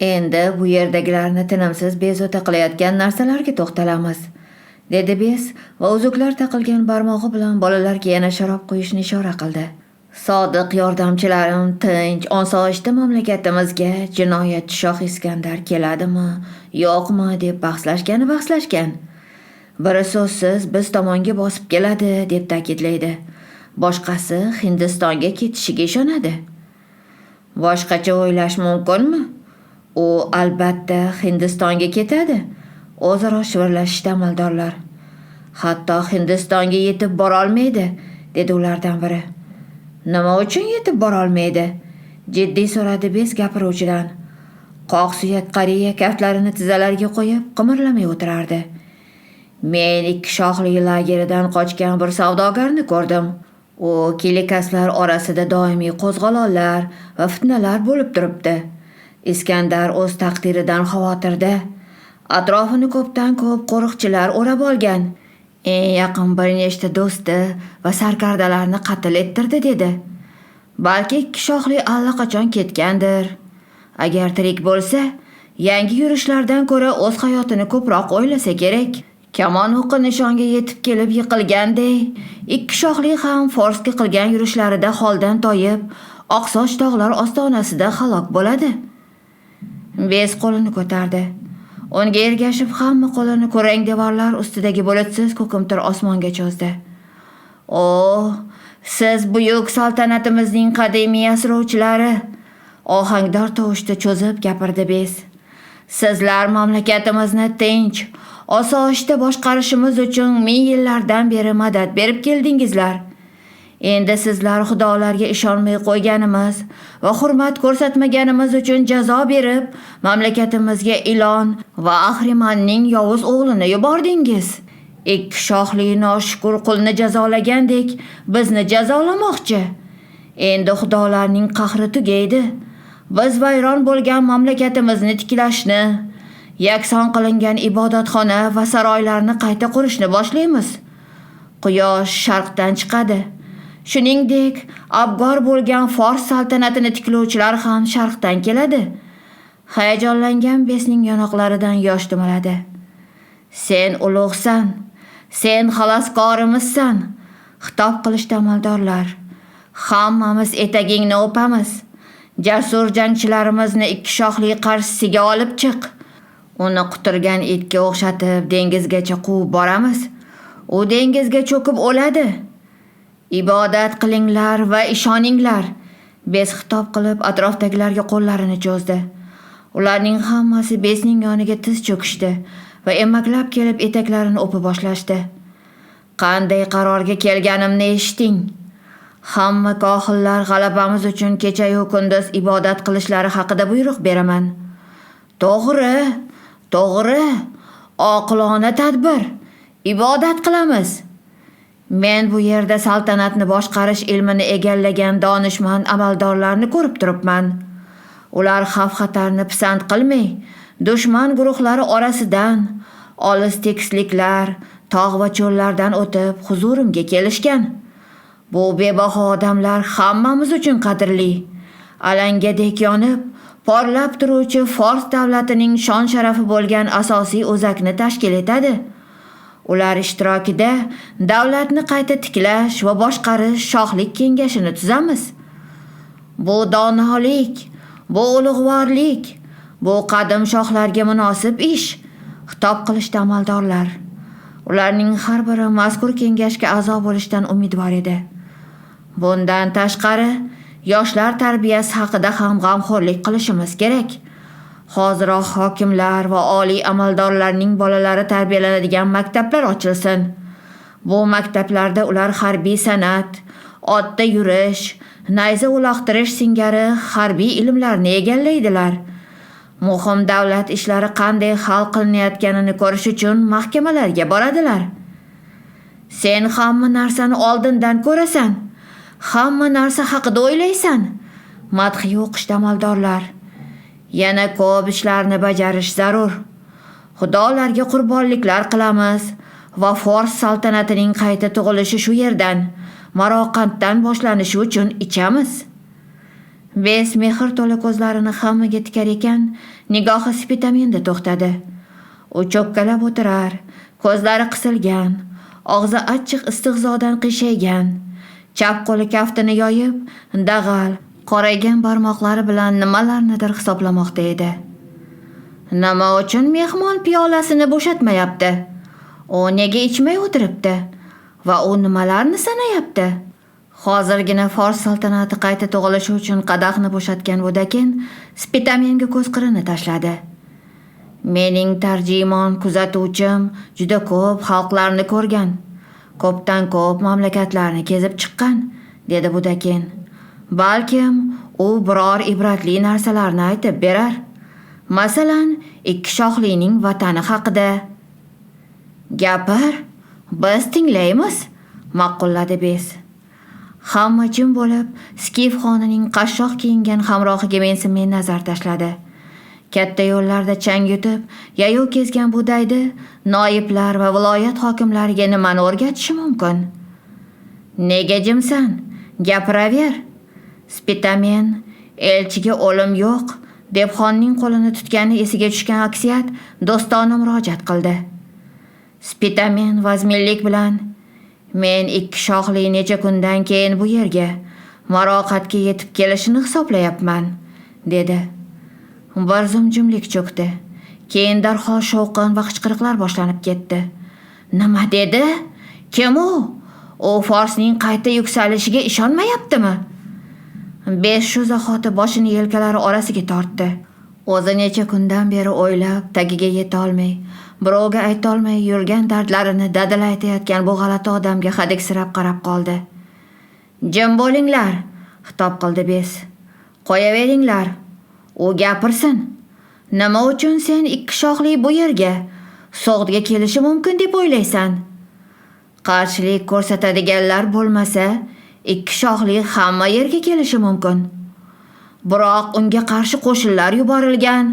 Endi bu yerdagilarni tinimsiz bezovta qilayotgan narsalarga to'xtalamiz, dedi Bes va uzuklar taqilgan barmog'i bilan bolalarga yana sharob quyishni ishora qildi. Sodiq yordamchilarim tinch, osoyishta mamlakatimizga jinoyatchi Shoh Iskandar keladimi, yo'qmi deb bahslashgan. Biri so'zsiz biz tomonga bosib keladi deb ta'kidlaydi. Boshqasi Hindistonga ketishiga ishonadi. Boshqacha o'ylash mumkinmi? U albatta Hindistonga ketadi. O'zaro shivirlashishdi amaldorlar. Hatto Hindistonga yetib bora olmaydi, dedi ulardan biri. Nima uchun yetib bora olmaydi? Jiddiy so'radi Bes gapiruvchidan. Qoq suyak qariya kaftlarini tizzalariga qo'yib qimirlamay o'tirardi. Men 2 shohli lageridan qochgan bir savdogarni ko'rdim. U kilikaslar orasida doimiy qo'zg'olonlar va fitnalar bo'lib turibdi. Iskandar o'z taqdiridan xavotirda. Atrofini ko'pdan ko'p qo'riqchilar o'rab olgan. Eng yaqin bir nechta do'sti va sarkardalarni qatl ettirdi, dedi. Balki 2 shohli allaqachon ketgandir. Agar tirik bo'lsa, yangi yurishlardan ko'ra o'z hayotini ko'proq o'ylasa kerak. Kamon o'qi nishonga yetib kelib yiqilganday, 2 shohli ham Forsga qilgan yurishlarida holdan toyib, Oqsoch tog'lar ostonasida halok bo'ladi. Bes qo'lini ko'tardi. Unga ergashib hamma qo'lini ko'rang devorlar ustidagi bulutsiz ko'kimtir osmonga cho'zdi. "O, siz buyuk saltanatimizning qadimiy asrovchilari", ohangdor tovushda cho'zib gapirdi Bes. "Sizlar mamlakatimizni tinch, osoyishta boshqarishimiz uchun 1000 yillardan beri madad berib keldingizlar. Endi sizlar xudolarga ishonmay qo'yganimiz va hurmat ko'rsatmaganimiz uchun jazo berib, mamlakatimizga Ilon va Ahrimanning yovuz o'g'lini yubordingiz. 2 shohli noshukur qulni jazolagandek bizni jazolamoqchi. Endi xudolarning qahri tugaydi. Biz vayron bo'lgan mamlakatimizni tiklashni, yakson qilingan ibodatxona va saroylarni qayta qurishni boshlaymiz. Quyosh sharqdan chiqadi. Shuningdek, abgor bo'lgan Fors saltanatini tiklovchilar ham sharqdan keladi." Hayajonlangan Besning yonoqlaridan yosh dumaladi. "Sen ulug'san, sen xaloskorimizsan", xitob qilishdi amaldorlar. "Hammamiz etagingni o'pamiz. Jasur jangchilarimizni 2 shohli qarshisiga olib chiq. Uni quturgan itga o'xshatib dengizgacha quvib boramiz. U dengizga cho'kib o'ladi. Ibodat qilinglar va ishoninglar", Bes xitob qilib atrofdagilarga qo'llarini cho'zdi. Ularning hammasi Besning yoniga tiz cho'kishdi va emaklab kelib etaklarini o'pib boshlashdi. "Qanday qarorga kelganimni eshiting. Hamma kohillar g'alabamiz uchun kecha-yu kunduz ibodat qilishlari haqida buyruq beraman." "To'g'ri, to'g'ri, oqilona tadbir. Ibodat qilamiz. Men bu yerda saltanatni boshqarish ilmini egallagan donishmand amaldorlarni ko'rib turibman. Ular xavf-xatarni pisand qilmay, dushman guruhlari orasidan, olis tekisliklar, tog' va cho'llardan o'tib huzurimga kelishgan. Bu bebaho odamlar hammamiz uchun qadrli. Alangadek yonib, porlab turuvchi Fors davlatining shon-sharafi bo'lgan asosiy o'zakni tashkil etadi. Ular ishtirokida davlatni qayta tiklash va boshqarish shohlik kengashini tuzamiz. Bu donolik, bu ulug'vorlik, bu qadim shohlarga munosib ish", xitob qilishdi amaldorlar. Ularning har biri mazkur kengashga a'zo bo'lishdan umidvor edi. Bundan tashqari, yoshlar tarbiyasi haqida ham g'amxo'rlik qilishimiz kerak. Hoziroq hokimlar va oliy amaldorlarning bolalari tarbiyalanadigan maktablar ochilsin. Bu maktablarda ular harbiy san'at, otda yurish, nayza uloqtirish singari harbiy ilmlarni egallaydilar. Muhim davlat ishlari qanday hal qilinayotganini ko'rish uchun mahkamalarga boradilar. "Sen hamma narsani oldindan ko'rasan. Hamma narsa haqida o'ylaysan", madhiya o'qishdi amaldorlar. "Yana ko'p ishlarni bajarish zarur. Xudolarga qurbonliklar qilamiz va Fors saltanatining qayta tug'ilishi shu yerdan, Marokanddan boshlanishi uchun ichamiz." Bes mehr to'la ko'zlarini hammaga tikar ekan, nigohi Spitamenda to'xtadi. U cho'kkalab o'tirar, ko'zlari qisilgan, og'zi achchiq istehzodan qiyshaygan, chap qo'li kaftini yoyib, dag'al, qoraygan barmoqlari bilan nimalarnidir hisoblamoqda edi. Nima uchun mehmon piyolasini bo'shatmayapti? U nega ichmay o'tiribdi? Va u nimalarni sanayapti? Hozirgina Fors saltanati qayta tug'ilishi uchun qadahni bo'shatgan Vodakin Spitamenga ko'z qirini tashladi. Mening tarjimon kuzatuvchim juda ko'p xalqlarni ko'rgan, ko'pdan ko'p mamlakatlarni kezib chiqqan, dedi Vodakin. Balkim u biror ibratli narsalarni aytib berar. Masalan, ikki shohlining vatani haqida. Gapir, biz tinglaymiz, ma'qulladi Bes. Hamma jim bo'lib, Skif xonining qashshoq kiyingan hamrohiga mensimay nazar tashladi. Katta yo'llarda chang yutib, yayov kezgan budaydi noiblar va viloyat hokimlariga nimani o'rgatishi mumkin? Nega jimsan? Gapiraver. Spitamen elchiga o'lim yo'q, deb xonning qo'lini tutgani esiga tushgan aksiyat do'stona murojaat qildi. Spitamen vazminlik bilan: men ikki shohli necha kundan keyin bu yerga Maroqatga yetib kelishini hisoblayapman, dedi. Bir zum jimlik cho'kdi. Keyin darhol shovqin va qichqiriqlar boshlanib ketdi. Nima dedi? Kim u? U Forsning qayta yuksalishiga ishonmayaptimi? Bes shu zahoti boshini yelkalari orasiga tortdi. O'zi necha kundan beri o'ylab, tagiga yeta olmay, birovga ayta olmay yurgan dardlarini dadil aytayotgan bu g'alati odamga hadiksirab qarab qoldi. Jim bo'linglar, xitob qildi Bes. Qo'yaveringlar, u gapirsin. Nima uchun sen ikki shohli bu yerga So'g'dga kelishi mumkin deb o'ylaysan? Qarshilik ko'rsatadiganlar bo'lmasa, ikki shohli hamma yerga kelishi mumkin. Biroq unga qarshi qo'shinlar yuborilgan,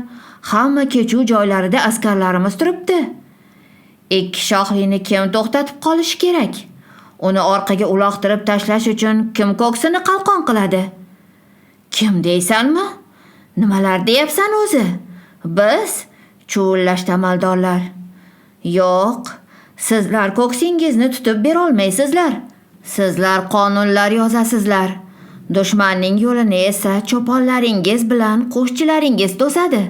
hamma kechuv joylarida askarlarimiz turibdi. Ikki shohlini kim to'xtatib qolishi kerak? Uni orqaga uloqtirib tashlash uchun kim ko'ksini qalqon qiladi? Kim deysanmi? Nimalar deyapsan o'zi? Biz chuvullashdi amaldorlar. Yo'q, sizlar ko'ksingizni tutib bera olmaysizlar. Sizlar qonunlar yozasizlar. Dushmanning yo'lini esa cho'ponlaringiz bilan qo'shchilaringiz to'sadi.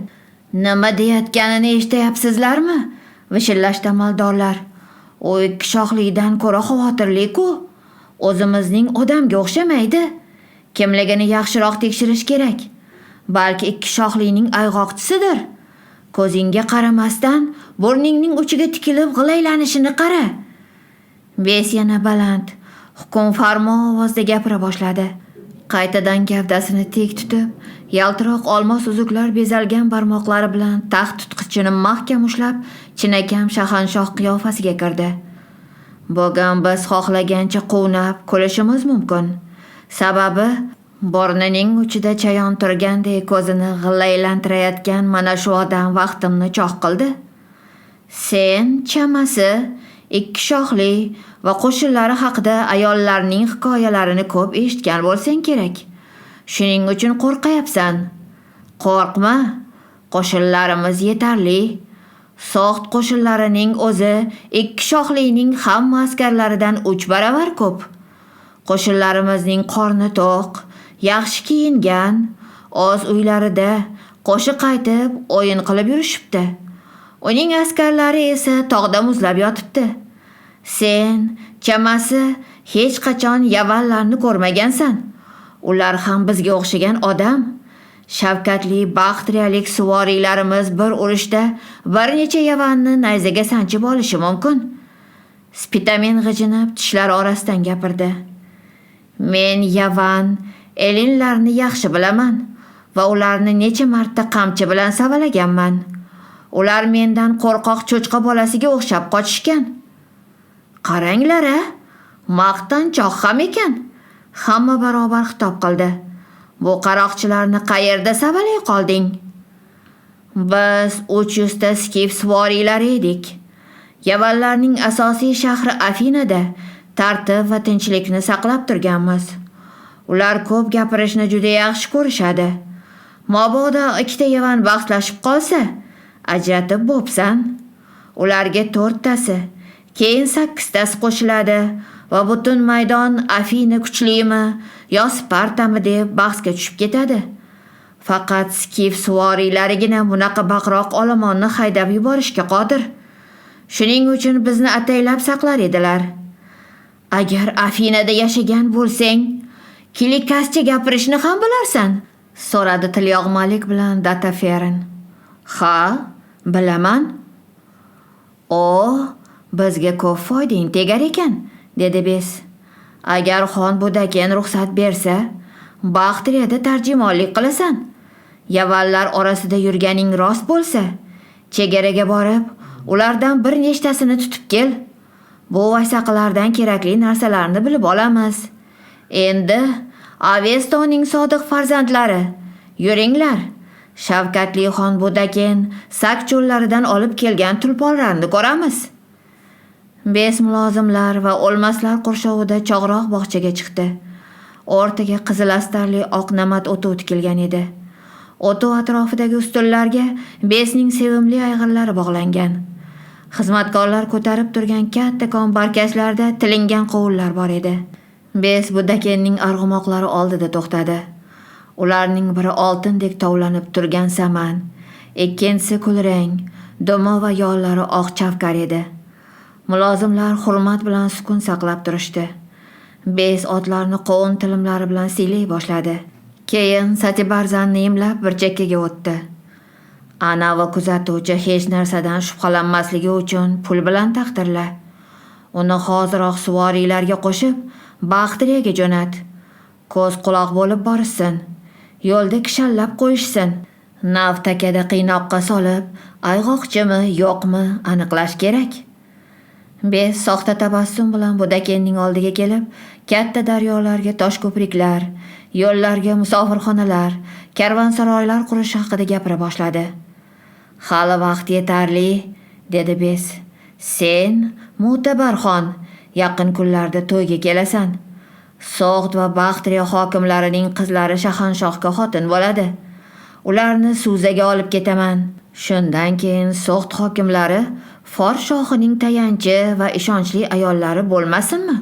Nima deyotganini eshityapsizlarmi? Vishillashdi amaldorlar. U ikki shohlidan ko'ra xavotirli-ku. O'zimizning odamga o'xshamaydi. Kimligini yaxshiroq tekshirish kerak. Balki ikki shohlining ayg'oqchisidir. Ko'zingga qaramasdan burningning uchiga tikilib g'ilaylanishini qara. Bes yana baland, hukm farmo ovozda gapira boshladi. Qaytadan gavdasini tek tutib, yaltiroq olmos uzuklar bezalgan barmoqlari bilan taxt tutqichini mahkam ushlab, chinakam shahanshoh qiyofasiga kirdi. Bugun biz xohlagancha quvnab kulishimiz mumkin. Sababi burnining uchida chayon turgandek ko'zini g'illaylantirayotgan mana shu odam vaqtimni choq qildi. Sen chamasi ikki shohli va qo'shinlari haqida ayollarning hikoyalarini ko'p eshitgan bo'lsang kerak. Shuning uchun qo'rqayapsan. Qo'rqma, qo'shinlarimiz yetarli. So'g'd qo'shinlarining o'zi ikki shohlining hamma askarlaridan 3 baravar ko'p. Qo'shinlarimizning qorni to'q, yaxshi kiyingan, o'z uylarida qo'shiq aytib, o'yin qilib yurishibdi. Uning askarlari esa tog'da muzlab yotibdi. Sen chamasi hech qachon yavanlarni ko'rmagansan. Ular ham bizga o'xshagan odam. Shavkatli baxtriyalik suvoriylarimiz bir urushda bir necha yavanni nayzaga sanchib olishi mumkin. Spitamen g'ijinib tishlar orasidan gapirdi. Men yavan elinlarni yaxshi bilaman va ularni necha marta qamchi bilan savalaganman. Ular mendan qo'rqoq cho'chqa bolasiga o'xshab qochishgan. Qaranglar-a, maqtanchoq ham ekan. Hamma barobar xitob qildi. Bu qaroqchilarni qayerda savalay qolding? Biz 300 ta skif svoriylari edik. Yavanlarning asosiy shahri Afinada tartib va tinchlikni saqlab turganmiz. Ular ko'p gapirishni juda yaxshi ko'rishadi. Mabodo ikkita Yevan bahslashib qolsa, ajratib bo'psan. Ularga 4 tasi, keyin 8 tasi qo'shiladi va butun maydon Afina kuchlimi yo Spartami deb bahsga tushib ketadi. Faqat Skif suvoriylarigina bunaqa baqroq olomonni haydab yuborishga qodir. Shuning uchun bizni ataylab saqlar edilar. Agar Afinada yashagan bo'lsang, Kilikascha gapirishni ham bilarsan, so'radi tilyog'malik bilan Dataferin. Ha, bilaman. Bizga ko'p foydang tegar ekan, dedi Bes. Agar xon Budaken ruxsat bersa, Baxtriyada tarjimonlik qilasan. Yavallar orasida yurganing rost bo'lsa, chegaraga borib, ulardan bir nechtasini tutib kel. Bu vaysaqalardan kerakli narsalarni bilib olamiz. Endi Avestonning sodiq farzandlari, yuringlar. Shavkatli xon Budaken sak cho'llaridan olib kelgan tulponlarni ko'ramiz. Bes mulozimlar va o'lmaslar qurshovida chog'roq bog'chaga chiqdi. O'rtaga qizil astarli oq namat o'ti tikilgan edi. O'ti atrofidagi ustullarga Besning sevimli ayg'irlari bog'langan. Xizmatkorlar ko'tarib turgan katta kon barkashlarda tilingan qovullar bor edi. Bes Budakenning arg'umoqlari oldida to'xtadi. Ularning biri oltindek tovlanib turgan saman, ikkinchisi kulrang, dumi va yollari oq chavkar edi. Mulozimlar hurmat bilan sukun saqlab turishdi. Bes otlarni qovun tilimlari bilan siylay boshladi. Keyin Satibarzanni imlab bir chekkaga o'tdi. Ana va kuzatuvchi hech narsadan shubhalanmasligi uchun pul bilan taqdirla. Uni hoziroq suvoriylarga qo'shib, Baxtriyaga jo'nat. Ko'z quloq bo'lib borishsin. Yo'lda kishallab qo'yishsin. Navtakada qiynoqqa solib, ayg'oqchimi, yo'qmi aniqlash kerak. Bes soxta tabassum bilan Budakenning oldiga kelib, katta daryolarga tosh ko'priklar, yo'llarga musofirxonalar, karvonsaroylar qurish haqida gapira boshladi. Hali vaqt yetarli, dedi Bes. Sen, Mo'tabarxon, yaqin kunlarda to'yga kelasan. So'g'd va Baxtriya hokimlarining qizlari shahanshohga xotin bo'ladi. Ularni Suzaga olib ketaman. Shundan keyin So'g'd hokimlari Fors shohining tayanchi va ishonchli ayollari bo'lmasinmi?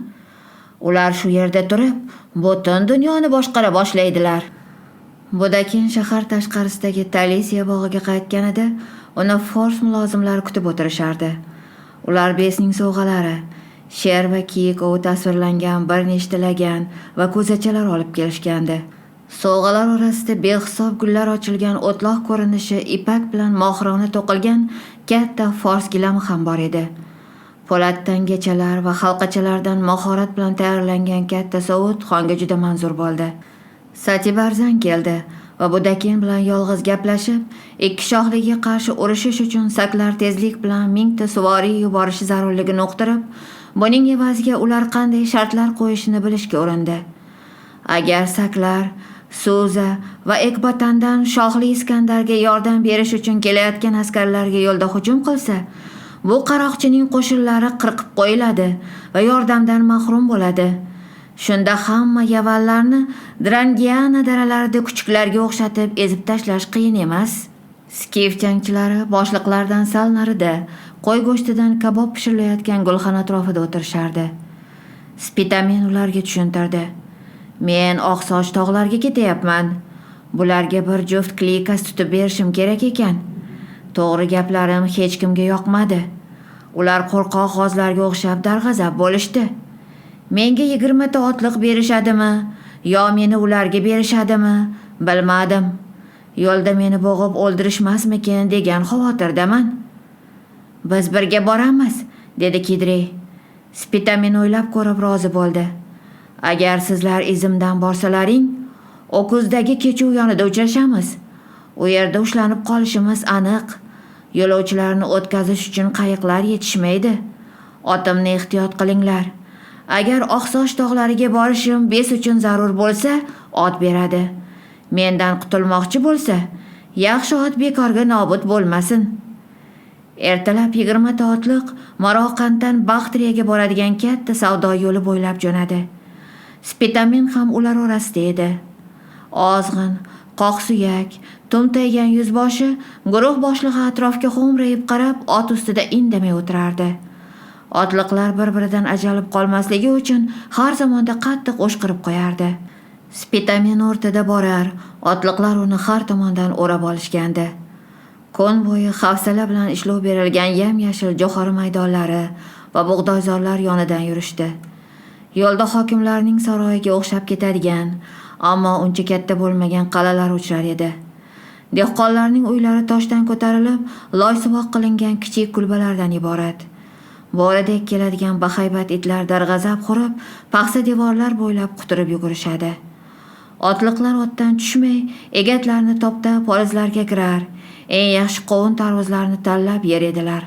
Ular shu yerda turib, butun dunyoni boshqara boshlaydilar. Budaken shahar tashqarisidagi Talisiya bog'iga qaytganida uni Fors mulozimlari kutib o'tirishardi. Ular Besning sovg'alari, sher va kiyik ovi tasvirlangan bir nechta lagan va ko'zachalar olib kelishgandi. Sovg'alar orasida behisob gullar ochilgan o'tloq ko'rinishi ipak bilan mohirona to'qilgan katta fors gilami ham bor edi. Po'latdangachalar va halqachalardan mahorat bilan tayyorlangan katta sovut xonga juda manzur bo'ldi. Satibarzan keldi va Budaken bilan yolg'iz gaplashib, ikki shohliga qarshi urushish uchun saklar tezlik bilan 1000 ta suvoriy yuborishi zarurligini uqtirib, buning evaziga ular qanday shartlar qo'yishini bilishga urindi. Agar saklar Suza va Ekbatandan shohli Iskandarga yordam berish uchun kelayotgan askarlarga yo'lda hujum qilsa, bu qaroqchining qo'shinlari qirqib qo'yiladi va yordamdan mahrum bo'ladi. Shunda hamma yavallarni Drangiana daralarida kuchuklarga o'xshatib ezib tashlash qiyin emas. Skif jangchilari boshliqlardan sal narida qo'y go'shtidan kabob pishirilayotgan gulxan atrofida o'tirishardi. Spitamen ularga tushuntirdi. Men Oqsoch tog'larga ketyapman. Bularga bir juft klikas tutib berishim kerak ekan. To'g'ri gaplarim hech kimga yoqmadi. Ular qo'rqoq g'ozlarga o'xshab darg'azab bo'lishdi. Menga 20 ta otliq berishadimi, yo meni ularga berishadimi, bilmadim. Yo'lda meni bo'g'ib o'ldirishmasmikin degan xavotirdaman. Biz birga boramiz, dedi Kidrey. Spitamen o'ylab ko'rib rozi bo'ldi. Agar sizlar izimdan borsalaring, Okuzdagi kechuv yonida uchrashamiz. U yerda ushlanib qolishimiz aniq. Yo'lovchilarni o'tkazish uchun qayiqlar yetishmaydi. Otimni ehtiyot qilinglar. Agar Oqsoch tog'lariga borishim Bes uchun zarur bo'lsa, ot beradi. Mendan qutulmoqchi bo'lsa, yaxshi ot bekorga nobud bo'lmasin. Ertalab 20 ta otliq Maroqanddan Baxtriyaga boradigan katta savdo yo'li bo'ylab jo'nadi. Spitamin ham ular orasida edi. Ozg'in, qoq suyak, tumtaygan yuzboshi guruh boshlig'i atrofga xo'mrayib qarab ot ustida indamay o'tirardi. Otliqlar bir-biridan ajralib qolmasligi uchun har zamonda qattiq o'shqirib qo'yardi. Spitamin o'rtada borar, otliqlar uni har tomondan o'rab olishgandi. Kun bo'yi hafsala bilan ishlov berilgan yam-yashil jo'xori maydonlari va bug'doyzorlar yonidan yurishdi. Yo'lda hokimlarning saroyiga o'xshab ketadigan, ammo uncha katta bo'lmagan qal'alar uchrar edi. Dehqonlarning uylari toshdan ko'tarilib, loysuvoq qilingan kichik kulbalardan iborat. Bo'ridek keladigan bahaybat itlar darg'azab hurib, paxsa devorlar bo'ylab quturib yugurishadi. Otliqlar otdan tushmay, egatlarni toptab polizlarga kirar, eng yaxshi qovun tarvuzlarni tanlab yer edilar.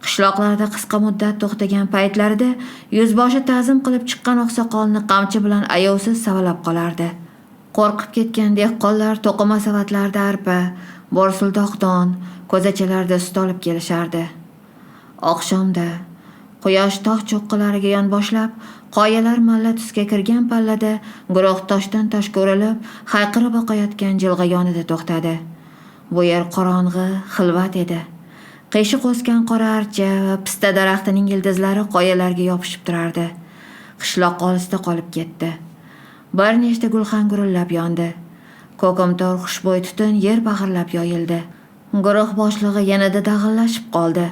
Qishloqlarda qisqa muddat to'xtagan paytlarida yuzboshi ta'zim qilib chiqqan oqsoqolni qamchi bilan ayovsiz savalab qolardi. Qo'rqib ketgan dehqonlar to'qima savatlarda arpa, borsuldoq don, ko'zachalarda sut olib kelishardi. Oqshomda quyosh tog' cho'qqilariga yon boshlab, qoyalar malla tusga kirgan pallada guruh toshdan toshga urilib, hayqirib oqayotgan jilg'a yonida to'xtadi. Bu yer qorong'i, xilvat edi. Qiyshiq o'sgan qora archa va pista daraxtining ildizlari qoyalarga yopishib turardi. Qishloq olisda qolib ketdi. Bir nechta gulxan gurillab yondi. Ko'kimtor xushbo'y tutun yer bag'irlab yoyildi. Guruh boshlig'i yanada dag'illashib qoldi.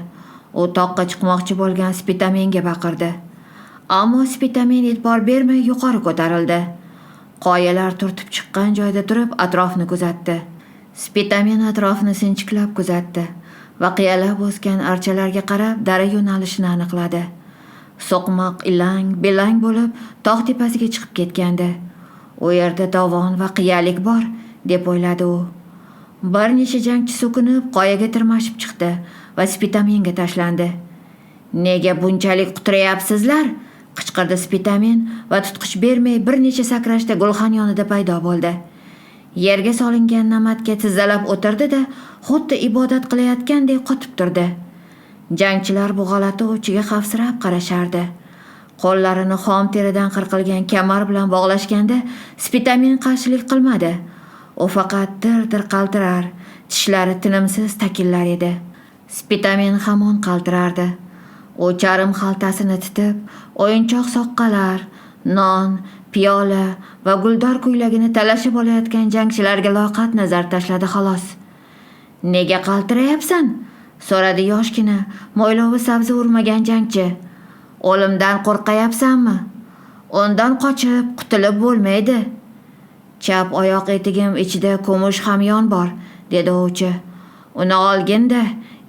U toqqa chiqmoqchi bo'lgan Spitaminga baqirdi. Ammo Spitamin e'tibor bermay yuqori ko'tarildi. Qoyalar turtib chiqqan joyda turib atrofni kuzatdi. Spitamin atrofni sinchiklab kuzatdi va qiyalab o'sgan archalarga qarab dara yo'nalishini aniqladi. So'qmoq ilang, belang bo'lib tog' tepasiga chiqib ketgandi. U yerda dovon va qiyalik bor, deb o'yladi u. Bir necha jangchi so'kinib qoyaga tirmashib chiqdi va Spitaminga tashlandi. "Nega bunchalik quturayapsizlar?" qichqirdi Spitamin va tutqich bermay bir necha sakrashda gulxan yonida paydo bo'ldi. Yerga solingan namatga tizzalab o'tirdi-da, xuddi ibodat qilayotgandek qotib turdi. Jangchilar bu g'alati o'chiga xavfsirab qarashardi. Qo'llarini xom teridan qirqilgan kamar bilan bog'lashganda Spitamin qarshilik qilmadi. U faqat dir-dir qaltirar, tishlari tinimsiz takillar edi. Spitamin hamon qaltirardi. U charm xaltasini titib, o'yinchoq soqqalar, non, piyola va guldor ko'ylagini talashib olayotgan jangchilarga loqat nazar tashladi xolos. "Nega qaltirayapsan?" so'radi yoshgina, mo'ylovi sabzi urmagan jangchi. "O'limdan qo'rqayapsanmi? Undan qochib qutulib bo'lmaydi." "Chap oyoq etigim ichida kumush hamyon bor", dedi ovchi. "Uni olgin-da,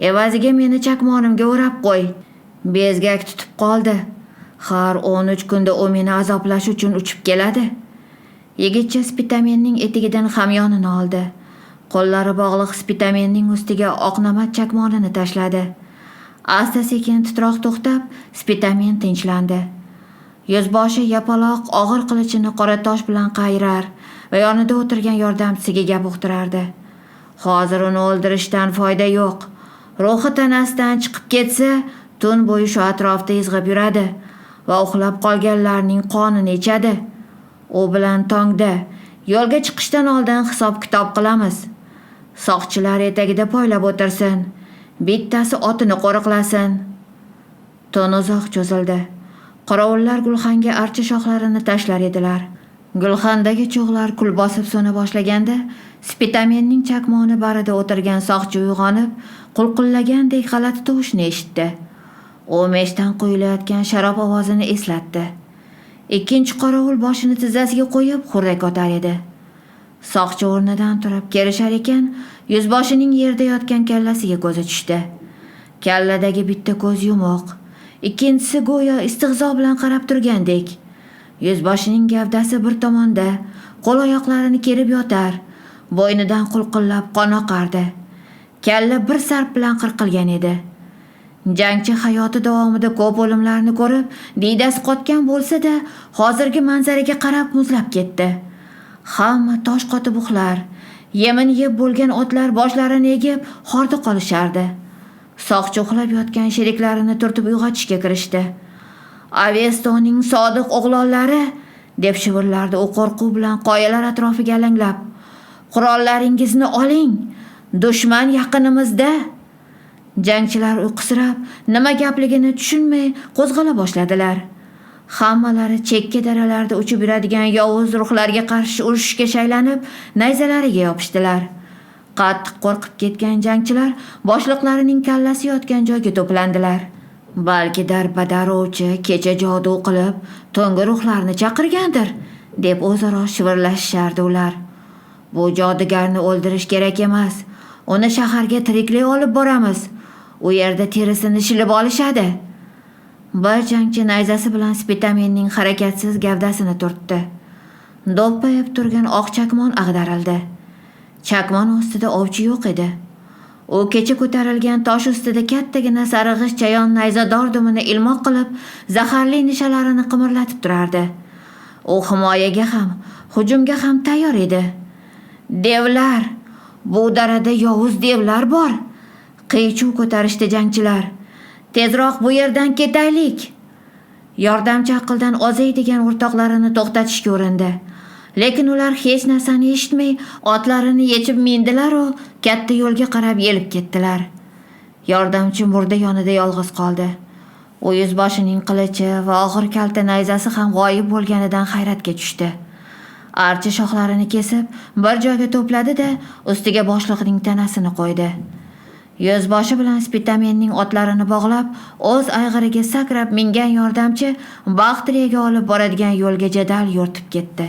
evaziga meni chakmonimga o'rab qo'y." Bezgak tutib qoldi. Har 13 kunda u meni azoblash uchun uchib keladi. Yigitcha Spitaminning etigidan hamyonini oldi. Qo'llari bog'liq Spitaminning ustiga oqnamat chakmonini tashladi. Asta-sekin titroq to'xtab, Spitamin tinchlandi. Yuzboshi yapaloq og'ir qilichini qora tosh bilan qayrar va yonida o'tirgan yordamchisiga gap uqtirardi. Hozir uni o'ldirishdan foyda yo'q. Ruhi tanasidan chiqib ketsa, tun bo'yi shu atrofda izg'ib yuradi va uxlab qolganlarning qonini ichadi. U bilan tongda yo'lga chiqishdan oldin hisob-kitob qilamiz. Soqchilar etagida poylab o'tirsin. Bittasi otini qo'riqlasin. Tun uzoq cho'zildi. Qorovullar gulxanga archa shoxlarini tashlar edilar. Gulxandagi cho'g'lar kul bosib so'na boshlaganda Spitaminning chakmoni barida o'tirgan soqchi uyg'onib, qulqullagandek g'alati tovushni eshitdi. U meshdan quyilayotgan sharob ovozini eslatdi. Ikkinchi qorovul boshini tizzasiga qo'yib xurrak otar edi. Soqchi o'rnidan turib kerishar ekan, yuzboshining yerda yotgan kallasiga ko'zi tushdi. Kalladagi bitta ko'z yumuq, ikkinchisi go'yo istihzo bilan qarab turgandek. Yuzboshining gavdasi bir tomonda, qo'l-oyoqlarini kerib yotar, bo'ynidan qulqullab qon oqardi. Kalla bir sarp bilan qirqilgan edi. Jangchi hayoti davomida ko'p o'limlarni ko'rib, diydasi qotgan bo'lsa-da, hozirgi manzaraga qarab muzlab ketdi. Hamma tosh qotib uxlar, yemin yeb bo'lgan otlar boshlarini egib horda qolishardi. Soqchi uxlab yotgan sheriklarini turtib uyg'otishga kirishdi. "Avestoning sodiq o'g'lonlari", deb shivirlardi u qo'rquv bilan qoyalar atrofiga alanglab. Qurollaringizni oling, dushman yaqinimizda. Jangchilar uyqusirab, nima gapligini tushunmay qo'zg'ala boshladilar. Hammalari chekka daralarda uchib yuradigan yovuz ruhlarga qarshi urushishga shaylanib, nayzalariga yopishdilar. Qattiq qo'rqib ketgan jangchilar boshliqlarining kallasi yotgan joyga to'plandilar. Balki darbadaruvchi kecha jodu qilib, tungi ruhlarni chaqirgandir, deb o'zaro shivirlashishardi ular. Bu jodugarni o'ldirish kerak emas. Uni shaharga tiriklay olib boramiz. U yerda terisini shilib olishadi. Bir jangchi nayzasi bilan Spitaminning harakatsiz gavdasini turtdi. Do'ppayib turgan oq chakmon ag'darildi. Chakmon ostida ovchi yo'q edi. U kecha ko'tarilgan tosh ustida kattagina sarg'ish chayon nayzador dumini ilmoq qilib, zaharli nishalarini qimirlatib turardi. U himoyaga ham, hujumga ham tayyor edi. Devlar, bu darada yovuz devlar bor. Qiy-chuv ko'tarishdi jangchilar. Tezroq bu yerdan ketaylik. Yordamchi aqldan ozaydigan o'rtoqlarini to'xtatishga urindi. Lekin ular hech narsani eshitmay, otlarini yechib mindilar u katta yo'lga qarab yelib ketdilar. Yordamchi murda yonida yolg'iz qoldi. U yuzboshining qilichi va og'ir kalta nayzasi ham g'oyib bo'lganidan hayratga tushdi. Archa shoxlarini kesib, bir joyga to'pladi-da, ustiga boshliqning tanasini qo'ydi. Yuzboshi bilan Spitaminning otlarini bog'lab, o'z ayg'iriga sakrab mingan yordamchi Baxtriyaga olib boradigan yo'lga jadal yo'rtib ketdi.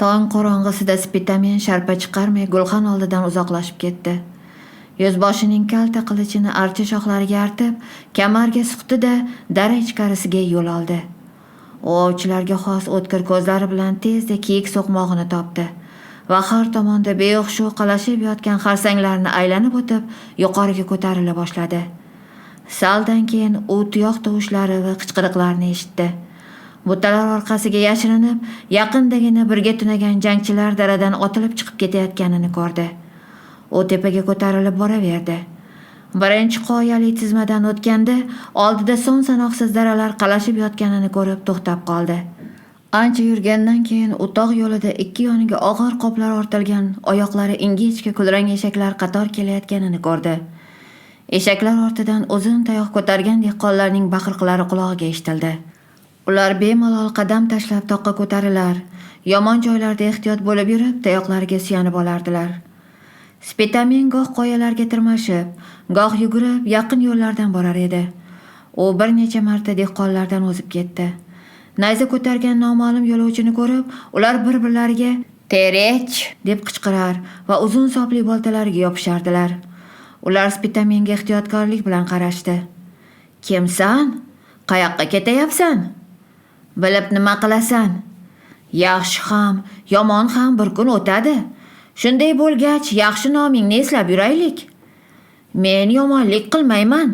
Tong qorong'isida Spitamin sharpa chiqarmay gulxan oldidan uzoqlashib ketdi. Yuzboshining kalta qilichini archa shoxlariga artib, kamarga suqdi-da, dara ichkarisiga yo'l oldi. U ovchilarga xos o'tkir ko'zlari bilan tezda kiyik so'qmog'ini topdi va har tomonda beo'xshu qalashib yotgan xarsanglarni aylanib o'tib, yuqoriga ko'tarila boshladi. Saldan keyin u tuyoq tovushlari va qichqiriqlarni eshitdi. Butalar orqasiga yashirinib, yaqindagina birga tunagan jangchilar daradan otilib chiqib ketayotganini ko'rdi. U tepaga ko'tarilib boraverdi. Birinchi qoyali tizmadan o'tganda oldida son sanoqsiz daralar qalashib yotganini ko'rib to'xtab qoldi. Ancha yurgandan keyin u tog' yo'lida ikki yoniga og'ir qoplar ortilgan, oyoqlari ingichka kulrang eshaklar qator kelayotganini ko'rdi. Eshaklar ortidan uzun tayoq ko'targan dehqonlarning baqiriqlari quloqiga eshitildi. Ular bemalol qadam tashlab toqqa ko'tarilar, yomon joylarda ehtiyot bo'lib yurib, tayoqlariga suyanib olardilar. Spitamin goh qoyalarga tirmashib, goh yugurib yaqin yo'llardan borar edi. U bir necha marta dehqonlardan o'zib ketdi. Nayza ko'targan noma'lum yo'lovchini ko'rib, ular bir-birlariga "Terech" deb qichqirar va uzun sopli boltalariga yopishardilar. Ular Spitaminga ehtiyotkorlik bilan qarashdi. "Kimsan? Qayoqqa ketayapsan? Bilib nima qilasan? Yaxshi ham, yomon ham bir kun o'tadi. Shunday bo'lgach, yaxshi nomingni eslab yuraylik. Men yomonlik qilmayman.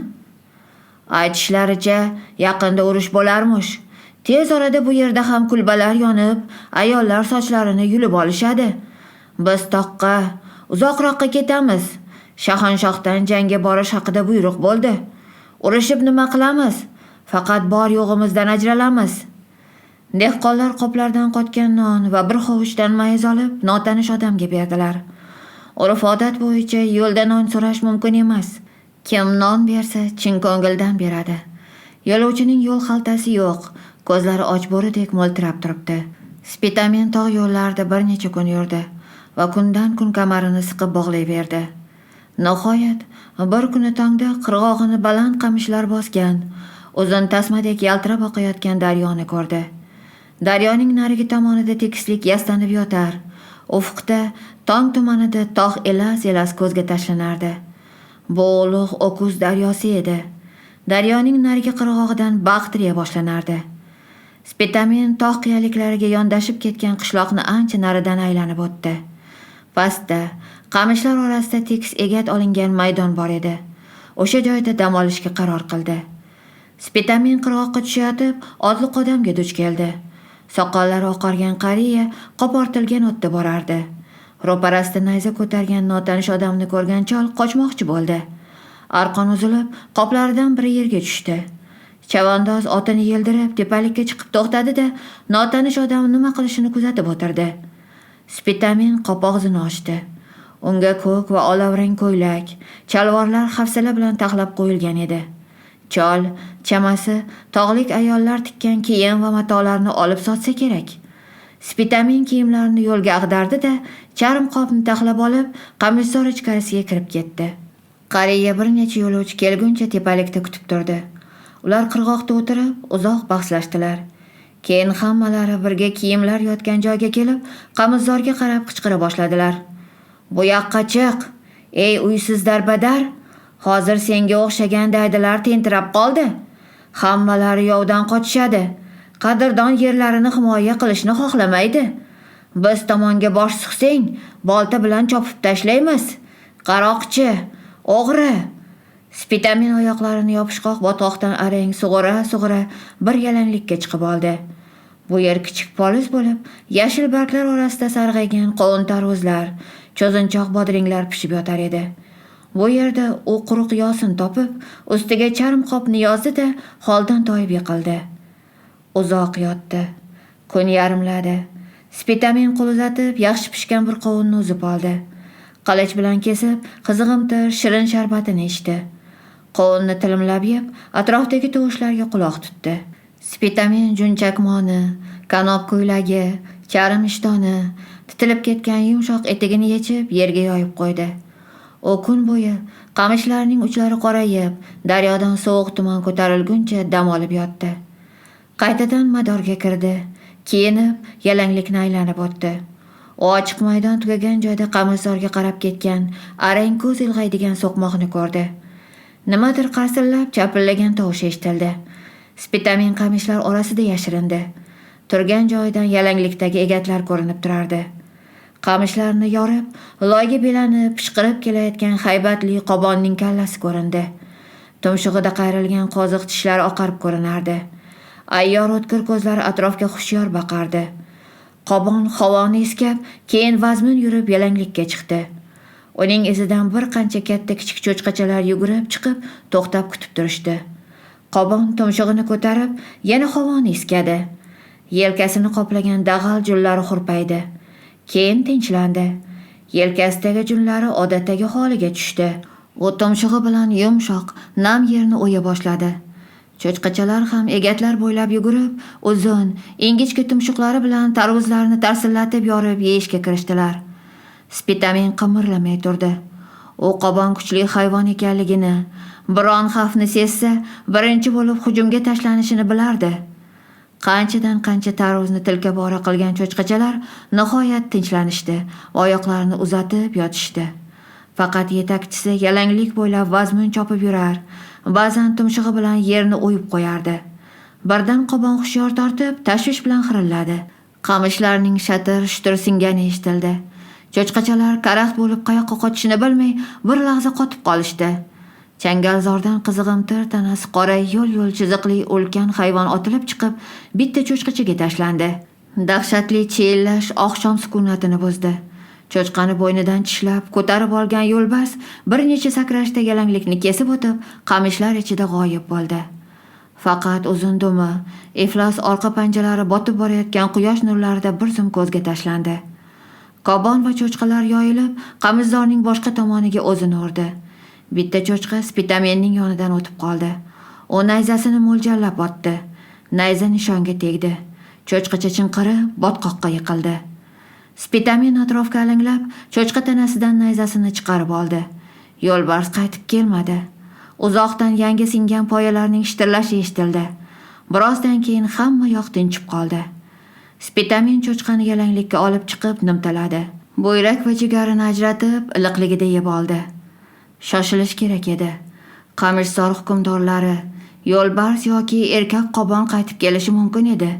Aytishlaricha, yaqinda urush bo'larmish. Tez orada bu yerda ham kulbalar yonib, ayollar sochlarini yulib olishadi. Biz toqqa, uzoqroqqa ketamiz. Shahanshohdan jangga borish haqida buyruq bo'ldi. Urushib nima qilamiz? Faqat bor yo'g'imizdan ajralamiz." Dehqonlar qoplardan qotgan non va bir hovuchdan mayiz olib, notanish odamga berdilar. Urf-odat bo'yicha yo'lda non so'rash mumkin emas. Kim non bersa, chin ko'ngildan beradi. Yo'lovchining yo'l xaltasi yo'q, ko'zlari och bo'ridek mo'ltirab turibdi. Spitamin tog' yo'llarida bir necha kun yurdi va kundan kun kamarini siqib bog'layverdi. Nihoyat, bir kuni tongda qirg'og'ini baland qamishlar bosgan, uzun tasmadek yaltirab oqayotgan daryoni ko'rdi. Daryoning narigi tomonida tekislik yastanib yotar. Ufqda tong tumanida tog' elas-elas ko'zga tashlanardi. Bu ulug' Okuz daryosi edi. Daryoning narigi qirg'og'idan Baxtriya boshlanardi. Spitamin tog' qiyaliklariga yondashib ketgan qishloqni ancha naridan aylanib o'tdi. Pastda, qamishlar orasida tekis egat olingan maydon bor edi. O'sha joyda dam olishga qaror qildi. Spitamin qirg'oqqa tushayotib, otliq odamga duch keldi. Soqollari oqargan qariya qo'portilgan o'tda borardi. Ro'parasida nayza ko'targan notanish odamni ko'rgan chol qochmoqchi bo'ldi. Arqon uzilib, qoplaridan biri yerga tushdi. Chavandoz otini yeldirib tepalikka chiqib to'xtadi-da, notanish odam nima qilishini kuzatib o'tirdi. Spitamin qopog'ini ochdi. Unga ko'k va olovrang ko'ylak, chalvorlar hafsala bilan taxlab qo'yilgan edi. Chol chamasi tog'lik ayollar tikkan kiyim va matolarni olib sotsa kerak. Spitamin kiyimlarini yo'lga ag'dardi-da, charm qopni taxlab olib, qamishzor ichkarisiga kirib ketdi. Qariya bir necha yo'lovchi kelguncha tepalikda kutib turdi. Ular qirg'oqda o'tirib, uzoq bahslashdilar. Keyin hammalari birga kiyimlar yotgan joyga kelib, qamishzorga qarab qichqira boshladilar. "Bu yoqqa chiq! Ey uysiz darbadar! Hozir senga o'xshagan daydilar tentirab qoldi. Hammalari yovdan qochishadi. Qadrdon yerlarini himoya qilishni xohlamaydi. Biz tomonga bosh suqsang, bolta bilan chopib tashlaymiz. Qaroqchi, o'g'ri!" Spitamin oyoqlarini yopishqoq botqoqdan arang sug'ura bir yalanglikka chiqib oldi. Bu yer kichik poliz bo'lib, yashil barglar orasida sarg'aygan qovun tarvuzlar, cho'zinchoq bodringlar pishib yotar edi. Bu yerda u quruq yosin topib, ustiga charm qopni yozdi-da, holdan toyib yiqildi. Uzoq yotdi. Kun yarimladi. Spitamin qo'l uzatib, yaxshi pishgan bir qovunni uzib oldi. Qilich bilan kesib, qizig'imtir shirin sharbatini ichdi. Qovunni tilimlab yeb, atrofdagi tovushlarga quloq tutdi. Spitamin junchakmoni, kanob ko'ylagi, charm ishtoni, titilib ketgan yumshoq etigini yechib, yerga yoyib qo'ydi. U kun bo'yi qamishlarning uchlari qorayib, daryodan sovuq tuman ko'tarilguncha dam olib yotdi. Qaytadan madorga kirdi. Kiyinib, yalanglikni aylanib o'tdi. U ochiq maydon tugagan joyda qamishzorga qarab ketgan, arang ko'z ilg'aydigan so'qmoqni ko'rdi. Nimadir qarsillab chapillagan tovush eshitildi. Spitamin qamishlar orasida yashirindi. Turgan joyidan yalanglikdagi egatlar ko'rinib turardi. Qamishlarni yorib, loyga belanib, pishqirib kelayotgan haybatli qobonning kallasi ko'rindi. Tumshug'ida qayrilgan qoziq tishlari oqarib ko'rinardi. Ayyor o'tkir ko'zlari atrofga hushyor baqardi. Qobon havoni iskab, keyin vazmin yurib yalanglikka chiqdi. Uning izidan bir qancha katta kichik cho'chqachalar yugurib chiqib, to'xtab kutib turishdi. Qobon tumshug'ini ko'tarib, yana havoni iskadi. Yelkasini qoplagan dag'al junlari hurpaydi. Keyin tinchlandi. Yelkasidagi junlari odatdagi holiga tushdi. U tumshug'i bilan yumshoq, nam yerni o'ya boshladi. Cho'chqachalar ham egatlar bo'ylab yugurib, uzun, ingichka tumshuqlari bilan tarvuzlarni tarsillatib yorib yeyishga kirishdilar. Spitamin qimirlamay turdi. U qobon kuchli hayvon ekanligini, biron xavfni sezsa, birinchi bo'lib hujumga tashlanishini bilardi. Qanchadan qancha tarvuzni tilka-bora qilgan cho'chqachalar nihoyat tinchlanishdi, oyoqlarini uzatib yotishdi. Faqat yetakchisi yalanglik bo'ylab vazmin chopib yurar, ba'zan tumshug'i bilan yerni o'yib qo'yardi. Birdan qobon hushyor tortib, tashvish bilan xirilladi. Qamishlarning shatir-shutur singani eshitildi. Cho'chqachalar karaxt bo'lib qayoqqa qochishini bilmay, bir lahza qotib qolishdi. Changalzordan qizig'imtir tanasi qora yo'l chiziqli ulkan hayvon otilib chiqib, bitta cho'chqachaga tashlandi. Dahshatli chiyillash oqshom sukunatini buzdi. Cho'chqani bo'ynidan tishlab ko'tarib olgan yo'lbars bir necha sakrashda yalanglikni kesib o'tib, qamishlar ichida g'oyib bo'ldi. Faqat uzun dumi, iflos orqa panjalari botib borayotgan quyosh nurlarida bir zum ko'zga tashlandi. Qobon va cho'chqalar yoyilib, qamishzorning boshqa tomoniga o'zini urdi. Bitta cho'chqa Spitaminning yonidan o'tib qoldi. U nayzasini mo'ljallab otdi. Nayza nishonga tegdi. Cho'chqacha chinqirib, botqoqqa yiqildi. Spitamin atrofga alanglab, cho'chqa tanasidan nayzasini chiqarib oldi. Yo'lbars qaytib kelmadi. Uzoqdan yangi singan poyalarning shitirlashi eshitildi. Birozdan keyin hamma yoq tinchib qoldi. Spitamin cho'chqani yalanglikka olib chiqib nimtaladi. Bo'yrak va jigarini ajratib, iliqligida yeb oldi. Shoshilish kerak edi. Qamishzor hukmdorlari, yo'lbars yoki erkak qobon qaytib kelishi mumkin edi.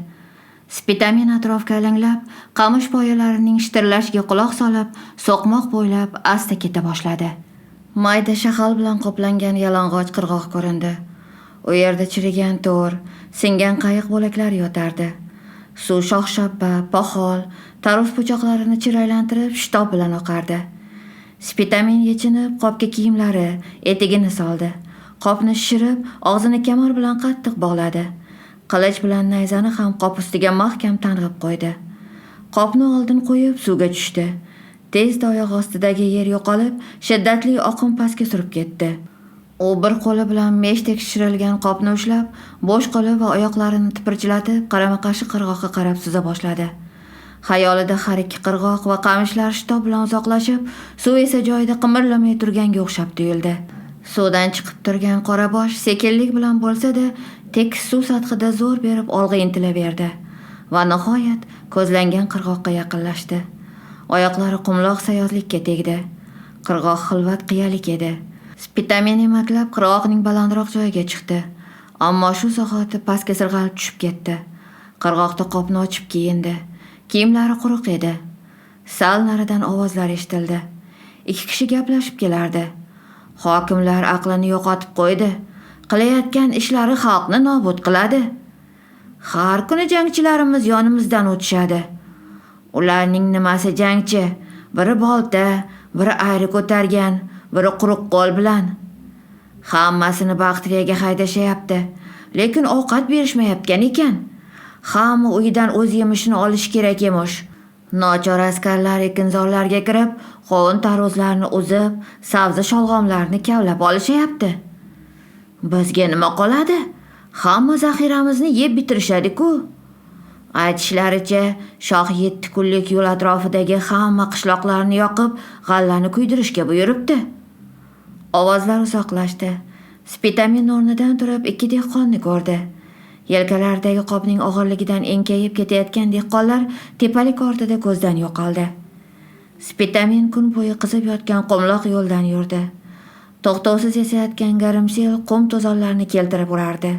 Spitamin atrofga alanglab, qamish poyalarining shitirlashiga quloq solib, so'qmoq bo'ylab asta keta boshladi. Mayda shahal bilan qoplangan yalang'och qirg'oq ko'rindi. U yerda chirigan to'r, singan qayiq bo'laklari yotardi. Suv shox-shabba, poxol, tarvuz po'choqlarini chiraylantirib shitob bilan oqardi. Spitamin yechinib, qopga kiyimlari, etigini soldi. Qopni shishirib, og'zini kamar bilan qattiq bog'ladi. Qilich bilan nayzani ham qop ustiga mahkam tang'ib qo'ydi. Qopni oldin qo'yib suvga tushdi. Tezda oyoq ostidagi yer yo'qolib, shiddatli oqim pastga surib ketdi. U bir qo'li bilan meshdek shishirilgan qopni ushlab, bo'sh qo'li va oyoqlarini tipirchilatib, qarama-qarshi qirg'oqqa qarab suza boshladi. Xayolida har ikki qirg'oq va qamishlar shitob bilan uzoqlashib, suv esa joyida qimirlamay turganga o'xshab tuyuldi. Suvdan chiqib turgan Qorabosh sekinlik bilan bo'lsa-da, tekis suv sathida zo'r berib olg'a intilaverdi va nihoyat ko'zlangan qirg'oqqa yaqinlashdi. Oyoqlari qumloq sayozlikka tegdi. Qirg'oq xilvat qiyalik edi. Spitamin emaklab qirg'oqning balandroq joyiga chiqdi. Ammo shu zahoti pastga sirg'alib tushib ketdi. Qirg'oqda qopni ochib kiyindi. Kiyimlari quruq edi. Sal naridan ovozlar eshitildi. Ikki kishi gaplashib kelardi. Hokimlar aqlini yo'qotib qo'ydi. Qilayotgan ishlari xalqni nobud qiladi. Har kuni jangchilarimiz yonimizdan o'tishadi. Ularning nimasi jangchi? Biri bolta, biri ayri ko'targan, biri quruq qo'l bilan. Hammasini Baxtriyaga haydashyapti, lekin ovqat berishmayotgan ekan. Hamma uyidan o'z yemishini olish kerak emish. Nochor askarlar ekinzorlarga kirib, qovun tarvuzlarni uzib, sabzi sholg'omlarni kavlab olishyapti. Bizga nima qoladi? Hamma zaxiramizni yeb bitirishadi-ku. Aytishlaricha, shoh 7 kunlik yo'l atrofidagi hamma qishloqlarni yoqib, g'allani kuydirishga buyuribdi. Ovozlar uzoqlashdi. Spitamin o'rnidan turib ikki dehqonni ko'rdi. Yelkalaridagi qopning og'irligidan enkayib ketayotgan dehqonlar tepalik ortida ko'zdan yo'qoldi. Spitamin kun bo'yi qizib yotgan qumloq yo'ldan yurdi. To'xtovsiz esayotgan garimsel qum to'zonlarni keltirib urardi.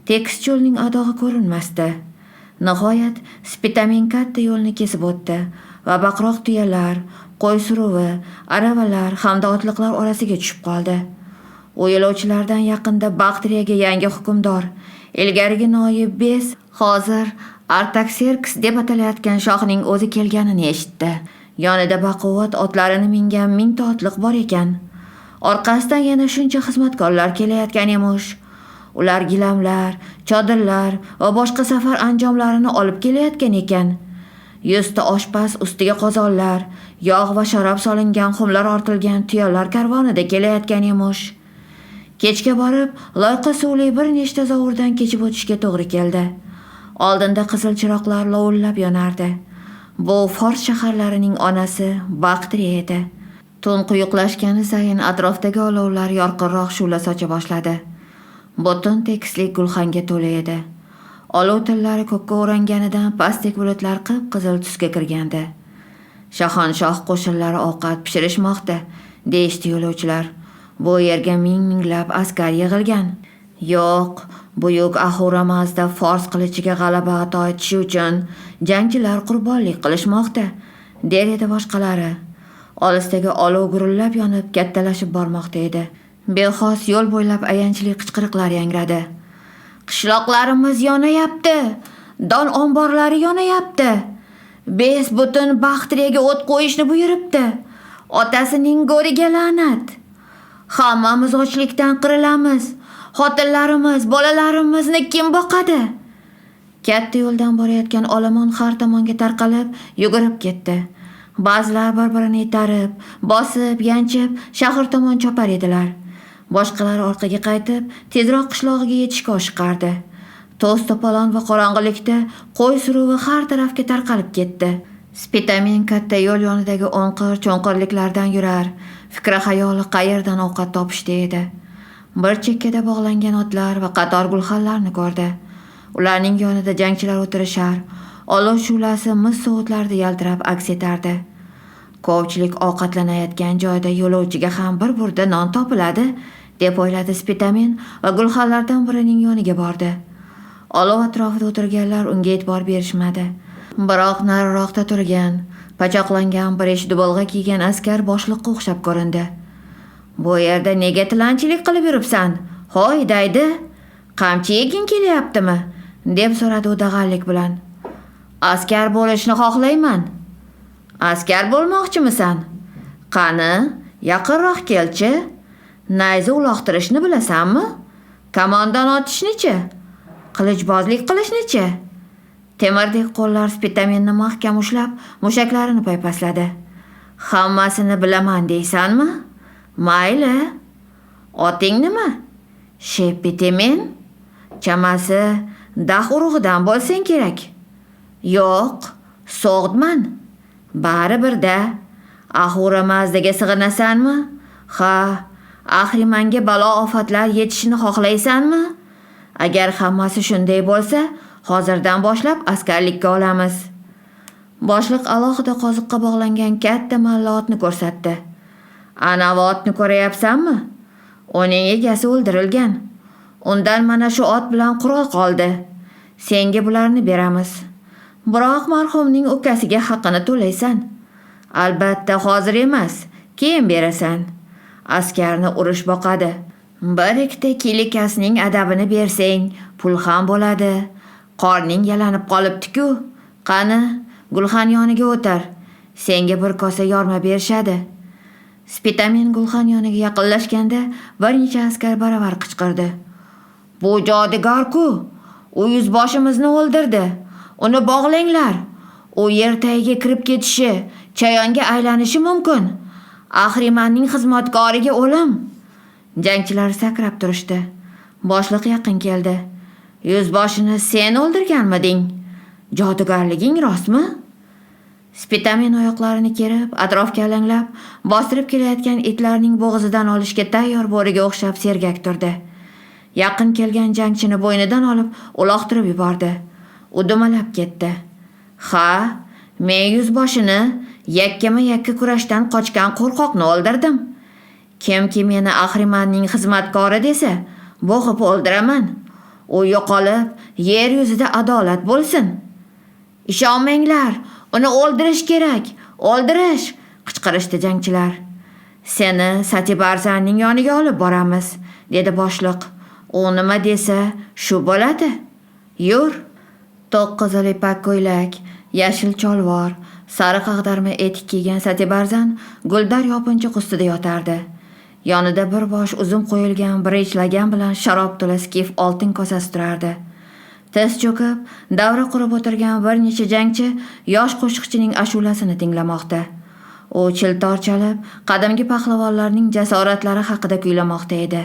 Tekis cho'lning adog'i ko'rinmasdi. Nihoyat Spitamin katta yo'lni kesib o'tdi va baqroq tuyalar, qo'y suruvi, aravalar hamda otliqlar orasiga tushib qoldi. U yo'lovchilardan yaqinda Baxtriyaga yangi hukmdor, ilgarigi noyib bes, hozir Artaxerxes deb atalayotgan shohning o'zi kelganini eshitdi. Yonida baquvvat otlarini mingan 1000 ta otliq bor ekan. Orqasidan yana shuncha xizmatkorlar kelayotgan emish. Ular gilamlar, chodirlar va boshqa safar anjomlarini olib kelayotgan ekan. 100 ta oshpaz ustiga qozonlar, yog' va sharob solingan xumlar ortilgan tuyalar karvonida kelayotgan emish. Kechga borib, loyqa suvli bir nechta zovurdan kechib o'tishga to'g'ri keldi. Oldinda qizil chiroqlar lovullab yonardi. Bu Fors shaharlarining onasi Baxtriya edi. Tun quyuqlashgani sayin atrofdagi olovlar yorqinroq shu'la socha boshladi. Butun tekislik gulxanga to'la edi. Olov tillari ko'kka o'ranganidan pastdek bulutlar qip-qizil tusga kirgandi. Shahonshoh qo'shinlari ovqat pishirishmoqda, deyishdi yo'lovchilar. Bu yerga minglab askar yig'ilgan. Yo'q, buyuk Ahuramazda Fors qilichiga g'alaba ato etishi uchun jangchilar qurbonlik qilishmoqda, der edi boshqalari. Olisdagi olov gurullab yonib kattalashib bormoqda edi. Bexos yo'l bo'ylab ayanchli qichqiriqlar yangradi. Qishloqlarimiz yonayapti, don omborlari yonayapti. Bes butun Baxtriyaga o't qo'yishni buyuribdi. Otasining go'riga la'nat. Hammamiz ochlikdan qirilamiz. Xotinlarimiz, bolalarimizni kim boqadi? Katta yo'ldan borayotgan olomon har tomonga tarqalib, yugurib ketdi. Ba'zilar bir-birini itarib, bosib, yanchib, shahar tomon chopar edilar. Boshqalar orqaga qaytib, tezroq qishlog'iga yetishga oshiqardi. To'z to'polon va qorong'ilikda qo'y suruvi har tarafga tarqalib ketdi. Spitamin katta yo'l yonidagi o'nqir-cho'nqirliklardan yurar, fikra xayoli qayerdan ovqat topishda edi. Bir chekkada bog'langan otlar va qator gulxanlarni ko'rdi. Ularning yonida jangchilar o'tirishar, olov shu'lasi mis sovutlarda yaltirab aks etardi. Ko'pchilik ovqatlanayotgan joyda yo'lovchiga ham bir burda non topiladi, deb o'yladi Spitamin va gulxanlardan birining yoniga bordi. Olov atrofida o'tirganlar unga e'tibor berishmadi. Biroq nariroqda turgan, pachoqlangan bir ish dubalg'a kiygan askar boshliqqa o'xshab ko'rindi. Bu yerda nega tilanchilik qilib yuribsan? Hoy, daydi, qamchi yeging kelyaptimi? Deb so'radi u dag'allik bilan. Askar bo'lishni xohlayman. Askar bo'lmoqchimisan? Qani, yaqinroq kelchi. Nayza uloqtirishni bilasanmi? Kamondan otishni-chi? Qilichbozlik qilishni-chi? Temirdek qo'llar Spitamenni mahkam ushlab, mushaklarini paypasladi. Hammasini bilaman deysanmi? Mayli. Oting nima? Spitamen? Chamasi Dax urug'idan bo'lsang kerak. Yo'q, So'g'dman. Baribir-da. Axura Mazdaga sig'inasanmi? Ha, Ahrimanga balo ofatlar yetishini xohlaysanmi? Agar hammasi shunday bo'lsa, hozirdan boshlab askarlikka olamiz. Boshliq alohida qoziqqa bog'langan katta malla otni ko'rsatdi. Ana otni ko'rayapsanmi? Uning egasi o'ldirilgan. Undan mana shu ot bilan qurol qoldi. Senga bularni beramiz. Biroq marhumning ukasiga haqqini to'laysan. Albatta hozir emas, keyin berasan. Askarni urush boqadi. Bir ikkita kilikasning adabini bersang, pul ham bo'ladi. Qorning yalanib qolibdi-ku. Qani, Gulxan yoniga o'tir. Senga bir kosa yorma berishadi. Spitamen Gulxan yoniga yaqinlashganda bir necha askar baravar qichqirdi. Bu jodugar-ku. U yuzboshimizni o'ldirdi. Uni bog'langlar. U yer tagiga kirib ketishi, chayonga aylanishi mumkin. Ahrimanning xizmatkoriga o'lim. Jangchilar sakrab turishdi. Boshliq yaqin keldi. Yuzboshini sen o'ldirganmiding? Jodugarliging rostmi? Spitamen oyoqlarini kerib, atrofga alanglab, bostirib kelayotgan itlarning bo'g'zidan olishga tayyor bo'riga o'xshab sergak turdi. Yaqin kelgan jangchini bo'ynidan olib, uloqtirib yubordi. U dumalab ketdi. Ha, men yuzboshini yakkama-yakka kurashdan qochgan qo'rqoqni o'ldirdim. Kimki meni Ahrimanning xizmatkori desa, bo'g'ib o'ldiraman. U yo'qolib, yer yuzida adolat bo'lsin. Ishonmanglar, uni o'ldirish kerak. O'ldirish, qichqirishdi jangchilar. Seni Satibarzanning yoniga olib boramiz, dedi boshliq. U nima desa, shu bo'ladi. Yur. To'q qizil ipak ko'ylak, yashil cholvor, sariq ag'darma etik kiygan Satibarzan guldar yopinchiq ustida yotardi. Yonida bir bosh uzum qo'yilgan bir ishlagan bilan sharob to'la skif oltin kosasi turardi. Tiz cho'kib, davra qurib o'tirgan bir necha jangchi yosh qo'shiqchining ashulasini tinglamoqda. U chiltor chalib, qadimgi pahlavonlarning jasoratlari haqida kuylamoqda edi.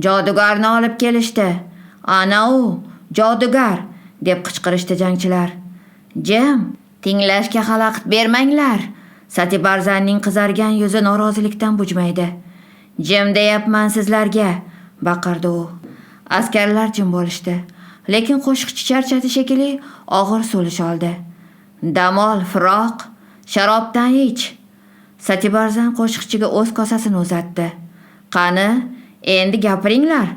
Jodugarni olib kelishdi. Ana u, jodugar, deb qichqirishdi jangchilar. Jim, tinglashga xalaqit bermanglar. Satibarzanning qizargan yuzi norozilikdan bujmaydi. Jim deyapman sizlarga, baqirdi u. Askarlar jim bo'lishdi. Lekin qo'shiqchi charchati shekilli og'ir so'lish oldi. Dam ol, Firoq, sharobdan ich. Satibarzan qo'shiqchiga o'z kosasini uzatdi. Qani, endi gapiringlar.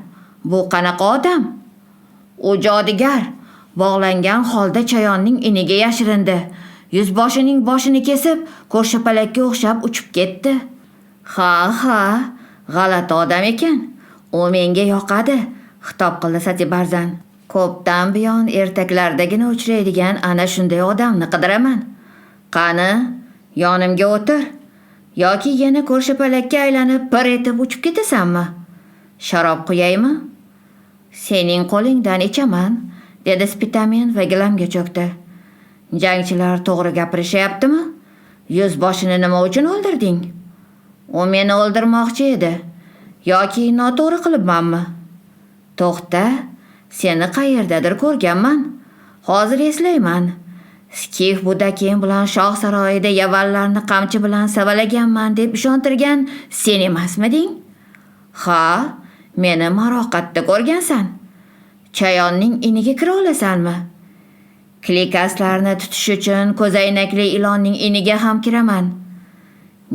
Bu qanaqa odam? U jodugar, bog'langan holda chayonning iniga yashirindi. Yuzboshining boshini kesib, ko'rshapalakka o'xshab uchib ketdi. Ha, g'alati odam ekan. U menga yoqadi, xitob qildi Satibarzan. Ko'pdan buyon ertaklardagina uchraydigan ana shunday odamni qidiraman. Qani, yonimga o'tir. Yoki yana ko'rshapalakka aylanib pir etib uchib ketasanmi? Sharob quyaymi? Sening qo'lingdan ichaman, dedi Spitamen va gilamga cho'kdi. Jangchilar to'g'ri gapirishyaptimi? Yuzboshini nima uchun o'ldirding? U meni o'ldirmoqchi edi. Yoki noto'g'ri qilibmanmi? To'xta, seni qayerdadir ko'rganman. Hozir eslayman. Skif budakim bilan shoh saroyida yavallarni qamchi bilan savalaganman deb ishontirgan sen emasmiding? Ha, meni Maroqatda ko'rgansan. Chayonning iniga kira olasanmi? Klikaslarni tutish uchun ko'zoynakli ilonning iniga ham kiraman.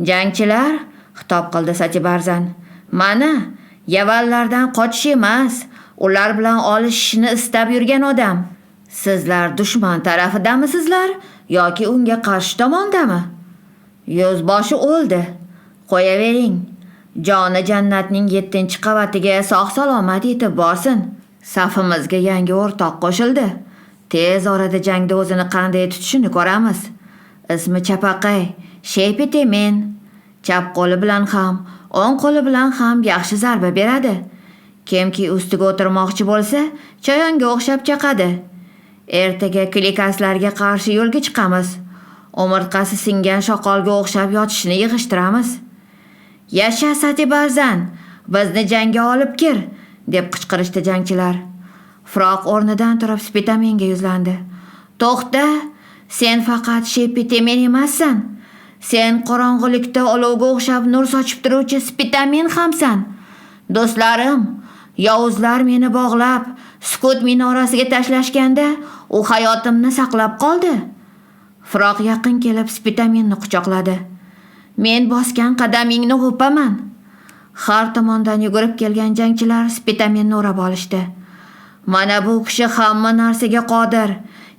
Jangchilar, xitob qildi Satibarzan. Mana, yavallardan qochish emas, ular bilan olishishni istab yurgan odam. Sizlar dushman tarafidamisizlar yoki unga qarshi tomondami? Yuzboshi o'ldi. Qo'yavering. Joni jannatning 7-qavatiga sog'-salomat yetib borsin. Safimizga yangi o'rtoq qo'shildi. Tez orada jangda o'zini qanday tutishini ko'ramiz. Ismi Chapaqay, Spitamen. Chap qo'li bilan ham, o'ng qo'li bilan ham yaxshi zarba beradi. Kimki ustiga o'tirmoqchi bo'lsa, chayonga o'xshab chaqadi. Ertaga klikaslarga qarshi yo'lga chiqamiz. O'mirtqasi singan shoqolga o'xshab yotishni yig'ishtiramiz. Yasha Satibarzan, bizni jangga olib kir, deb qichqirishdi jangchilar. Froq o'rnidan turib Spitamenga yuzlandi. To'xta, sen faqat Shepitemen emassan. Sen qorong'ulikda olovga o'xshab nur sochib turuvchi Spitamen hamsan. Do'stlarim, yovuzlar meni bog'lab, sukut minorasiga tashlashganda u hayotimni saqlab qoldi. Froq yaqin kelib Spitamenni quchoqladi. Men bosgan qadamingni o'paman. Har tomondan yugurib kelgan jangchilar Spitamenni o'rab olishdi. Mana bu kishi hamma narsaga qodir,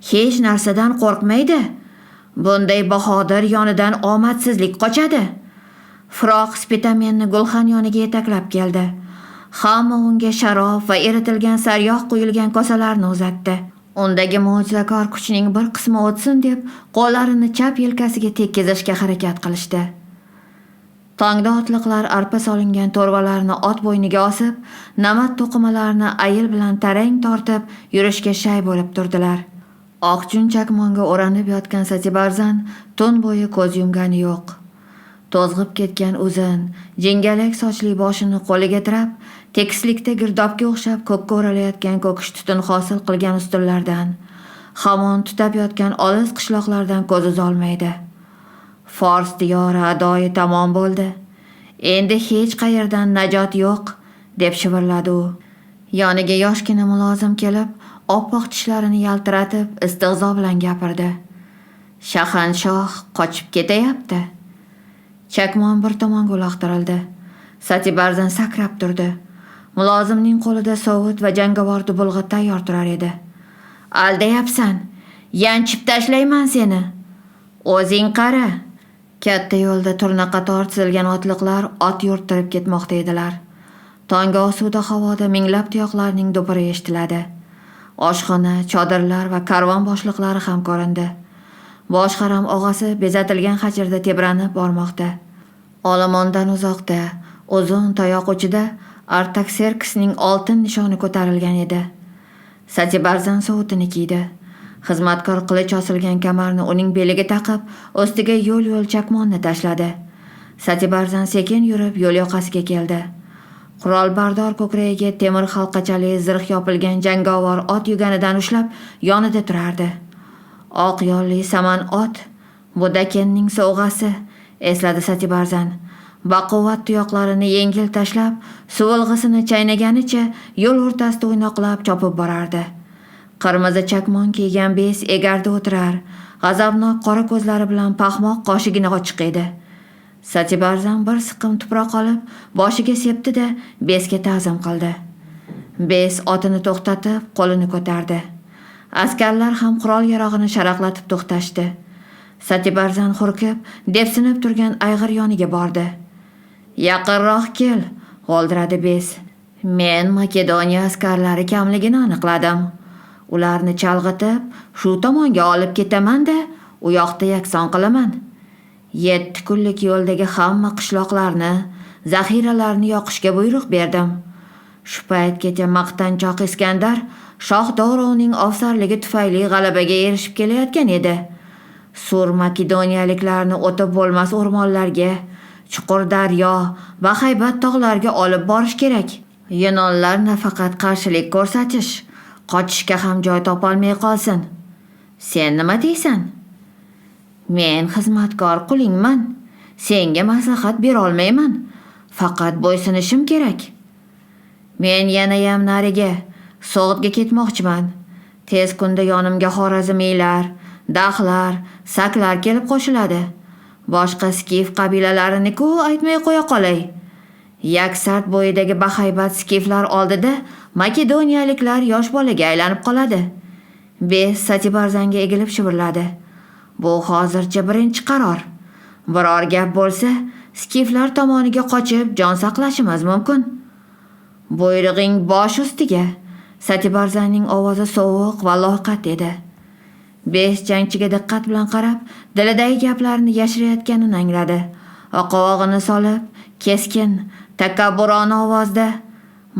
hech narsadan qo'rqmaydi. Bunday bahodir yonidan omadsizlik qochadi. Froq Spitamenni gulxan yoniga yetaklab keldi. Hamma unga sharob va eritilgan sariyog' quyilgan kosalarni uzatdi. Undagi mo'jizakor kuchning bir qismi o'tsin deb qo'llarini chap yelkasiga tekkizishga harakat qilishdi. Tongda otliqlar arpa solingan to'rvalarni ot bo'yniga osib, namat to'qimalarini ayil bilan tarang tortib yurishga shay bo'lib turdilar. Oq chakmonga o'ranib yotgan Satibarzan tun bo'yi ko'z yumgani yo'q. To'zg'ib ketgan uzun, jingalak sochli boshini qo'liga tirab, tekislikda girdobga o'xshab ko'kka o'ralayotgan ko'kish tutun hosil qilgan ustunlardan, hamon tutab yotgan olis qishloqlardan ko'z uzolmaydi. Fors diyori adoyi tamom bo'ldi. Endi hech qayerdan najot yo'q, deb shivirladi u. Yoniga yoshgina mulozim kelib, oppoq tishlarini yaltiratib, istehzo bilan gapirdi. Shahanshoh qochib ketayapti. Chakmon bir tomonga uloqtirildi. Satibarzan sakrab turdi. Mulozimning qo'lida sovut va jangovar dubulg'a tayyor turar edi. Aldayapsan, yanchib tashlayman seni. O'zing qara. Katta yo'lda turna-qator tizilgan otliqlar ot yurtirib ketmoqda edilar. Tongga osuda havoda minglab tuyoqlarning do'piri eshitiladi. Oshxona, chodirlar va karvon boshliqlari ham ko'rindi. Boshqaram og'asi bezatilgan hajrda tebranib bormoqda. Olomondan uzoqda, uzun tayoq uchida Artaxerxesning oltin nishoni ko'tarilgan edi. Satibarzan sovutini kiydi. Xizmatkor qilich osilgan kamarni uning beliga taqib, ustiga yo'l-yo'l chakmonni tashladi. Satibarzan sekin yurib yo'l yoqasiga keldi. Qurolbardor ko'kragiga temir halqachali zirh yopilgan jangovar ot yuganidan ushlab yonida turardi. Oq yo'lli saman ot, bu Dakenning sovg'asi, esladi Satibarzan. Baquvvat tuyoqlarini yengil tashlab, suvilg'isini chaynaganicha yo'l o'rtasida o'ynoqlab chopib borardi. Qirmizi chakmon kiygan bes egarda o'tirar, g'azabnok qora ko'zlari bilan paxmoq qoshigini ochiq edi. Satibarzan bir siqim tuproq olib, boshiga sepdi-da, besga ta'zim qildi. Bes otini to'xtatib, qo'lini ko'tardi. Askarlar ham qurol-yarog'ini sharaqlatib to'xtashdi. Satibarzan hurkib, depsinib turgan ayg'ir yoniga bordi. Yaqinroq kel, g'oldiradi bes. Men Makedoniya askarlari kamligini aniqladim. Ularni chalg'itib, shu tomonga olib ketaman-da, u yoqda yakson qilaman. 7 kunlik yo'ldagi hamma qishloqlarni, zaxiralarni yoqishga buyruq berdim. Shu paytgacha maqtanchoq Iskandar Shoh Dorovning ofsarligi tufayli g'alabaga erishib kelayotgan edi. Sur makedoniyaliklarni o'tib bo'lmas o'rmonlarga, chuqur daryo va haybat tog'larga olib borish kerak. Yunonlar nafaqat qarshilik ko'rsatish, qochishga ham joy topolmay qolsin. Sen nima deysan? Men xizmatkor qulingman. Senga maslahat bera olmayman. Faqat bo'ysunishim kerak. Men yanayam nariga, So'g'dga ketmoqchiman. Tez kunda yonimga xorazmiylar, daxlar, saklar kelib qo'shiladi. Boshqa skif qabilalarini-ku aytmay qo'ya qolay. Yaksart bo'yidagi bahaybat skiflar oldida makedoniyaliklar yosh bolaga aylanib qoladi. Bes Satibarzanga egilib shivirladi. Bu hozircha birinchi qaror. Biror gap bo'lsa, skiflar tomoniga qochib jon saqlashimiz mumkin. Buyrug'ing bosh ustiga. Satibarzanning ovozi sovuq va loqat edi. Bes jangchiga diqqat bilan qarab, dilidagi gaplarni yashirayotganini angladi. Oqovog'ini solib, keskin, takabburona ovozda: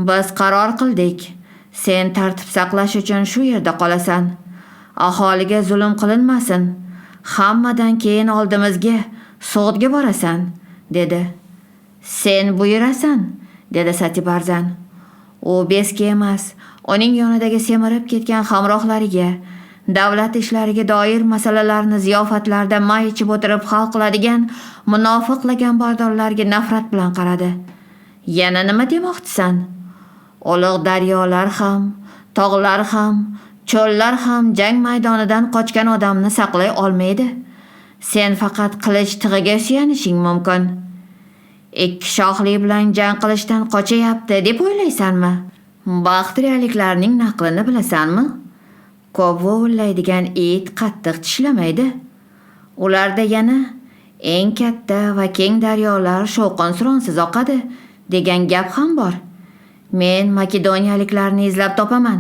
"Biz qaror qildik. Sen tartib saqlash uchun shu yerda qolasan. Aholiga zulm qilinmasin. Hammadan keyin oldimizga sudga borasan", dedi. "Sen buyurasan", dedi Satibarzan. U beski emas, uning yonidagi semirib ketgan hamrohlariga davlat ishlariga doir masalalarni ziyofatlarda may ichib o'tirib hal qiladigan munofiq laganbardorlarga nafrat bilan qaradi. "Yana nima demoqchisan? Ulug' daryolar ham, tog'lar ham, cho'llar ham jang maydonidan qochgan odamni saqlay olmaydi. Sen faqat qilich tig'iga suyanishing mumkin. Ikki shohli bilan jang qilishdan qochyapti deb o'ylaysanmi? Baxtriyaliklarning naqlini bilasanmi? Ko'p vovillaydigan it qattiq tishlamaydi. Ularda yana eng katta va keng daryolar shovqin-suronsiz oqadi degan gap ham bor. Men makedoniyaliklarni izlab topaman."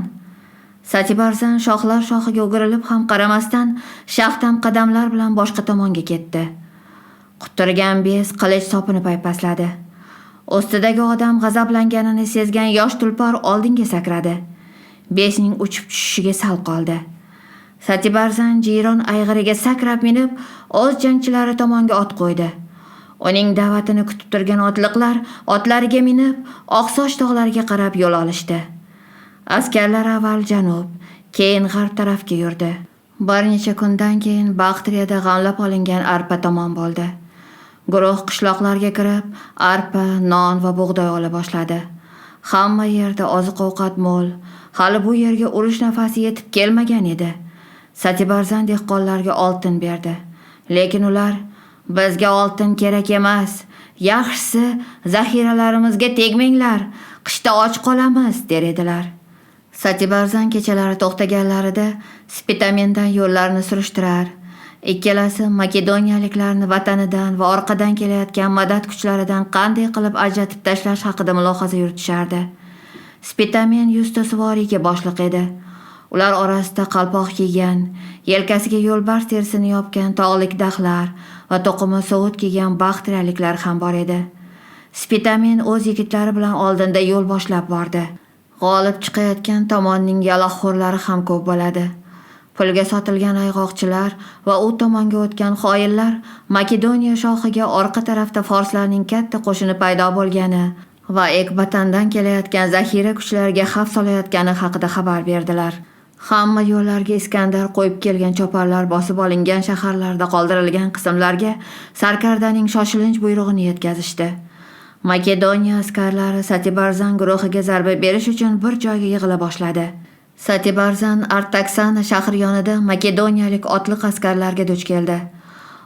Satibarzan shoxlar shoxiga o'girilib ham qaramasdan shaxtam qadamlar bilan boshqa tomonga ketdi. Quturgan bez qilich sopini paypasladi. Ustidagi odam g'azablanganini sezgan yosh tulpor oldinga sakradi. Bezning uchib tushishiga sal qoldi. Satibarzan jiyron ayg'iriga sakrab minib, o'z jangchilari tomonga ot qo'ydi. Uning da'vatini kutib turgan otliqlar otlariga minib, Oqsoch tog'lariga qarab yo'l olishdi. Askarlar avval janub, keyin g'arb tarafga yurdi. Bir necha kundan keyin Baxtriyada g'amlab olingan arpa tomon bo'ldi. Guruh qishloqlarga kirib, arpa, non va bug'doy ola boshladi. Hamma yerda oziq-ovqat mo'l. Hali bu yerga urush nafasi yetib kelmagan edi. Satibarzan dehqonlarga oltin berdi. Lekin ular: "Bizga oltin kerak emas. Yaxshisi zaxiralarimizga tegmanglar. Qishda och qolamiz", der edilar. Satibarzan kechalari to'xtaganlarida Spitamendan yo'llarni surishtirar. Ikkalasi makedoniyaliklarni vatanidan va orqadan kelayotgan madad kuchlaridan qanday qilib ajratib tashlash haqida mulohaza yuritishardi. Spitamen yuztasvoriyga boshliq edi. Ular orasida qalpoq kiygan, yelkasiga yo'lbars terisini yopgan tog'lik daxlar va to'qimi sovut kiygan baxtriyaliklar ham bor edi. Spitamen o'z yigitlari bilan oldinda yo'l boshlab bordi. G'olib chiqayotgan tomonning yaloqxo'rlari ham ko'p bo'ladi. Pulga sotilgan ayg'oqchilar va u tomonga o'tgan xoinlar Makedoniya shohiga orqa tarafda forslarning katta qo'shini paydo bo'lgani va Ekbatandan kelayotgan zaxira kuchlarga xavf solayotgani haqida xabar berdilar. Hamma yo'llarga Iskandar qo'yib kelgan choparlar bosib olingan shaharlarda qoldirilgan qismlarga sarkardaning shoshilinch buyrug'ini yetkazishdi. Makedoniya askarlari Satibarzan guruhiga zarba berish uchun bir joyga yig'ila boshladi. Satibarzan Artaksana shahri yonida makedoniyalik otliq askarlarga duch keldi.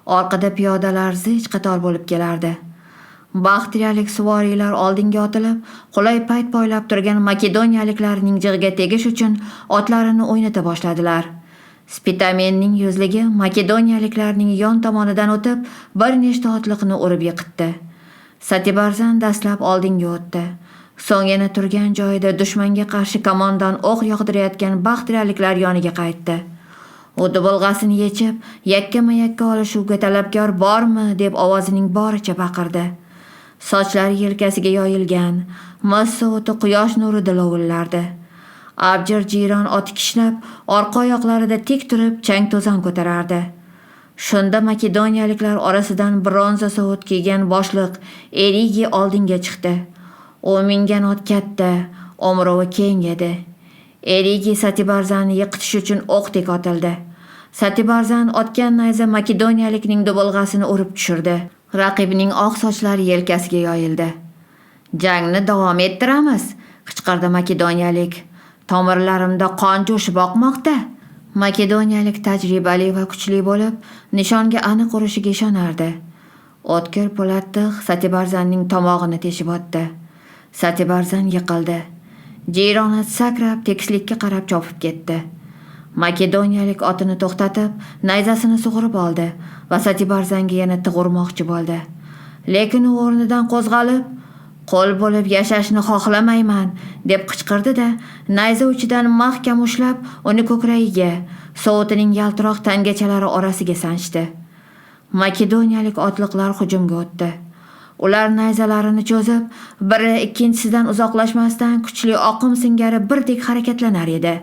Orqada piyodalar zich qator bo'lib kelardi. Baxtriyalik suvoriylar oldinga otilib, qulay payt poylab turgan makedoniyaliklarning jig'iga tegish uchun otlarini o'ynata boshladilar. Spitamenning yuzligi makedoniyaliklarning yon tomonidan o'tib, bir nechta otliqni urib yiqitdi. Satibarzan dastlab oldinga o'tdi. So'ng yana turgan joyida dushmanga qarshi kamondan o'q yog'dirayotgan baxtriyaliklar yoniga qaytdi. U dubulg'asini yechib, yakkama-yakka olishuvga talabgor bormi deb ovozining boricha baqirdi. Sochlari yelkasiga yoyilgan, massa o'ti quyosh nurida lovullardi. Abjir jiyron oti kishnab, orqa oyoqlarida tik turib chang-to'zon ko'tarardi. Shunda makedoniyaliklar orasidan bronza sovut kiygan boshliq Erigi oldinga chiqdi. U mingan ot katta, omrovi keng edi. Erigi Satibarzanni yiqitish uchun o'qdek otildi. Satibarzan otgan nayza makedoniyalikning dubulg'asini urib tushirdi. Raqibining oq sochlari yelkasiga yoyildi. "Jangni davom ettiramiz", qichqirdi makedoniyalik. "Tomirlarimda qon jo'shib oqmoqda." Makedoniyalik tajribali va kuchli bo'lib, nishonga aniq urishiga ishonardi. O'tkir po'lattiq Satibarzanning tomog'ini teshib o'tdi. Satibarzan yiqildi. Jiyrona sakrab tekislikka qarab chopib ketdi. Makedoniyalik otini to'xtatib, nayzasini sug'urib oldi va Satibarzanga yana tig'urmoqchi bo'ldi. Lekin u o'rnidan qo'zg'alib, "Qo'l bo'lib yashashni xohlamayman", deb qichqirdi-da, nayza uchidan mahkam ushlab, uni ko'kragiga, sovutining yaltiroq tangachalari orasiga sanchdi. Makedoniyalik otliqlar hujumga o'tdi. Ular nayzalarini cho'zib, biri ikkinchisidan uzoqlashmasdan kuchli oqim singari birdek harakatlanar edi.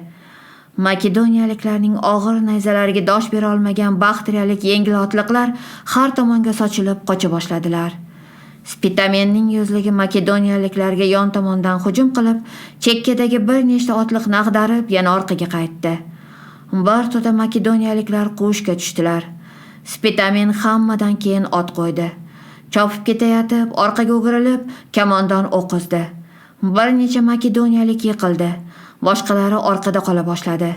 Makedoniyaliklarning og'ir nayzalariga dosh bera olmagan baktriyalik yengil otliqlar har tomonga sochilib qocha boshladilar. Spitamenning yuzligi makedoniyaliklarga yon tomondan hujum qilib, chekkadagi bir nechta otliqni ag'darib, yana orqaga qaytdi. Bir to'da makedoniyaliklar quvishga tushdilar. Spitamen hammadan keyin ot qo'ydi. Chopib ketayotib, orqaga o'girilib, kamondan o'q uzdi. Bir necha makedoniyalik yiqildi. Boshqalari orqada qola boshladi.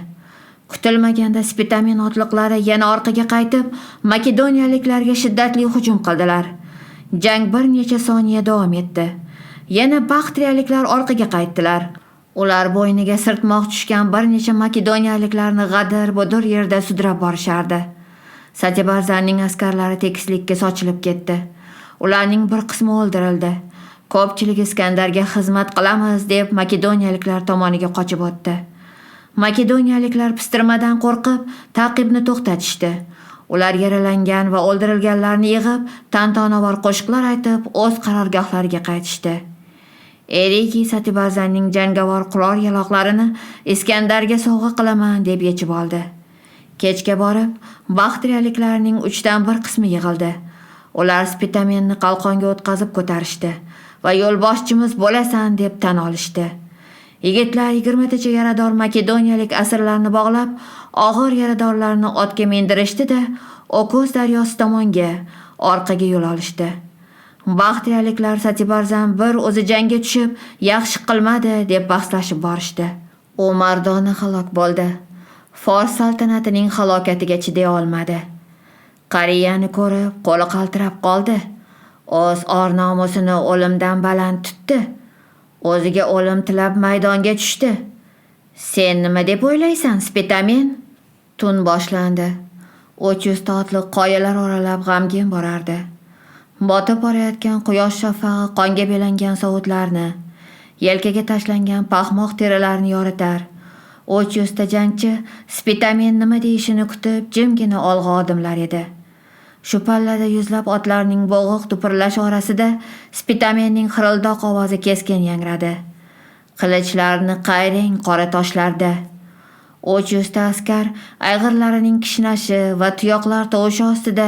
Kutilmaganda Spitamen otliqlari yana orqaga qaytib, makedoniyaliklarga shiddatli hujum qildilar. Jang bir necha soniya davom etdi. Yana baktriyaliklar orqaga qaytdilar. Ular bo'yniga sirtmoq tushgan bir necha makedoniyaliklarni g'adir-budur yerda sudrab borishardi. Satibarzanning askarlari tekislikka sochilib ketdi. Ularning bir qismi o'ldirildi. Ko'pchilik Iskandarga xizmat qilamiz deb makedoniyaliklar tomoniga qochib o'tdi. Makedoniyaliklar pistirmadan qo'rqib, ta'qibni to'xtatishdi. Ular yaralangan va o'ldirilganlarni yig'ib, tantanavor qo'shiqlar aytib, o'z qarorgohlariga qaytishdi. Eriki Satibarzanning jangovar qurol yaloqlarini Iskandarga sovg'a qilaman deb yechib oldi. Kechga borib, baktriyaliklarning 3dan 1 qismi yig'ildi. Ular Spitamenni qalqonga o'tkazib ko'tarishdi va yo'lboshchimiz bo'lasan deb tan olishdi. Yigitlar 20 tacha yarador makedoniyalik asirlarni bog'lab, og'ir yaradorlarni otga mindirishdi-da, Okoz daryosi tomonga, orqaga yo'l olishdi. Baktriyaliklar Satibarzan bir o'zi jangga tushib, yaxshi qilmadi deb bahslashib borishdi. U mardona halok bo'ldi. Fors saltanatining halokatiga chiday olmadi. Qariyani ko'rib, qo'li qaltirab qoldi. O'z or-nomusini o'limdan baland tutdi. O'ziga o'lim tilab maydonga tushdi. Sen nima deb o'ylaysan, Spitamen? Tun boshlandi. 300 otliq qoyalar oralab g'amgin borardi. Botib borayotgan quyosh shafag'i qonga belangan sovutlarni, yelkaga tashlangan paxmoq terilarni yoritar. 300 ta jangchi Spitamen nima deyishini kutib, jimgina olg'a odimlar edi. Shu pallada yuzlab otlarning bo'g'iq tupurlashi orasida Spitamenning xirildoq ovozi keskin yangradi. Qilichlarni qayrang qora toshlarda. 300 ta askar ayg'irlarining kishnashi va tuyoqlar tovushi ostida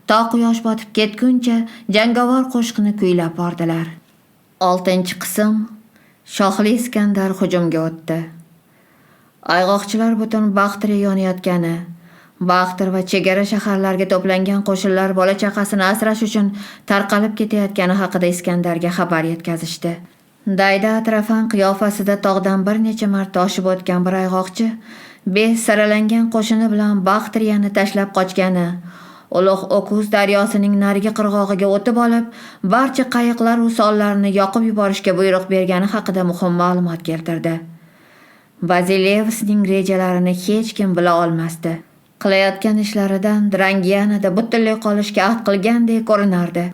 to quyosh botib ketguncha jangovar qo'shiqni kuylab bordilar. 6-qism Shohli Iskandar hujumga o'tdi. Ayg'oqchilar butun Baxtri yonayotgani, Baxtr va chegara shaharlarga to'plangan qo'shinlar bola chaqasini asrash uchun tarqalib ketayotgani haqida Iskandarga xabar yetkazishdi. Dayda atrafan qiyofasida tog'dan bir necha marta oshib o'tgan bir ayg'oqchi saralangan qo'shini bilan Baxtriyani tashlab qochgani, Ulug' Okuz daryosining narigi qirg'og'iga o'tib olib, barcha qayiqlar va sonlarni yoqib yuborishga buyruq bergani haqida muhim ma'lumot keltirdi. Bazilevsning rejalarini hech kim bila olmasdi. Qilayotgan ishlaridan Drangiyanada butunlay qolishga ahd qilgandek ko'rinardi.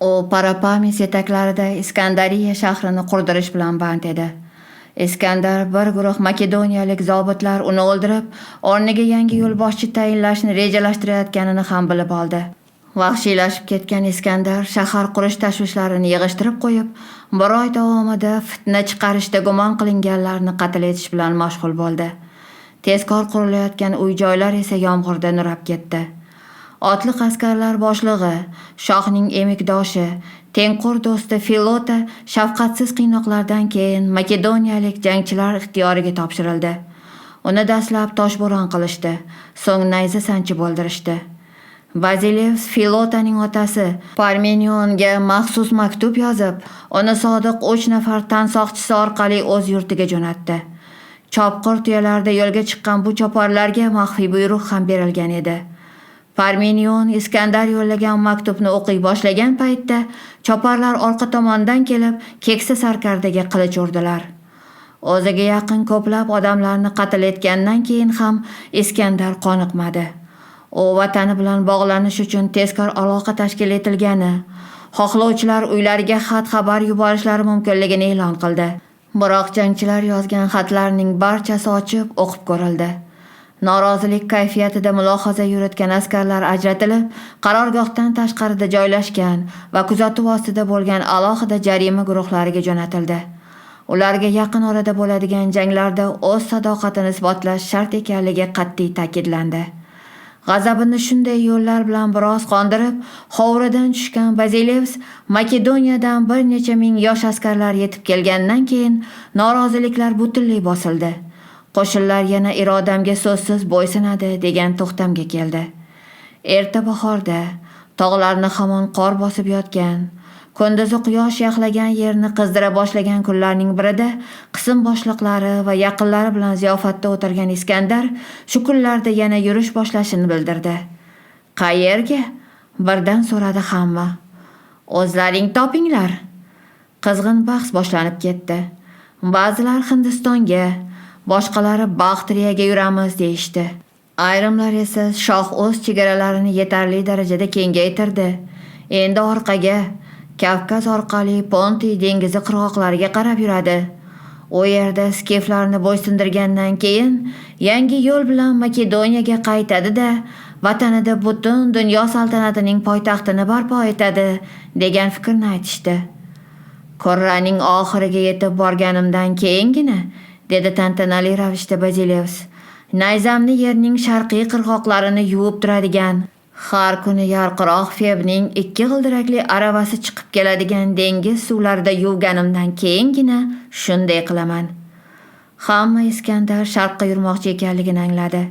U Parapamis yetaklarida Iskandariya shahrini qurdirish bilan band edi. Iskandar bir guruh makedoniyalik zobitlar uni o'ldirib, o'rniga yangi yo'lboshchi tayinlashni rejalashtirayotganini ham bilib oldi. Vahshiylashib ketgan Iskandar shahar qurish tashvishlarini yig'ishtirib qo'yib, bir oy davomida fitna chiqarishda gumon qilinganlarni qatl etish bilan mashg'ul bo'ldi. Tezkor qurilayotgan uy-joylar esa yomg'irda nurab ketdi. Otliq askarlar boshlig'i, shohning emikdoshi, tengqur do'sti Filota shafqatsiz qiynoqlardan keyin makedoniyalik jangchilar ixtiyoriga topshirildi. Uni dastlab toshbo'ron qilishdi, so'ng nayza sanchib o'ldirishdi. Bazilevs Filotaning otasi Parmenionga maxsus maktub yozib, uni sodiq 3 nafar tansoqchisi orqali o'z yurtiga jo'natdi. Chopqir tuyalarda yo'lga chiqqan bu choparlarga maxfiy buyruq ham berilgan edi. Parmenion Iskandar yo'llagan maktubni o'qiy boshlagan paytda choparlar orqa tomondan kelib, keksa sarkardaga qilich urdilar. O'ziga yaqin ko'plab odamlarni qatl etgandan keyin ham Iskandar qoniqmadi. U vatani bilan bog'lanish uchun tezkor aloqa tashkil etilgani, xohlovchilar uylariga xat xabar yuborishlari mumkinligini e'lon qildi. Biroq jangchilar yozgan xatlarning barchasi ochib o'qib ko'rildi. Norozilik kayfiyatida mulohaza yuritgan askarlar ajratilib, qarorgohdan tashqarida joylashgan va kuzatuv ostida bo'lgan alohida jarima guruhlariga jo'natildi. Ularga yaqin orada bo'ladigan janglarda o'z sadoqatini isbotlash shart ekanligi qat'iy ta'kidlandi. G'azabini shunday yo'llar bilan biroz qondirib, hovuridan tushgan Bazilevs Makedoniyadan bir necha ming yosh askarlar yetib kelgandan keyin noroziliklar butunlay bosildi. Qo'shinlar yana irodamga so'zsiz bo'ysunadi degan to'xtamga keldi. Erta bahorda tog'larni hamon qor bosib yotgan, kunduzi quyosh yaxlagan yerni qizdira boshlagan kunlarning birida qism boshliqlari va yaqinlari bilan ziyofatda o'tirgan Iskandar shu kunlarda yana yurish boshlashini bildirdi. "Qayerga?" birdan so'radi hamma. "O'zlaring topinglar." Qizg'in bahs boshlanib ketdi. Ba'zilar Hindistonga, boshqalari Baxtriyaga yuramiz deyishdi. Ayrimlar esa shoh o'z chegaralarini yetarli darajada kengaytirdi. Endi orqaga, Kavkaz orqali Ponti dengizi qirg'oqlariga qarab yuradi. U yerda skiflarni bo'ysundirgandan keyin yangi yo'l bilan Makedoniyaga qaytadi-da, vatanida butun dunyo saltanatining poytaxtini barpo etadi degan fikrni aytishdi. "Qur'aning oxiriga yetib borganimdan keyingina", dedi tantanali ravishda Bazilevs, "nayzamni yerning sharqiy qirg'oqlarini yuvib turadigan, har kuni yarqiroq Febning 2 g'ildirakli aravasi chiqib keladigan dengiz suvlarida yuvganimdan keyingina shunday qilaman." Hamma Iskandar sharqqa yurmoqchi ekanligini angladi.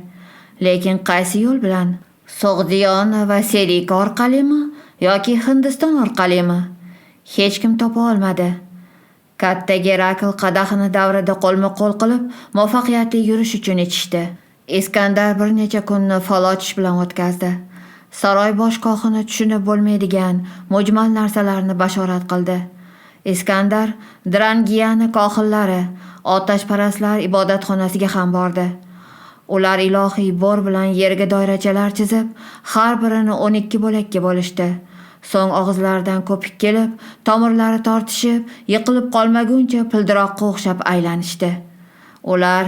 Lekin qaysi yo'l bilan? So'g'diyon va Serika orqalimi yoki Hindiston orqalimi? Hech kim topa olmadi. Katta Gerakl qadahini davrida qo'lma-qo'l qilib, muvaffaqiyatli yurish uchun ichishdi. Iskandar bir necha kunni falochish bilan o'tkazdi. Saroy boshqohini tushunib bo'lmaydigan mujmal narsalarni bashorat qildi. Iskandar Drangiyani kohillari, otashparastlar ibodatxonasiga ham bordi. Ular ilohiy bor bilan yerga doirachalar chizib, har birini 12 bo'lakka bo'lishdi. So'ng og'izlaridan ko'pik kelib, tomirlari tortishib, yiqilib qolmaguncha pildiroqqa o'xshab aylanishdi. Ular,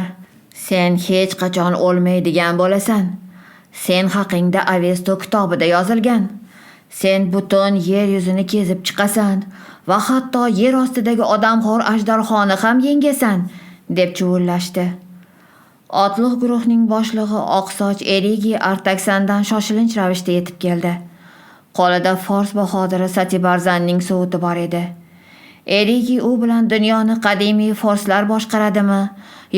"Sen hech qachon o'lmaydigan bo'lasan. Sen haqingda Avesto kitobida yozilgan. Sen butun yer yuzini kezib chiqasan va hatto yer ostidagi odamxo'r ajdarxoni ham yengasan", deb chuvillashdi. Otliq guruhning boshlig'i Oqsoch Erigi Artaksandan shoshilinch ravishda yetib keldi. Qo'lida Fors bahodiri Satibarzanning sovuti bor edi. Erigi u bilan dunyoni qadimiy forslar boshqaradimi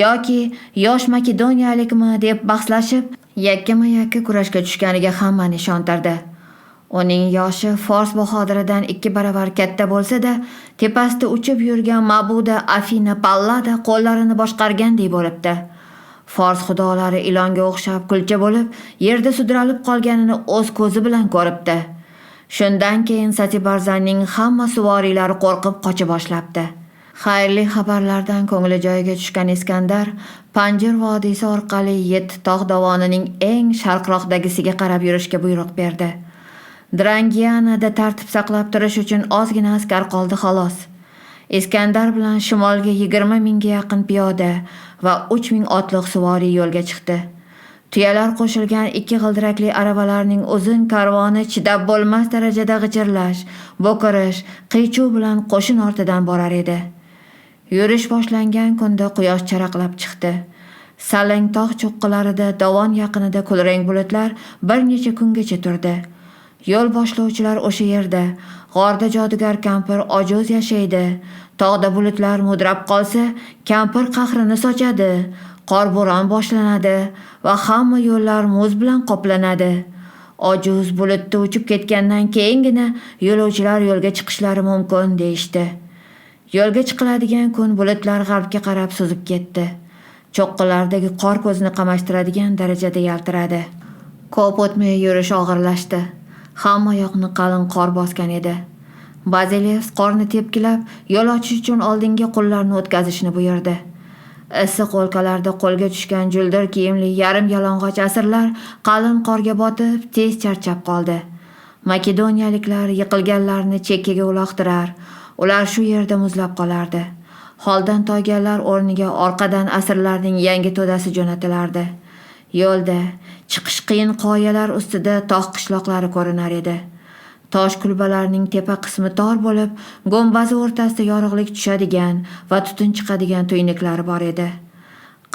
yoki yosh makedoniyalikmi deb bahslashib, yakkama-yakka kurashga tushganiga hammani ishontirdi. Uning yoshi Fors bahodiridan 2 baravar katta bo'lsa-da, tepasida uchib yurgan Mabuda Afina Pallada qo'llarini boshqargandek bo'libdi. Fors xudolari ilonga o'xshab kulcha bo'lib, yerda sudralib qolganini o'z ko'zi bilan ko'ribdi. Shundan keyin Satibarzanning hamma suvoriylari qo'rqib qocha boshlabdi. Xayrli xabarlardan ko'ngli joyiga tushgan Iskandar Panjir vodiysi orqali 7 tog' dovonining eng sharqroqdagisiga qarab yurishga buyruq berdi. Drangiyanada tartib saqlab turish uchun ozgina askar qoldi xolos. Iskandar bilan shimolga 20 mingga yaqin piyoda va 3 ming otliq suvoriy yo'lga chiqdi. Tuyalar qo'shilgan 2 g'ildirakli aravalarning uzun karvoni chidab bo'lmas darajada g'ichirlash, bo'kirish, qiychuv bilan qo'shin ortidan borar edi. Yurish boshlangan kunda quyosh charaqlab chiqdi. Salang tog' cho'qqilarida dovon yaqinida kulrang bulutlar bir necha kungacha turdi. Yo'l boshlovchilar o'sha yerda, g'orda jodugar kampir ojoz yashaydi. Tog'da bulutlar mudrab qolsa, kampir qahrini sochadi. Qor bo'ron boshlanadi va hamma yo'llar muz bilan qoplanadi. Ojuz bulutda uchib ketgandan keyingina yo'lovchilar yo'lga chiqishlari mumkin deyishdi. Yo'lga chiqiladigan kun bulutlar g'arbga qarab suzib ketdi. Cho'qqilardagi qor ko'zni qamashtiradigan darajada yaltiradi. Ko'p o'tmay yurish og'irlashdi. Hamma yoqni qalin qor bosgan edi. Bazilevs qorni tepkilab, yo'l ochish uchun oldingi qullarni o'tkazishni buyurdi. Issiq o'lkalarda qo'lga tushgan juldir kiyimli yarim yalang'och asirlar qalin qorga botib tez charchab qoldi. Makedoniyaliklar yiqilganlarni chekkaga uloqtirar, ular shu yerda muzlab qolardi. Holdan toyganlar o'rniga orqadan asirlarning yangi to'dasi jo'natilardi. Yo'lda chiqish qiyin qoyalar ustida tog' qishloqlari ko'rinar edi. Tosh kulbalarning tepa qismi tor bo'lib, gumbazi o'rtasida yorug'lik tushadigan va tutun chiqadigan tuynuklari bor edi.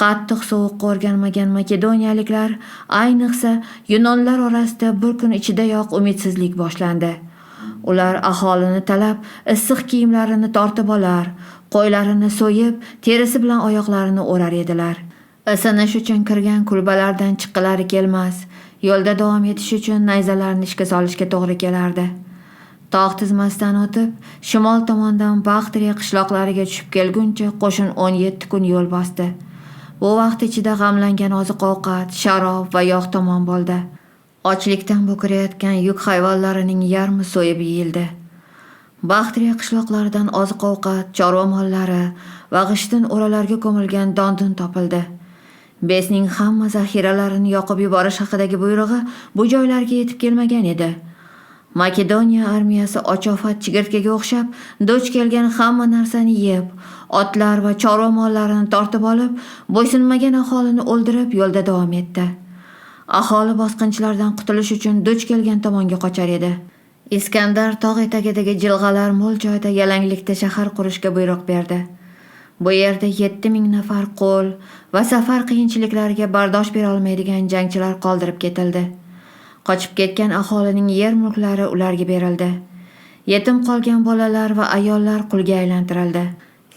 Qattiq sovuqqa o'rganmagan makedoniyaliklar, ayniqsa yunonlar orasida bir kun ichidayoq umidsizlik boshlandi. Ular aholini talab issiq kiyimlarini tortib olar, qo'ylarini so'yib, terisi bilan oyoqlarini o'rar edilar. Isinish uchun kirgan kulbalardan chiqqilari kelmas, yo'lda davom etish uchun nayzalarni ishga solishga to'g'ri kelardi. Tog' tizmasidan o'tib, shimol tomondan Baxtriya qishloqlariga tushib kelguncha qo'shin 17 kun yo'l bosdi. Bu vaqt ichida g'amlangan oziq-ovqat, sharob va yog' tamom bo'ldi. Ochlikdan bo'kirayotgan yuk hayvonlarining yarmi so'yib yeyildi. Baxtriya qishloqlaridan oziq-ovqat, chorva mollari va g'ishtin o'ralarga ko'milgan dondun topildi. Besning hamma zaxiralarini yoqib yuborish haqidagi buyrug'i bu joylarga yetib kelmagan edi. Makedoniya armiyasi ochofat chigirtkaga o'xshab duch kelgan hamma narsani yeb, otlar va chorva mollarini tortib olib, bo'ysunmagan aholini o'ldirib yo'lda davom etdi. Aholi bosqinchilardan qutulish uchun duch kelgan tomonga qochar edi. Iskandar tog' etagidagi jilg'alar mo'l joyda yalanglikda shahar qurishga buyruq berdi. Bu yerda 7000 nafar qo'l va safar qiyinchiliklariga bardosh bera olmaydigan jangchilar qoldirib ketildi. Qochib ketgan aholining yer-mulklari ularga berildi. Yetim qolgan bolalar va ayollar qulga aylantirildi.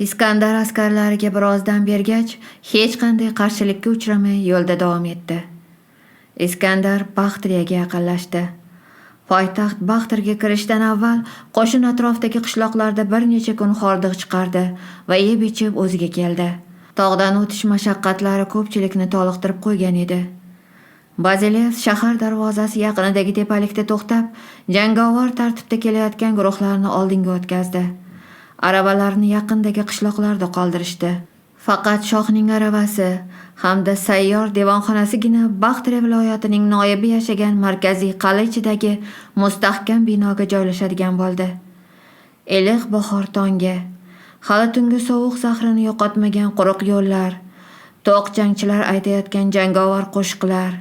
Iskandar askarlariga birozdan bergach, hech qanday qarshilikka uchramay yo'lda davom etdi. Iskandar Baxtriyaga yaqinlashdi. Poytaxt Baxtirga kirishdan avval qo'shin atrofdagi qishloqlarda bir necha kun hordiq chiqardi va yeb-ichib o'ziga keldi. Tog'dan o'tish mashaqqatlari ko'pchilikni toliqtirib qo'ygan edi. Bazilev shahar darvozasi yaqinidagi tepalikda to'xtab, jangovar tartibda kelayotgan guruhlarni oldinga o'tkazdi. Arabalarni yaqindagi qishloqlarda qoldirishdi. Faqat shohning aravasi hamda sayyor devonxonasigina Baxtriya viloyatining noibi yashagan markaziy qal'a ichidagi mustahkam binoga joylashadigan bo'ldi. Iliq bahor tongi, hali tungi sovuq zahrini yo'qotmagan quruq yo'llar, to'q jangchilar aytayotgan jangovar qo'shiqlar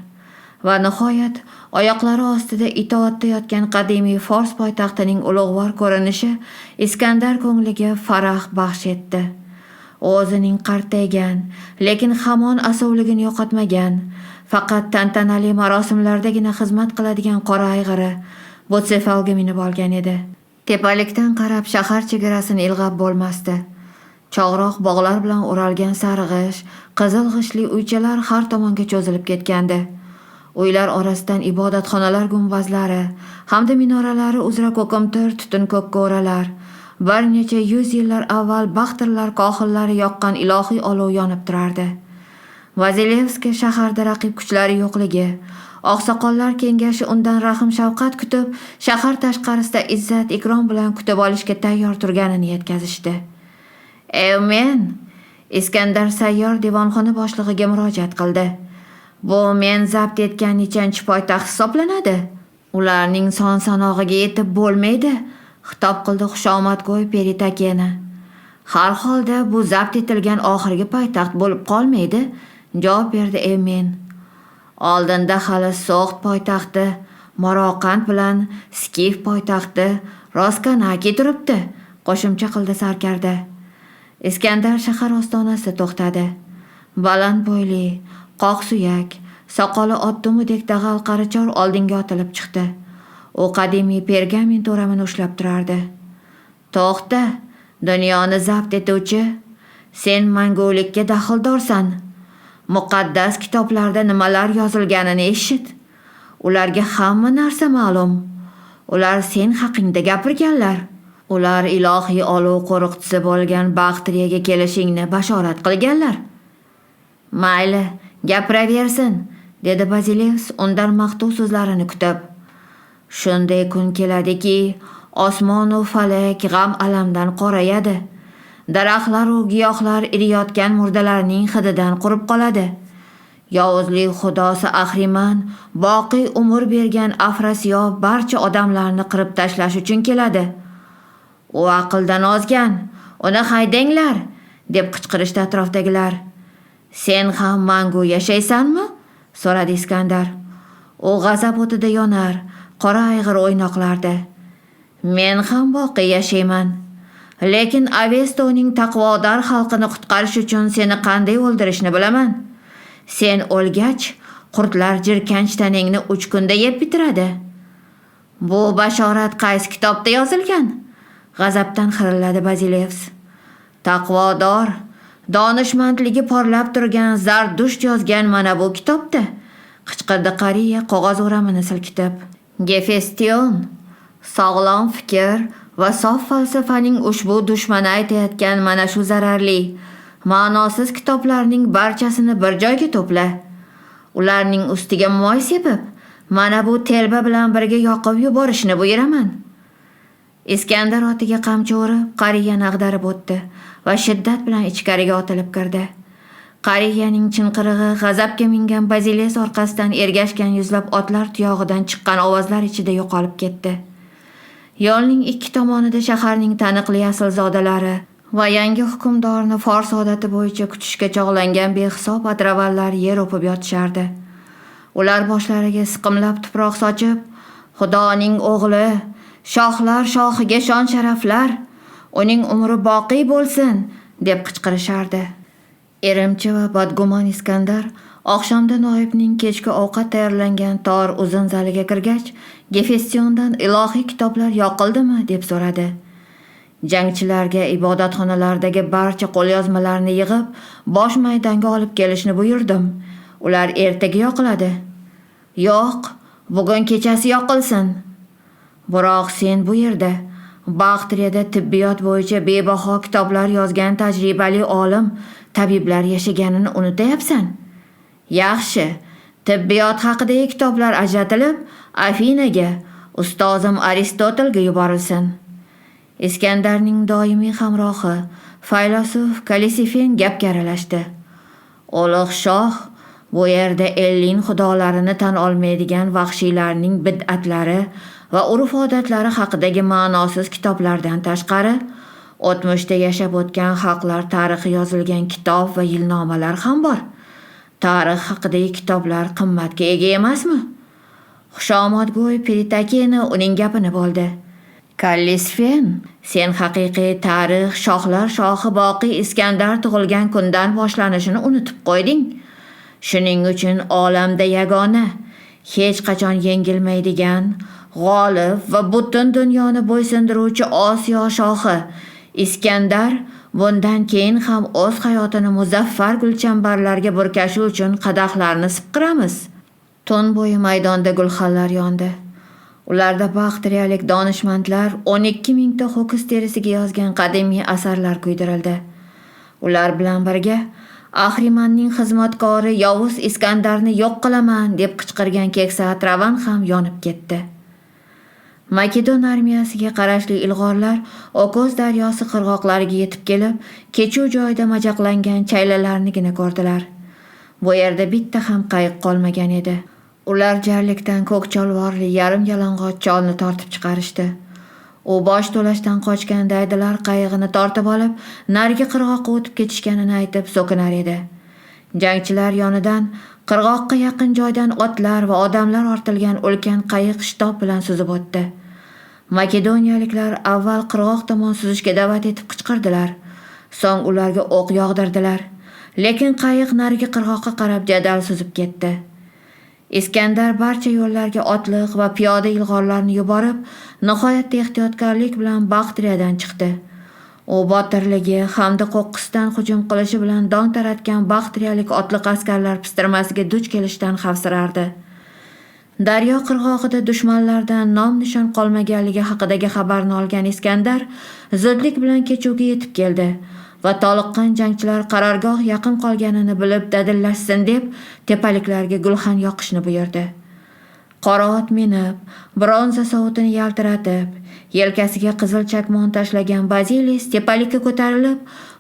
va nihoyat oyoqlari ostida itoatda yotgan qadimiy Fors poytaxtining ulug'vor ko'rinishi Iskandar ko'ngliga farah baxsh etdi. O'zining qartaygan, lekin hamon asovligini yo'qotmagan, faqat tantanali marosimlardagina xizmat qiladigan qora ayg'iri Butsefalga minib olgan edi. Tepalikdan qarab shahar chegarasini ilg'ab bo'lmasdi. Chog'roq bog'lar bilan o'ralgan sarg'ish, qizil g'ishli uychalar har tomonga cho'zilib ketgandi. Uylar orasidan ibodatxonalar gumbazlari hamda minoralari uzra ko'kimtir tutun ko'kka o'ralar, bir necha 100 yillar avval Baxtirlar qohillari yoqqan ilohiy olov yonib turardi. Vazilevskiy shaharda raqib kuchlari yo'qligi, oqsoqollar kengashi undan rahm shafqat kutib, shahar tashqarisida izzat ikrom bilan kutib olishga tayyor turganini yetkazishdi. Men Iskandar sayyor devonxona boshlig'iga murojaat qildi. Bu men zabt etgan nechanchi poytaxt hisoblanadi? Ularning son-sanog'iga yetib bo'lmaydi, xitob qildi xushomadgo'y Peritakena. Har holda bu zabt etilgan oxirgi poytaxt bo'lib qolmaydi, javob berdi Emin. Oldinda hali So'g'd poytaxti, Maroqand bilan Skif poytaxti, Roskanaki turibdi, qo'shimcha qildi sarkarda. Iskandar shahar ostonasida to'xtadi. Baland bo'yli, qoq suyak, soqoli otdumudek dag'al qarichor oldinga otilib chiqdi. U qadimiy pergamin to'ramini ushlab turardi. To'xta, dunyoni zabt etuvchi, sen mangulikka daxldorsan. Muqaddas kitoblarda nimalar yozilganini eshit. Ularga hamma narsa ma'lum. Ular sen haqingda gapirganlar. Ular ilohiy olov qo'riqchisi bo'lgan Baxtriyaga kelishingni bashorat qilganlar. Mayli, gapiraversin, dedi Bazilevs undan maqtov so'zlarini kutib. Shunday kun keladiki, osmon va falak g'am alamdan qorayadi. Daraxtlar va giyohlar eriyotgan murdalarning hididan qurib qoladi. Yovuzlik xudosi Ahriman boqiy umr bergan Afrasiyob barcha odamlarni qirib tashlash uchun keladi. U aqldan ozgan, uni haydanglar, deb qichqirishdi atrofdagilar. Sen ham mangu yashaysanmi? so'radi Iskandar. U g'azab o'tida yonar, qora ayg'ir o'ynoqlardi. Men ham boqiy yashayman. Lekin Avestoning taqvodor xalqini qutqarish uchun seni qanday o'ldirishni bilaman. Sen o'lgach, qurtlar jirkanch taningni 3 kunda yeb bitiradi. Bu bashorat qaysi kitobda yozilgan? G'azabdan xirilladi Bazilevs. Taqvodor, donishmandligi porlab turgan Zardusht yozgan mana bu kitobda, qichqirdi qariya qog'oz o'ramini silkitib. Gefestion, sog'lom fikr va sof falsafaning ushbu dushmani aytayotgan mana shu zararli, ma'nosiz kitoblarning barchasini bir joyga to'pla. Ularning ustiga moy sepib, mana bu telba bilan birga yoqib yuborishni buyuraman. Iskandar otiga qamchi urib, qariyani ag'darib o'tdi va shiddat bilan ichkariga otilib kirdi. Qariyaning chinqirig'i g'azabga mingan Baziles orqasidan ergashgan yuzlab otlar tuyog'idan chiqqan ovozlar ichida yo'qolib ketdi. Yo'lning ikki tomonida shaharning taniqli aslzodalari va yangi hukmdorni Fors odati bo'yicha kutishga chog'langan behisob atravallar yer o'pib yotishardi. Ular boshlariga siqimlab tuproq sochib, Xudoning o'g'li, shohlar shohiga shon sharaflar, uning umri boqiy bo'lsin, deb qichqirishardi. Erimchi va badgumon Iskandar oqshomda noibning kechki ovqat tayyorlangan tor uzun zaliga kirgach, Gefestiondan ilohiy kitoblar yoqildimi deb so'radi. Jangchilarga ibodatxonalardagi barcha qo'lyozmalarni yig'ib, bosh maydonga olib kelishni buyurdim. Ular ertaga yoqiladi. Yo'q, bugun kechasi yoqilsin. Biroq sen bu yerda Baxtriyada tibbiyot bo'yicha bebaho kitoblar yozgan tajribali olim, tabiblar yashaganini unutyapsan. Yaxshi, tibbiyot haqidagi kitoblar ajratilib, Afinaga, ustozim Aristotelga yuborilsin. Iskandarning doimiy hamrohi, faylasuf Kalisifen gapga aralashdi. Ulug' shoh bu yerda Ellin xudolarini tan olmaydigan vahshiylarning bid'atlari va urf-odatlari haqidagi ma'nosiz kitoblardan tashqari, o'tmishda yashab o'tgan xalqlar tarixi yozilgan kitob va yilnomalar ham bor. Tarix haqidagi kitoblar qimmatga ega emasmi? Xushomadgo'y Peritakena uning gapini bo'ldi. Kallisfen, sen haqiqiy tarix shohlar shohi boqiy Iskandar tug'ilgan kundan boshlanishini unutib qo'yding. Shuning uchun olamda yagona, hech qachon yengilmaydigan, g'olib va butun dunyoni bo'ysundiruvchi Osiyo shohi Iskandar bundan keyin ham o'z hayotini muzaffar gulchambarlarga burkashi uchun qadahlarni sipqiramiz. Tun bo'yi maydonda gulxanlar yondi. Ularda baxtriyalik donishmandlar 12 mingta ho'kiz terisiga yozgan qadimiy asarlar kuydirildi. Ular bilan birga Ahrimanning xizmatkori Yovuz Iskandarni yo'q qilaman deb qichqirgan keksa atravan ham yonib ketdi. Makedon armiyasiga qarashli ilg'orlar Okoz daryosi qirg'oqlariga yetib kelib, kechuv joyida majaqlangan chaylalarnigina ko'rdilar. Bu yerda bitta ham qayiq qolmagan edi. Ular jarlikdan ko'k cholvorli yarim yalang'och cholni tortib chiqarishdi. U bosh to'lashdan qochgan daydilar qayig'ini tortib olib, narigi qirg'oqqa o'tib ketishganini aytib so'kinar edi. Jangchilar yonidan qirg'oqqa yaqin joydan otlar va odamlar ortilgan ulkan qayiq shitob bilan suzib o'tdi. Makedoniyaliklar avval qirg'oq tomon suzishga da'vat etib qichqirdilar. So'ng ularga o'q yog'dirdilar. Lekin qayiq narigi qirg'oqqa qarab jadal suzib ketdi. Iskandar barcha yo'llarga otliq va piyoda ilg'orlarni yuborib, nihoyatda ehtiyotkorlik bilan Baxtriyadan chiqdi. U botirligi hamda qo'qqisdan hujum qilishi bilan dong taratgan baxtriyalik otliq askarlar pistirmasiga duch kelishdan xavfsirardi. Daryo qirg'og'ida dushmanlardan nom-nishon qolmaganligi haqidagi xabarni olgan Iskandar zudlik bilan kechuvga yetib keldi va toliqqan jangchilar qarorgoh yaqin qolganini bilib dadillashsin deb tepaliklarga gulxan yoqishni buyurdi. Qora ot minib, bronza sovutini yaltiratib, yelkasiga qizil chakmon tashlagan Bazilis tepalikka ko'tarilib,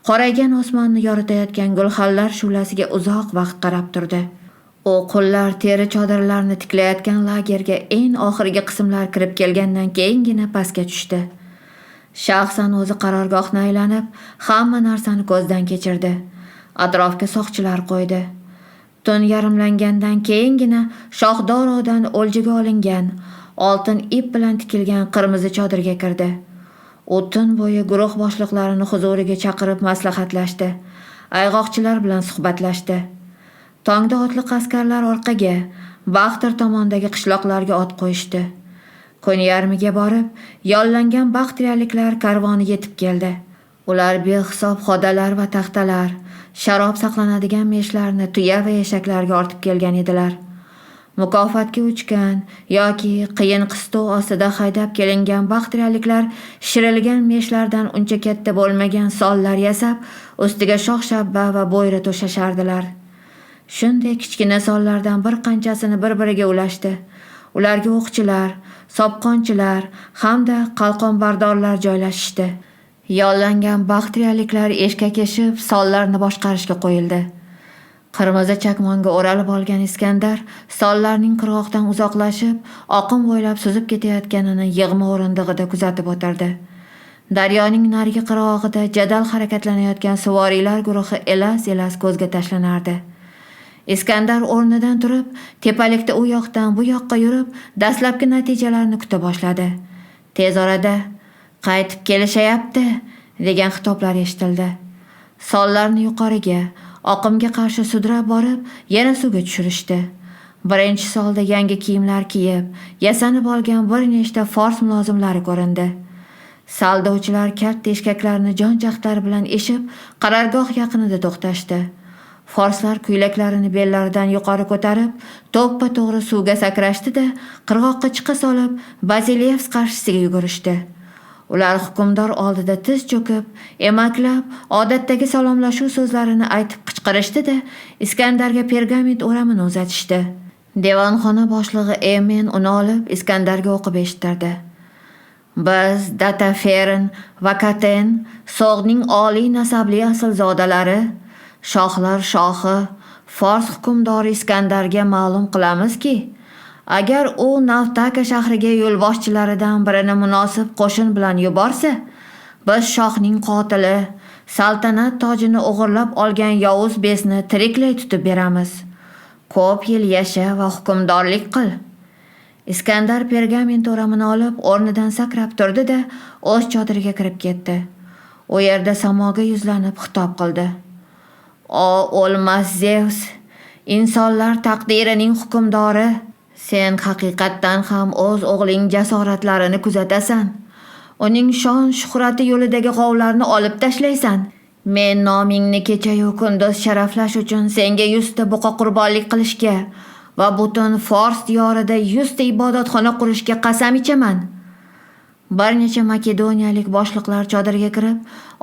qoraygan osmonni yoritayotgan gulxanlar shu'lasiga uzoq vaqt qarab turdi. U qullar teri chodirlarni tiklayotgan lagerga eng oxirgi qismlar kirib kelgandan keyingina pastga tushdi. Shaxsan o'zi qarorgohni aylanib, hamma narsani ko'zdan kechirdi. Atrofga soqchilar qo'ydi. Tun yarimlangandan keyingina Shohdorodan o'ljaga olingan oltin ip bilan tikilgan qirmizi chodirga kirdi. U tun bo'yi guruh boshliqlarini huzuriga chaqirib maslahatlashdi. Ayg'oqchilar bilan suhbatlashdi. Tongda otliq askarlar orqaga, Baxtir tomondagi qishloqlarga ot qo'yishdi. Kun yarmiga borib, yollangan baxtriyaliklar karvoni yetib keldi. Ular behisob xodalar va taxtalar, sharob saqlanadigan meshlarni tuya va eshaklarga ortib kelgan edilar. Mukofotga uchgan yoki qiyin qistov ostida haydab kelingan baxtriyaliklar shirilgan meshlardan uncha katta bo'lmagan sollar yasab, ustiga shox-shabba va bo'yra to'shashardilar. Shunday kichkina sollardan bir qanchasini bir-biriga ulashdi. Ularga o'qchilar, sopqonchilar hamda qalqonbardorlar joylashishdi. Yollangan baxtriyaliklar eshkak eshib sollarni boshqarishga qo'yildi. Qirmizi chakmonga o'ralib olgan Iskandar sollarning qirg'oqdan uzoqlashib, oqim bo'ylab suzib ketayotganini yig'ma o'rindig'ida kuzatib o'tirdi. Daryoning narigi qirg'og'ida jadal harakatlanayotgan suvoriylar guruhi elas-elas ko'zga tashlanardi. Iskandar o'rnidan turib, tepalikda u yoqdan bu yoqqa yurib, dastlabki natijalarni kuta boshladi. Tez orada qaytib kelishayapti degan xitoblar eshitildi. Sollarni yuqoriga, oqimga qarshi sudrab borib, yana suvga tushirishdi. Birinchi solda yangi kiyimlar kiyib, yasanib olgan bir nechta fors mulozimlari ko'rindi. Saldovchilar katta eshkaklarni jon-jahdlari bilan eshib, qarorgoh yaqinida to'xtashdi. Forslar kuylaklarini bellaridan yuqori ko'tarib, to'ppa-to'g'ri suvga sakrashdi-da, qirg'oqqa chiqa solib, Bazilevs qarshisiga yugurishdi. Ular hukmdor oldida tiz cho'kib, emaklab, odatdagi salomlashuv so'zlarini aytib qichqirishdi-da, Iskandarga pergament o'ramini uzatishdi. Devonxona boshlig'i Emen uni olib Iskandarga o'qib eshittirdi. Biz Dataferin va Katen, Sog'ning oliy nasabli aslzodalari, shohlar shohi, Fors hukmdori Iskandarga ma'lum qilamizki, agar u Navtaka shahriga yo'lboshchilaridan birini munosib qo'shin bilan yuborsa, biz shohning qotili, saltanat tojini o'g'irlab olgan Yovuz besni tiriklay tutib beramiz. Ko'p yil yasha va hukmdorlik qil. Iskandar pergament o'ramini olib, o'rnidan sakrab turdi-da, o'z chodiriga kirib ketdi. U yerda samoga yuzlanib xitob qildi. O o'lmas Zevs, insonlar taqdirining hukmdori, sen haqiqatdan ham o'z o'g'ling jasoratlarini kuzatasan. Uning shon shuhrati yo'lidagi g'ovlarni olib tashlaysan. Men nomingni kecha-yu kunduz sharaflash uchun senga 100 ta buqa qurbonlik qilishga va butun Fors diyorida 100 ta ibodatxona qurishga qasam ichaman. Bir necha makedoniyalik boshliqlar chodiriga kirib,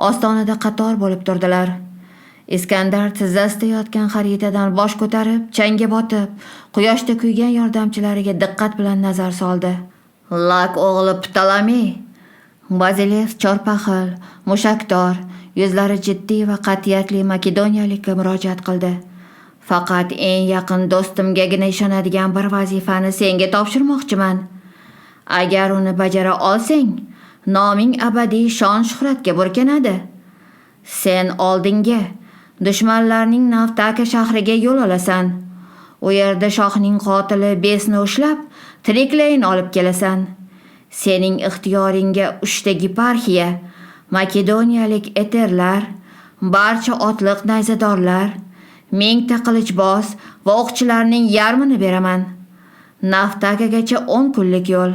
ostonada qator bo'lib turdilar. Iskandar tizzasida yotgan xaritadan bosh ko'tarib, changga botib, quyoshda kuygan yordamchilariga diqqat bilan nazar soldi. Lak o'g'li Ptolomey, Bazilevs chorpahil, mushakdor, yuzlari jiddiy va qat'iyatli makedoniyalikka murojaat qildi. Faqat eng yaqin do'stimgagina ishonadigan bir vazifani senga topshirmoqchiman. Agar uni bajara olsang, noming abadiy shon-shuhratga burkanadi. Sen oldinga dushmanlarning Navtaka shahriga yo'l olasan. U yerda shohning qotili besni ushlab, tiriklayin olib kelasan. Sening ixtiyoringga 3 ta yeparxiya, makedoniyalik eterlar, barcha otliq nayzadorlar, 1000 ta qilichboz va o'qchilarning yarmini beraman. Navtakagacha 10 kunlik yo'l.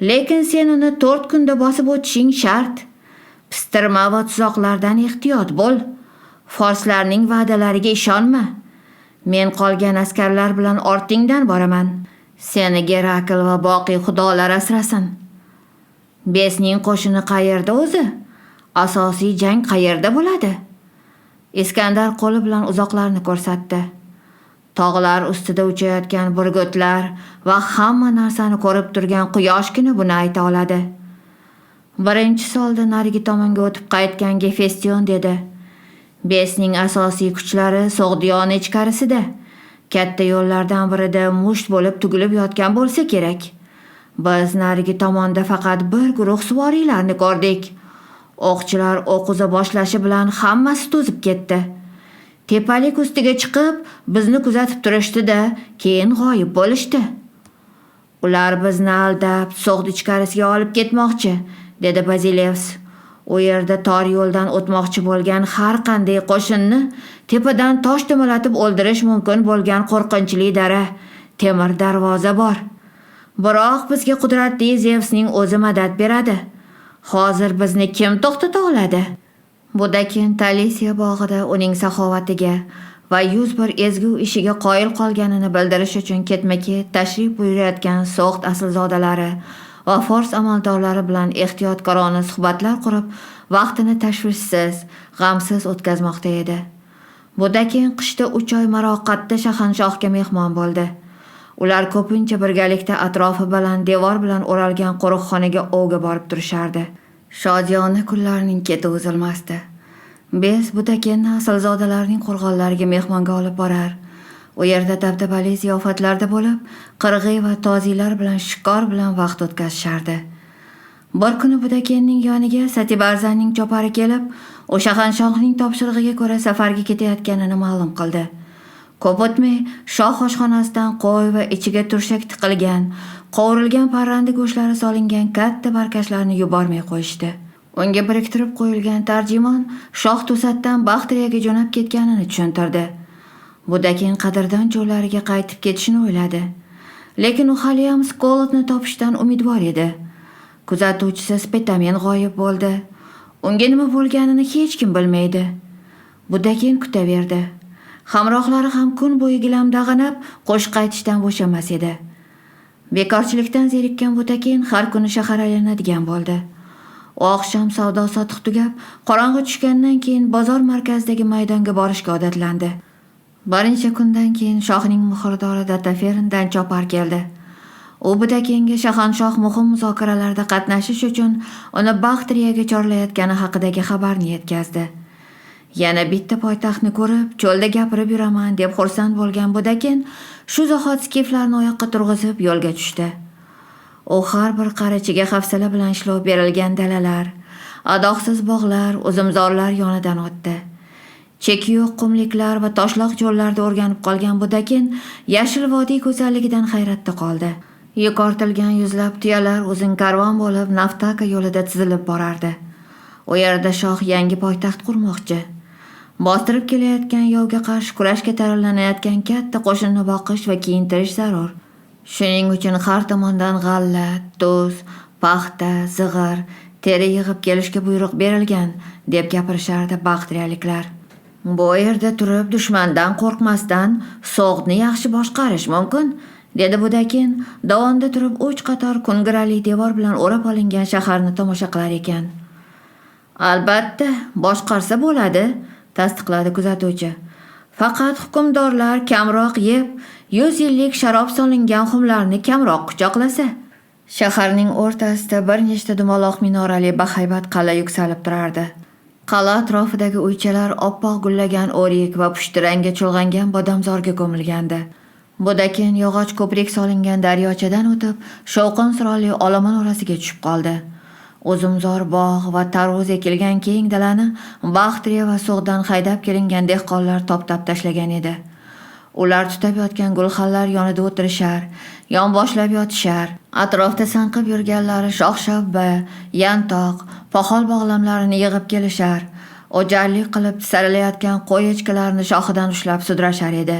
Lekin sen uni 4 kunda bosib o'tishing shart. Pistirma va tuzoqlardan ehtiyot bo'l. Forslarning va'dalariga ishonma. Men qolgan askarlar bilan ortingdan boraman. Seni Gerakl va boqiy xudolar asrasin. Besning qo'shini qayerda o'zi? Asosiy jang qayerda bo'ladi? Iskandar qo'li bilan uzoqlarni ko'rsatdi. Tog'lar ustida uchayotgan burgutlar va hamma narsani ko'rib turgan quyoshgina buni ayta oladi. Birinchi solda narigi tomonga o'tib qaytgan Gefestion dedi. Besning asosiy kuchlari So'g'diyon ichkarisida, katta yo'llardan birida musht bo'lib tugilib yotgan bo'lsa kerak. Biz narigi tomonda faqat bir guruh suvoriylarni ko'rdik. O'qchilar o'q uza boshlashi bilan hammasi to'zib ketdi. Tepalik ustiga chiqib, bizni kuzatib turishdi-da, keyin g'oyib bo'lishdi. Ular bizni aldab, so'g'd ichkarisiga olib ketmoqchi, dedi Bazilevs. U yerda tor yo'ldan o'tmoqchi bo'lgan har qanday qo'shinni tepadan tosh dumalatib o'ldirish mumkin bo'lgan qo'rqinchli dara, temir darvoza bor. Biroq bizga qudratli Zevsning o'zi madad beradi. Hozir bizni kim to'xtata oladi? Budakin Talisiya bog'ida uning saxovatiga va 101 ezgu ishiga qoyil qolganini bildirish uchun ketma-ket tashrif buyurayotgan so'g'd aslzodalari va fors amaldorlari bilan ehtiyotkorona suhbatlar qurib, vaqtini tashvishsiz, g'amsiz o'tkazmoqda edi. Budakin qishda 3 oy Maroqatda shahanshohga mehmon bo'ldi. Ular ko'pincha birgalikda atrofi bilan devor bilan o'ralgan qo'riqxonaga ovga borib turishardi. Shodiyona kunlarning keti uzilmasdi. Biz Budakinni aslzodalarning qo'rg'onlariga mehmonga olib borar. U yerda dabdabali ziyofatlarda bo'lib, qirg'iy va toziylar bilan shikor bilan vaqt o'tkazishardi. Bir kuni Budakinning yoniga Satibarzanning chopari kelib, u shahanshohning topshirig'iga ko'ra safarga ketayotganini ma'lum qildi. Ko'p o'tmay shoh oshxonasidan qo'y va ichiga turshak tiqilgan, qovurilgan parranda go'shtlari solingan katta barkashlarni yubormay qo'yishdi. Unga biriktirib qo'yilgan tarjimon shoh to'satdan Baxtriyaga jo'nab ketganini tushuntirdi. Budakin qadrdon jo'lariga qaytib ketishni o'yladi. Lekin u haliyam Skolotni topishdan umidvor edi. Kuzatuvchisi Spetamen g'oyib bo'ldi. Unga nima bo'lganini hech kim bilmaydi. Budakin kutaverdi. Hamrohlari ham kun bo'yi gilamdag'anab, qo'shiq aytishdan bo'shamas edi. Bekorchilikdan zerikkan Budakin har kuni shahar aylanadigan bo'ldi. U oqshom savdo-sotiq tugab, qorong'i tushgandan keyin bozor markazidagi maydonga borishga odatlandi. Bir necha kundan keyin shohning muhrdori Dataferindan chopar keldi. U Budakinga shahanshoh muhim muzokaralarda qatnashish uchun uni Baxtriyaga chorlayotgani haqidagi xabarni yetkazdi. Yana bitta poytaxtni ko'rib, cho'lda gapirib yuraman deb xursand bo'lgan Budakin shu zahot skiflarni oyoqqa turg'izib yo'lga tushdi. U har bir qarichiga hafsala bilan ishlov berilgan dalalar, adoqsiz bog'lar, uzumzorlar yonidan o'tdi. Cheki yo'q qumliklar va toshloq yo'llarda o'rganib qolgan Budakin yashil vodiy go'zalligidan hayratda qoldi. Yuqortilgan yuzlab tuyalar uzun karvon bo'lib Naftaka yo'lida tizilib borardi. U yerda shoh yangi poytaxt qurmoqchi. Bostirib kelayotgan yovga qarshi kurashga tayyorlanayotgan katta qo'shinni boqish va kiyintirish zarur. Shuning uchun har tomondan g'alla, tuz, paxta, zig'ir, teri yig'ib kelishga buyruq berilgan, deb gapirishardi baxtriyaliklar. Bu yerda turib dushmandan qo'rqmasdan so'g'dni yaxshi boshqarish mumkin, dedi Budakin, dovonda turib 3 qator kungirali devor bilan o'rab olingan shaharni tomosha qilar ekan. Albatta, boshqarsa bo'ladi, tasdiqladi kuzatuvchi. Faqat hukmdorlar kamroq yeb, 100 yillik sharob solingan xumlarni kamroq quchoqlasa. Shaharning o'rtasida bir nechta dumaloq minorali bahaybat qala yuksalib turardi. Qala atrofidagi uychalar oppoq gullagan o'rik va pushti rangga chulg'angan bodomzorga ko'milgandi. Budakin yog'och ko'prik solingan daryochadan o'tib, shovqin suroli olomon orasiga tushib qoldi. Uzumzor bog' va tarvuz ekilgan keng dalani Baxtriya va So'g'dan haydab kelingan dehqonlar toptab tashlagan edi. Ular tutab yotgan gulxanlar yonida o'tirishar, yonboshlab yotishar. Atrofda sanqib yurganlari shox-shabba, yantoq, poxol bog'lamlarini yig'ib kelishar. O'jarlik qilib saralayotgan qo'y echkilarni shoxidan ushlab sudrashar edi.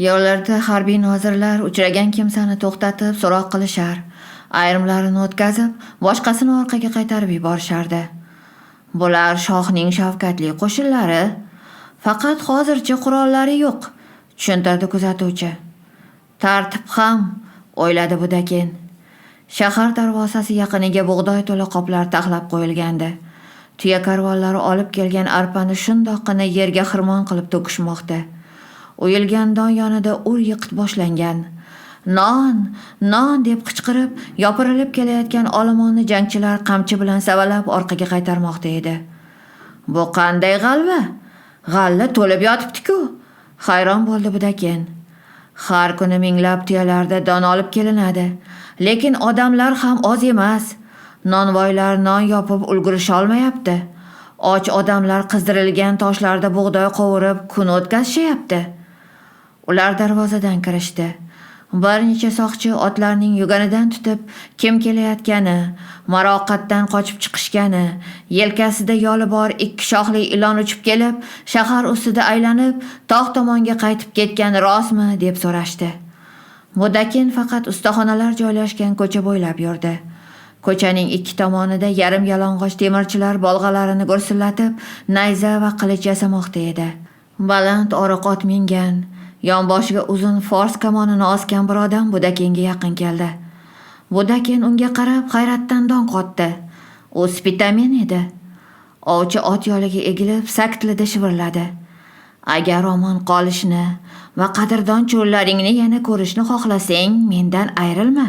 Yo'llarda harbiy nozirlar uchragan kimsani to'xtatib so'roq qilishar. Ayrimlarini o'tkazib, boshqasini orqaga qaytarib yuborishardi. Bular shohning shavkatli qo'shinlari, faqat hozircha qurollari yo'q, tushuntirdi kuzatuvchi. Tartib ham, o'yladi Budakin. Shahar darvozasi yaqiniga bug'doy to'la qoplar taxlab qo'yilgandi. Tuya karvonlari olib kelgan arpani shundoqqina yerga xirmon qilib to'kishmoqda. O'yilgan don yonida ur yiqit boshlangan. Non, non deb qichqirib, yopirilib kelayotgan olomonni jangchilar qamchi bilan savalab orqaga qaytarmoqda edi. Bu qanday g'alva? G'alla to'lib yotibdi-ku, hayron bo'ldi Budakin. Har kuni minglab tuyalarda don olib kelinadi, lekin odamlar ham oz emas. Nonvoylar non yopib ulgurisha olmayapti. Och odamlar qizdirilgan toshlarda bug'doy qovurib kun o'tkazishyapti. Ular darvozadan kirishdi. Bir necha soqchi otlarning yuganidan tutib, kim kelayotgani, maroqatdan qochib chiqishgani, yelkasida yoli bor 2 shoxli ilon uchib kelib, shahar ustida aylanib, tog' tomonga qaytib ketgani rostmi deb so'rashdi. Mudakin faqat ustaxonalar joylashgan ko'cha bo'ylab yurdi. Ko'chaning 2 tomonida yarim yalang'och temirchilar bolg'alarini gursillatib, nayza va qilich yasamoqda edi. Baland oriq ot mingan, yonboshiga uzun fors kamonini osgan bir odam Budakinga yaqin keldi. Budakin unga qarab hayratdan dong qotdi. U Spitamen edi. Ovchi ot yoliga egilib saktilida shivirladi. Agar omon qolishni va qadrdon cho'llaringni yana ko'rishni xohlasang, mendan ayrilma.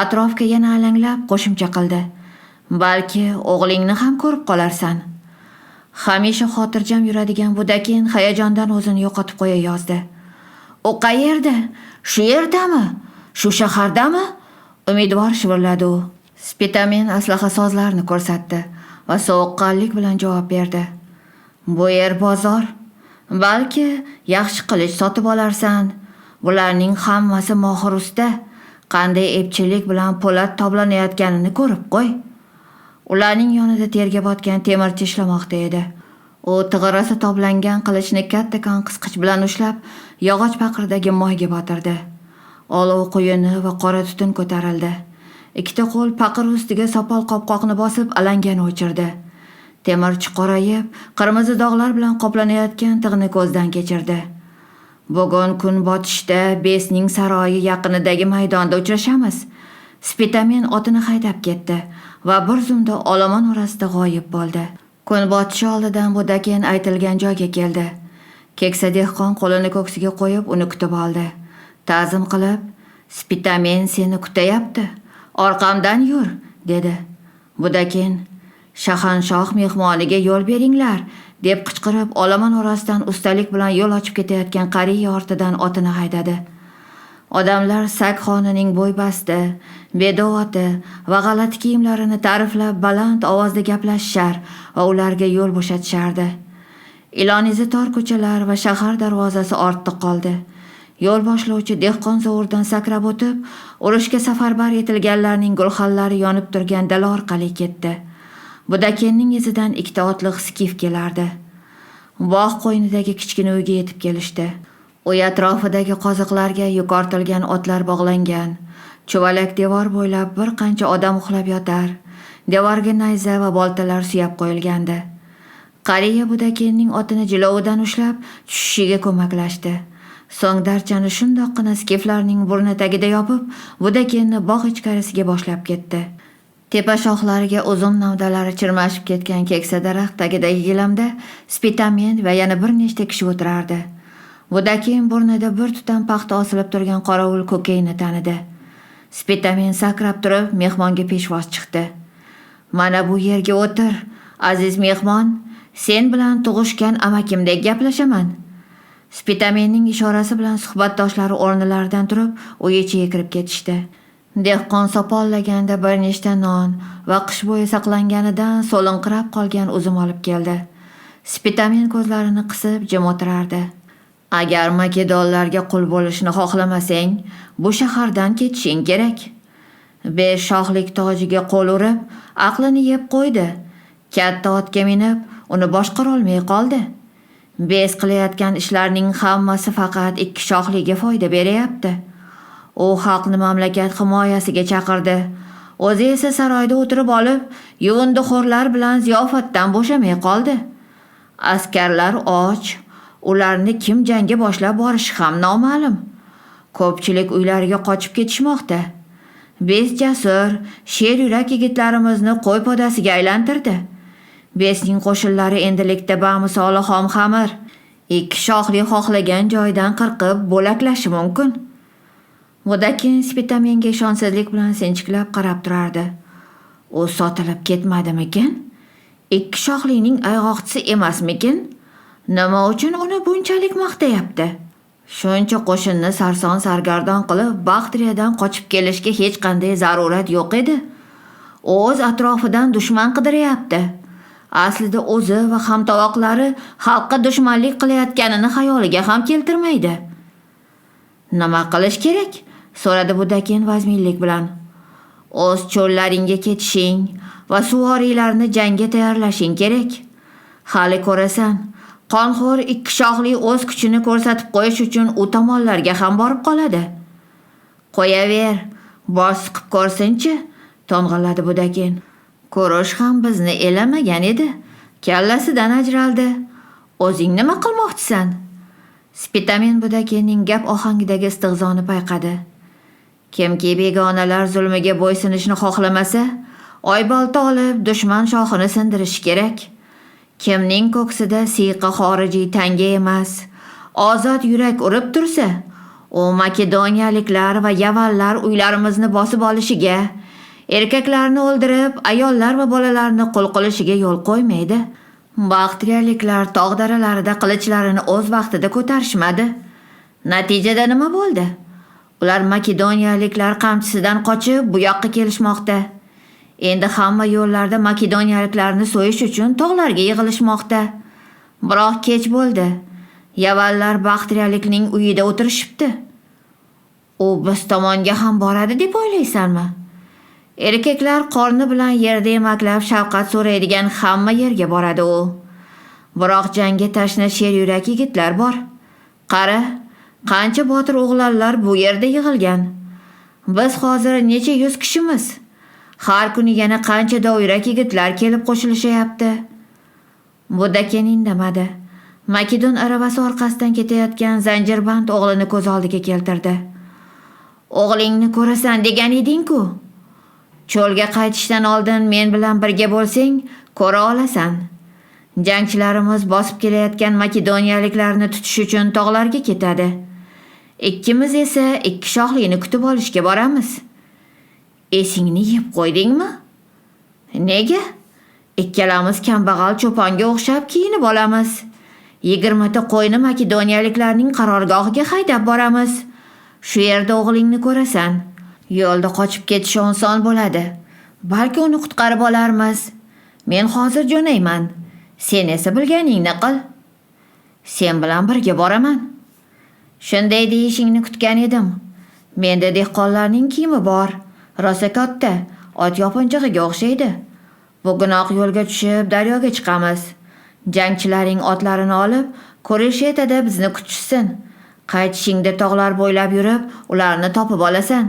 Atrofga yana alanglab qo'shimcha qildi. Balki o'g'lingni ham ko'rib qolarsan. Hamisha xotirjam yuradigan Budakin hayajondan o'zini yo'qotib qo'ya yozdi. U qayerda? Shu yerdami? Shu shahardami? Umidvor shivirladi u. Spitamen aslaha sozlarni ko'rsatdi va sovuqqonlik bilan javob berdi. Bu yer bozor. Balki yaxshi qilich sotib olarsan. Bularning hammasi mohir usta. Qanday epchilik bilan po'lat toblanayotganini ko'rib qo'y. Ularning yonida terga botgan temirchi ishlamoqda edi. U tig'irasi toblangan qilichni kattakon qisqich bilan ushlab, yog'och paqirdagi moyga botirdi. Olov quyuni va qora tutun ko'tarildi. Ikkita qo'l paqir ustiga sopol qopqoqni bosib alangani o'chirdi. Temirchi qorayib, qirmizi dog'lar bilan qoplanayotgan tig'ni ko'zdan kechirdi. Bugun kun botishda Besning saroyi yaqinidagi maydonda uchrashamiz. Spitamen otini haydab ketdi va bir zumda olomon orasida g'oyib bo'ldi. Kun botishi oldidan Budakin aytilgan joyga keldi. Keksa dehqon qo'lini ko'ksiga qo'yib uni kutib oldi. Ta'zim qilib, Spitamen seni kutayapti. Orqamdan yur, dedi. Budakin, shahanshoh mehmoniga yo'l beringlar, deb qichqirib olomon orasidan ustalik bilan yo'l ochib ketayotgan qariya ortidan otini haydadi. Odamlar Sakxonining bo'ybasti, bedovati va g'alati kiyimlarini ta'riflab baland ovozda gaplashishar va ularga yo'l bo'shatishardi. Ilonizi tor ko'chalar va shahar darvozasi ortda qoldi. Yo'l boshlovchi dehqon zovurdan sakrab o'tib, urushga safarbar etilganlarning gulxanlari yonib turgan dala orqali ketdi. Budakinning izidan 2 otliq skif kelardi. Bog' qo'ynidagi kichkina uyga yetib kelishdi. Uy atrofidagi qoziqlarga yuqortilgan otlar bog'langan. Chuvalak devor bo'ylab bir qancha odam uxlab yotar. Devorga nayza va boltalar suyab qo'yilgandi. Qariya Budakinning otini jilovidan ushlab, tushishiga ko'maklashdi. So'ng darchani shundoqqina skiflarning burni tagida yopib, Budakinni bog' ichkarisiga boshlab ketdi. Tepa shoxlariga uzun navdalari chirmashib ketgan keksa daraxt tagidagi gilamda Spitamen va yana bir nechta kishi o'tirardi. Budakin burnida bir tutam paxta osilib turgan qorovul ko'kayni tanidi. Spitamen sakrab turib mehmonga peshvoz chiqdi. Mana bu yerga o'tir, aziz mehmon, sen bilan tug'ishgan amakimdek gaplashaman. Spitamenning ishorasi bilan suhbatdoshlari o'rnlaridan turib, uy ichiga kirib ketishdi. Dehqon sopollaganda bir nechta non va qish bo'yi saqlanganidan so'linqirab qolgan uzum olib keldi. Spitamen ko'zlarini qisib jim o'tirardi. Agar makedonlarga qul bo'lishni xohlamasang, bu shahardan ketishing kerak. 5 shohlik tojiga qo'l urib, aqlini yeb qo'ydi. Katta otga minib, uni boshqara olmay qoldi. Bes qilayotgan ishlarning hammasi faqat 2 shohliga foyda beryapti. U xalqni mamlakat himoyasiga chaqirdi. O'zi esa saroyda o'tirib olib, yuvindixo'rlar bilan ziyofatdan bo'shamay qoldi. Askarlar och, ularni kim jangga boshlab borishi ham noma'lum. Ko'pchilik uylariga qochib ketishmoqda. Bes jasur, sher yurak yigitlarimizni qo'y podasiga aylantirdi. Besning qo'shinlari endilikda bamisoli xom-xamir, 2 shohli xohlagan joydan qirqib bo'laklashi mumkin. Budakin Spitamenga ishonchsizlik bilan sinchiklab qarab turardi. U sotilib ketmadimikin? 2 shohlining ayg'oqchisi emasmikin? Nima uchun uni bunchalik maqtayapti? Shuncha qo'shinni sarson sargardon qilib, Baxtriyadan qochib kelishga hech qanday zarurat yo'q edi. O'z atrofidan dushman qidiryapti. Aslida o'zi va hamtovoqlari xalqqa dushmanlik qilayotganini xayoliga ham keltirmaydi. Nima qilish kerak? So'radi Budakin vazminlik bilan. O'z cho'llaringga ketishing va suvoriylarni jangga tayyorlashing kerak. Hali ko'rasan, qonxo'r ikki shohli o'z kuchini ko'rsatib qo'yish uchun u tomonlarga ham borib qoladi. Qo'yaver, bosh siqib ko'rsinchi, to'ng'illadi Budakin. Ko'rish ham bizni elamagan edi. Kallasidan ajraldi. O'zing nima qilmoqchisan? Spitamin Budakinning gap ohangidagi istig'zoni payqadi. Kimki begonalar zulmiga bo'ysunishni xohlamasa, oybolta olib dushman shoxini sindirishi kerak. Kimning ko'ksida siyqa xorijiy tanga emas, ozod yurak urib tursa, u makedoniyaliklar va yavanlar uylarimizni bosib olishiga, erkaklarni o'ldirib, ayollar va bolalarni qul qilishiga yo'l qo'ymaydi. Baktriyaliklar tog' daralarida qilichlarini o'z vaqtida ko'tarishmadi. Natijada nima bo'ldi? Ular makedoniyaliklar qamchisidan qochib bu yoqqa kelishmoqda. Endi hamma yo'llarda makedoniyaliklarni so'yish uchun tog'larga yig'ilishmoqda. Biroq kech bo'ldi. Yavanlar baktriyalikning uyida o'tirishibdi. U biz tomonga ham boradi deb o'ylaysanmi? Erkaklar qorni bilan yerda emaklab shafqat so'raydigan hamma yerga boradi u. Biroq jangga tashna sher yurak yigitlar bor. Qara, qancha botir o'g'lonlar bu yerda yig'ilgan. Biz hozir necha yuz kishimiz. Har kuni yana qancha dovyurak yigitlar kelib qo'shilishyapti. Budakin indamadi. Makedon aravasi orqasidan ketayotgan zanjirband o'g'lini ko'z oldiga keltirdi. O'g'lingni ko'rasan degan eding-ku. Cho'lga qaytishdan oldin men bilan birga bo'lsang, ko'ra olasan. Jangchilarimiz bosib kelayotgan makedoniyaliklarni tutish uchun tog'larga ketadi. Ikkimiz esa ikki shohlikni kutib olishga boramiz. Esingni yeb qo'ydingmi? Nega? Ikkalamiz kambag'al cho'ponga o'xshab kiyinib olamiz. 20 ta qo'yni makedoniyaliklarning qarorgohiga haydab boramiz. Shu yerda o'g'lingni ko'rasan. Yo'lda qochib ketish oson bo'ladi. Balki uni qutqarib olarmiz. Men hozir jo'nayman. Sen esa bilganingni qil. Sen bilan birga boraman. Shunday deyishingni kutgan edim. Menda dehqonlarning kiyimi bor. Rosa katta, ot yopinchig'iga o'xshaydi. Bugunoq yo'lga tushib daryoga chiqamiz. Jangchilaring otlarini olib, Koreshetada bizni kutishsin. Qaytishingda tog'lar bo'ylab yurib, ularni topib olasan.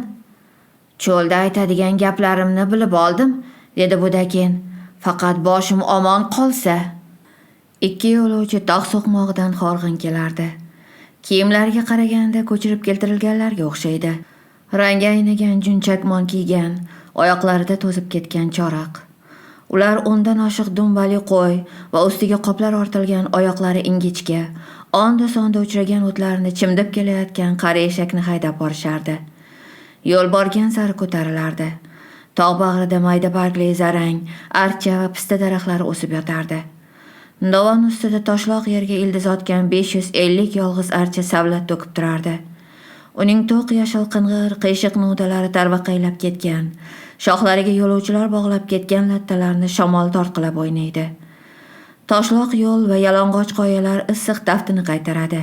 Cho'lda aytadigan gaplarimni bilib oldim, dedi Budakin. Faqat boshim omon qolsa. Ikki yo'lovchi tog' so'qmog'idan horg'in kelardi. Kiyimlarga qaraganda ko'chirib keltirilganlarga o'xshaydi. Rangi aynagan junchakmon kiygan, oyoqlarida to'zib ketgan choraq. Ular o'ndan oshiq dumbali qo'y va ustiga qoplar ortilgan oyoqlari ingichka, onda-sonda uchragan o'tlarni chimdib kelayotgan qari eshakni haydab borishardi. Yo'l borgan sari ko'tarilardi. Tog' bag'rida mayda bargli zarang, archa va pista daraxtlari o'sib yotardi. Dovon ustida toshloq yerga ildiz otgan 550 yolg'iz archa savlat to'kib turardi. Uning to'q yashil qing'ir qiyshiq novdalari tarvaqaylab ketgan, shoxlariga yo'lovchilar bog'lab ketgan lattalarni shamol tortqilab o'ynaydi. Toshloq yo'l va yalang'och qoyalar issiq taftini qaytaradi.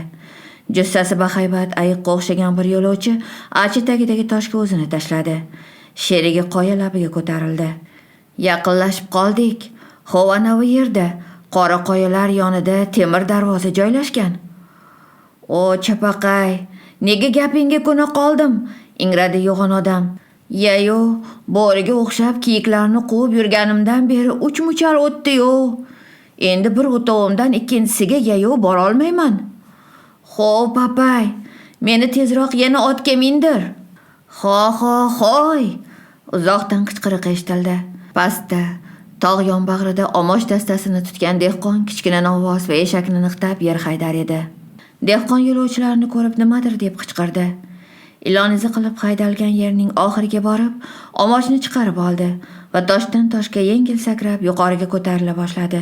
Jussasi bahaybat ayiqqa o'xshagan bir yo'lovchi archa tagidagi toshga o'zini tashladi. Sherigi qoya labiga ko'tarildi. Yaqinlashib qoldik. Hovanavi yerda qora qoyalar yonida temir darvoza joylashgan. O chapaqay, nega gapingga ko'na qoldim? Ingradi yo'g'on odam. Yayo, bo'riga o'xshab kiyiklarni quvib yurganimdan beri 3 muchal o'tdi-yu. Endi bir o'tovimdan ikkinchisiga yayo bora olmayman. Xo'p, papay, meni tezroq yana otga mindir. Hoy. Uzoqdan qichqiriq eshitildi. Pastda tog' yonbag'rida omoch dastasini tutgan dehqon kichkina novoz va eshakni niqtab yer haydar edi. Dehqon yo'lovchilarni ko'rib nimadir deb qichqirdi. Ilon izi qilib haydalgan yerning oxiriga borib, omochni chiqarib oldi va toshdan toshga yengil sakrab yuqoriga ko'tarila boshladi.